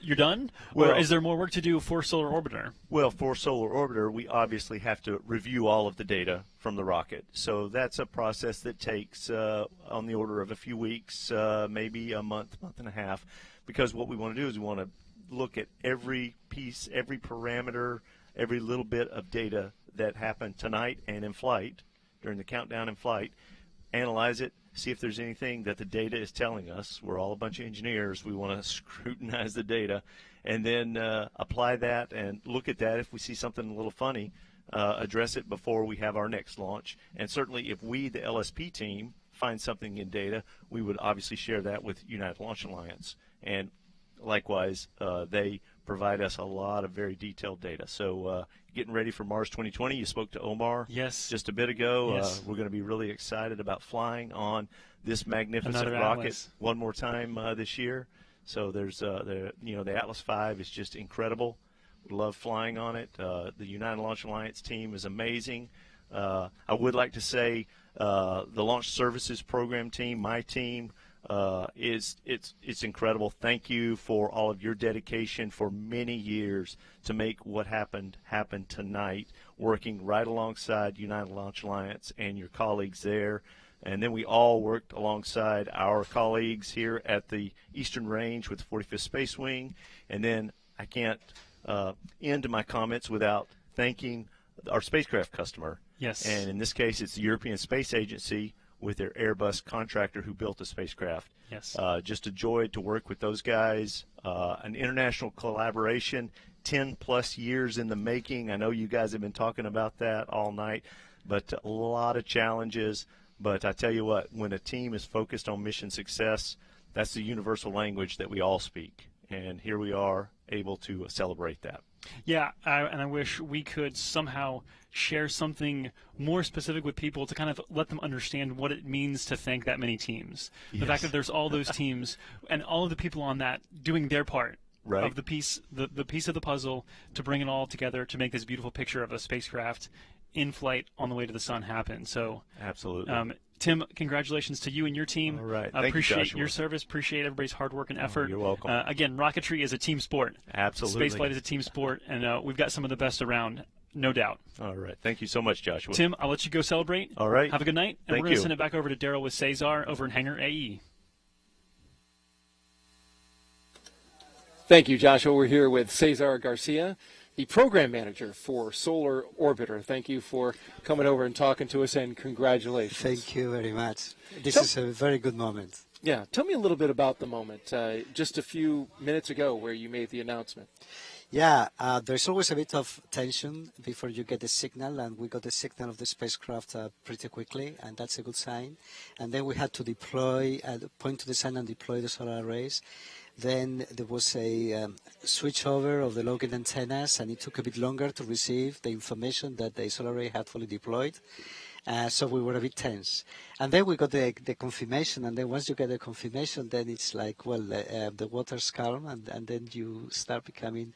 E: you're done? Or is there more work to do for Solar Orbiter?
H: Well, for Solar Orbiter, we obviously have to review all of the data from the rocket. So that's a process that takes on the order of a few weeks, maybe a month, month and a half, because what we want to do is we want to look at every piece, every parameter, every little bit of data that happened tonight and in flight, during the countdown in flight, analyze it, see if there's anything that the data is telling us. We're all a bunch of engineers. We want to scrutinize the data and then apply that and look at that. If we see something a little funny, address it before we have our next launch. And certainly if we, the LSP team, find something in data, we would obviously share that with United Launch Alliance. And likewise, they provide us a lot of very detailed data. So getting ready for Mars 2020, you spoke to Omar just a bit ago.
E: Yes.
H: We're going to be really excited about flying on this magnificent
E: Another
H: rocket
E: Atlas.
H: one more time this year. So there's the Atlas V is just incredible. We love flying on it. The United Launch Alliance team is amazing. I would like to say the Launch Services Program team, my team, it's incredible. Thank you for all of your dedication for many years to make what happened happen tonight, working right alongside United Launch Alliance and your colleagues there. And then we all worked alongside our colleagues here at the Eastern Range with the 45th Space Wing. And then I can't end my comments without thanking our spacecraft customer.
E: Yes.
H: And in this case, it's the European Space Agency with their Airbus contractor who built the spacecraft.
E: Yes.
H: Just a joy to work with those guys. An international collaboration, 10-plus years in the making. I know you guys have been talking about that all night, but a lot of challenges. But I tell you what, when a team is focused on mission success, that's the universal language that we all speak. And here we are able to celebrate that.
E: Yeah, and I wish we could somehow share something more specific with people to kind of let them understand what it means to thank that many teams. The
H: Yes.
E: fact that there's all those teams and all of the people on that doing their part of the piece of the puzzle to bring it all together to make this beautiful picture of a spacecraft in flight on the way to the sun happen. So
H: absolutely.
E: Tim, congratulations to you and your team.
H: All right. Thank you,
E: appreciate
H: Joshua.
E: your service. Appreciate everybody's hard work and effort.
H: You're welcome.
E: Again, rocketry is a team sport.
H: Absolutely.
E: Spaceflight is a team sport, and we've got some of the best around, no doubt.
H: All right. Thank you so much, Joshua.
E: Tim, I'll let you go celebrate.
H: All right.
E: Have a good night. And
H: Thank
E: we're going to
H: you.
E: send it back over to Daryl with Cesar over in Hangar AE.
D: Thank you, Joshua. We're here with Cesar Garcia, the program manager for Solar Orbiter. Thank you for coming over and talking to us, and congratulations.
L: Thank you very much. This is a very good moment.
D: Yeah, tell me a little bit about the moment, just a few minutes ago where you made the announcement.
L: Yeah, there's always a bit of tension before you get the signal, and we got the signal of the spacecraft pretty quickly, and that's a good sign. And then we had to deploy, point to the sun and deploy the solar arrays. Then there was a switchover of the logging antennas, and it took a bit longer to receive the information that the solar array had fully deployed. So we were a bit tense. And then we got the confirmation, and then once you get the confirmation, then it's like, well, the water's calm, and then you start becoming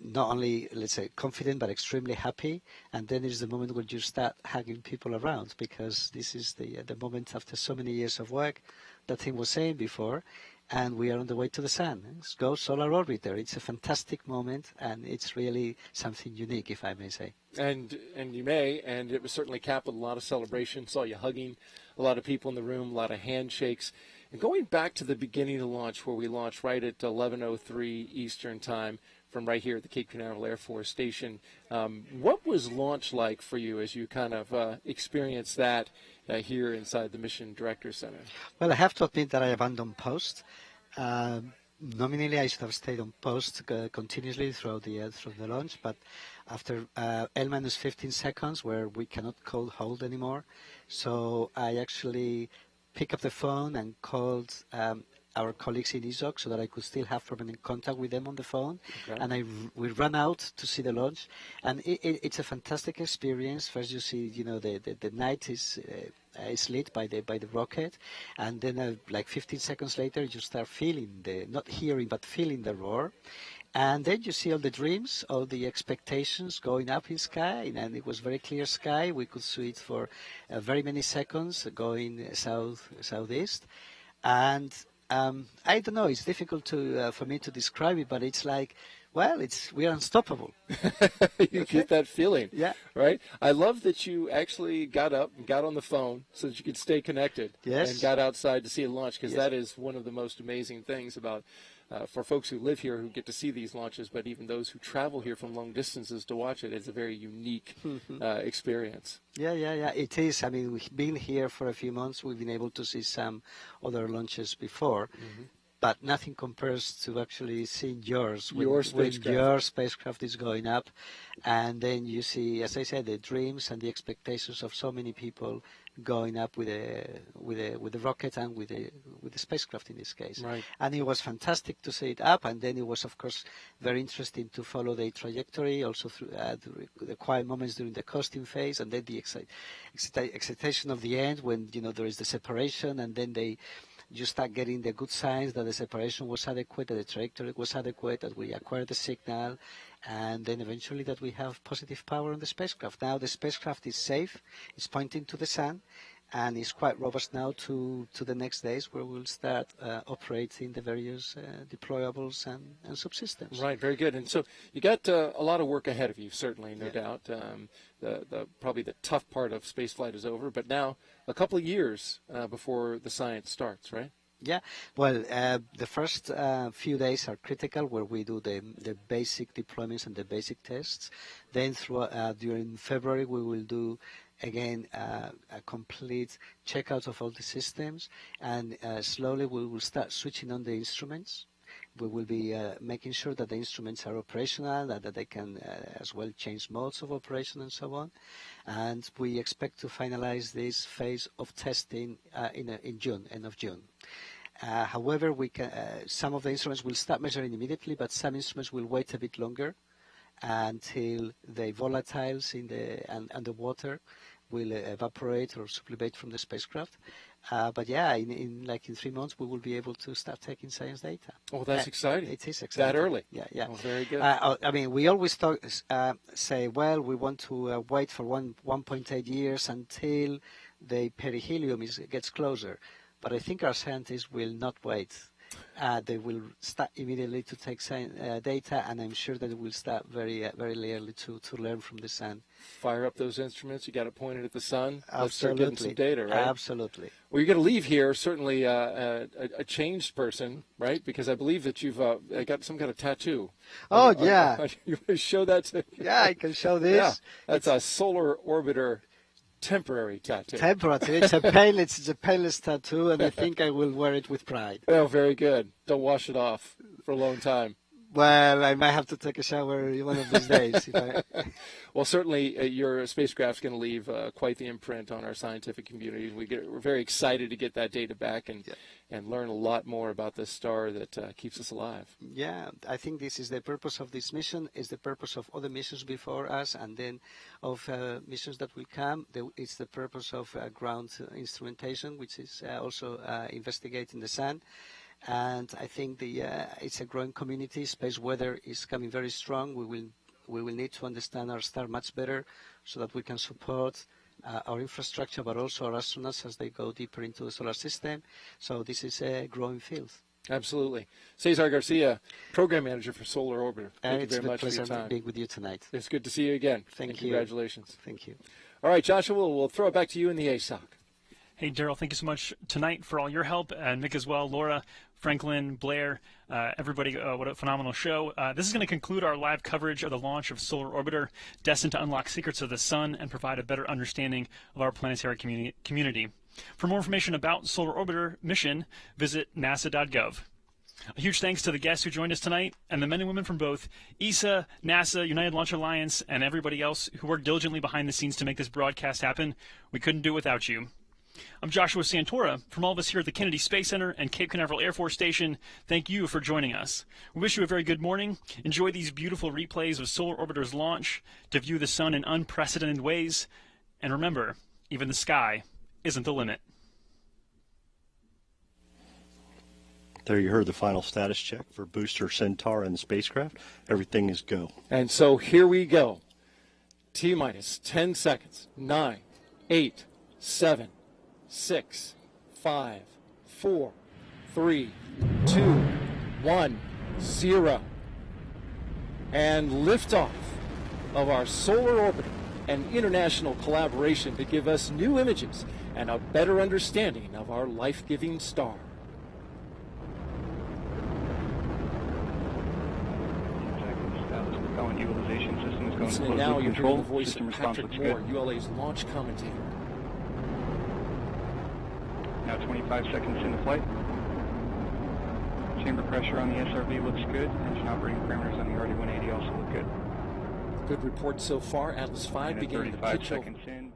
L: not only, let's say, confident, but extremely happy. And then is the moment when you start hugging people around, because this is the moment after so many years of work that Tim was saying before, and we are on the way to the sun. Let's go Solar Orbiter. It's a fantastic moment, and it's really something unique, if I may say.
D: And you may, and it was certainly capped with a lot of celebration. Saw you hugging a lot of people in the room, a lot of handshakes. And going back to the beginning of the launch, where we launched right at 11:03 Eastern Time from right here at the Cape Canaveral Air Force Station, what was launch like for you as you kind of experienced that here inside the Mission Director Center?
L: Well, I have to admit that I abandoned post. Nominally, I should have stayed on post continuously throughout the launch, but after L-15 seconds where we cannot hold anymore, so I actually picked up the phone and called our colleagues in ESOC so that I could still have permanent contact with them on the phone.
D: Okay.
L: And we ran out to see the launch, and it's a fantastic experience. First, you see, the night is lit by the rocket, and then like 15 seconds later, you start feeling not hearing but feeling the roar. And then you see all the dreams, all the expectations going up in sky, and it was very clear sky. We could see it for very many seconds going southeast. And I don't know, it's difficult for me to describe it, but it's like, well, we are unstoppable.
D: You get that feeling.
L: Yeah.
D: Right? I love that you actually got up and got on the phone so that you could stay connected.
L: Yes.
D: And got outside to see it launch, because
L: Yes.
D: that is one of the most amazing things about for folks who live here who get to see these launches, but even those who travel here from long distances to watch it, it's a very unique experience.
L: Yeah, it is. I mean, we've been here for a few months. We've been able to see some other launches before, but nothing compares to actually seeing yours. When your spacecraft is going up, and then you see, as I said, the dreams and the expectations of so many people going up with the rocket and with the spacecraft in this case.
D: Right.
L: And it was fantastic to see it up, and then it was, of course, very interesting to follow the trajectory, also through the quiet moments during the coasting phase, and then the excitation of the end when there is the separation, and then you start getting the good signs that the separation was adequate, that the trajectory was adequate, that we acquired the signal, and then eventually that we have positive power on the spacecraft. Now the spacecraft is safe, it's pointing to the sun, and is quite robust now to the next days where we'll start operating the various deployables and subsystems.
D: Right, very good. And so you got a lot of work ahead of you, certainly, no doubt. Probably the tough part of spaceflight is over, but now a couple of years before the science starts, right?
L: Yeah, well, the first few days are critical, where we do the basic deployments and the basic tests. Then during February we will do again a complete checkout of all the systems, and slowly we will start switching on the instruments. We will be making sure that the instruments are operational, that they can as well change modes of operation and so on. And we expect to finalize this phase of testing in June, end of June. However, some of the instruments will start measuring immediately, but some instruments will wait a bit longer until the volatiles and the water will evaporate or sublimate from the spacecraft. But yeah, in 3 months we will be able to start taking science data.
D: Oh, that's exciting.
L: It is exciting.
D: That early.
L: Yeah.
D: Oh, very good.
L: I mean, we always say, well, we want to wait for 1.8 years until the perihelion gets closer. But I think our scientists will not wait. They will start immediately to take data, and I'm sure that it will start very early to learn from the sun.
D: Fire up those instruments. You got it pointed at the sun.
L: Absolutely.
D: Let's start getting some data, right?
L: Absolutely.
D: Well, you're going to leave here certainly a changed person, right? Because I believe that you've got some kind of tattoo.
L: Oh, yeah.
D: You want to show that to?
L: Yeah, I can show this.
D: Yeah, that's a Solar Orbiter temporary tattoo.
L: Temporary. It's a painless tattoo, and I think I will wear it with pride.
D: Oh, very good. Don't wash it off for a long time.
L: Well, I might have to take a shower one of these days.
D: Well, certainly your spacecraft's going to leave quite the imprint on our scientific community. We're very excited to get that data back and learn a lot more about this star that keeps us alive.
L: Yeah, I think this is the purpose of this mission, is the purpose of other missions before us, and then of missions that will come. It's the purpose of ground instrumentation, which is also investigating the sun. And I think it's a growing community. Space weather is coming very strong. We will need to understand our star much better so that we can support our infrastructure, but also our astronauts as they go deeper into the solar system. So this is a growing field.
D: Absolutely. Cesar Garcia, Program Manager for Solar Orbiter. Thank you very much for your
L: It's a pleasure
D: time.
L: being with you tonight.
D: It's good to see you again.
L: Thank you.
D: Congratulations.
L: Thank you.
D: All right, Joshua, we'll throw it back to you in the ASOC.
E: Hey, Daryl, thank you so much tonight for all your help, and Nick as well, Laura, Franklin, Blair, everybody. What a phenomenal show. This is going to conclude our live coverage of the launch of Solar Orbiter, destined to unlock secrets of the sun and provide a better understanding of our planetary community. For more information about Solar Orbiter mission, visit nasa.gov. A huge thanks to the guests who joined us tonight and the men and women from both ESA, NASA, United Launch Alliance, and everybody else who worked diligently behind the scenes to make this broadcast happen. We couldn't do it without you. I'm Joshua Santora. From all of us here at the Kennedy Space Center and Cape Canaveral Air Force Station, thank you for joining us. We wish you a very good morning. Enjoy these beautiful replays of Solar Orbiter's launch to view the sun in unprecedented ways. And remember, even the sky isn't the limit.
B: There you heard the final status check for Booster Centaur and the spacecraft. Everything is go.
D: And so here we go. T-minus 10 seconds. 9, 8, 7, 6, 5, 4, 3, 2, 1, 0. And liftoff of our solar orbiter, an international collaboration to give us new images and a better understanding of our life-giving star.
O: Utilization system is going
D: Listen
O: to
D: now,
O: close
D: you're
O: control.
D: hearing the voice
O: System
D: of
O: response
D: Patrick
O: looks
D: Moore,
O: good.
D: ULA's launch commentator.
O: Now 25 seconds into flight. Chamber pressure on the SRB looks good. Engine operating parameters on the RD-180 also look good.
D: Good report so far. Atlas V
O: And at
D: beginning to
O: 35
D: pitch over.
O: seconds in.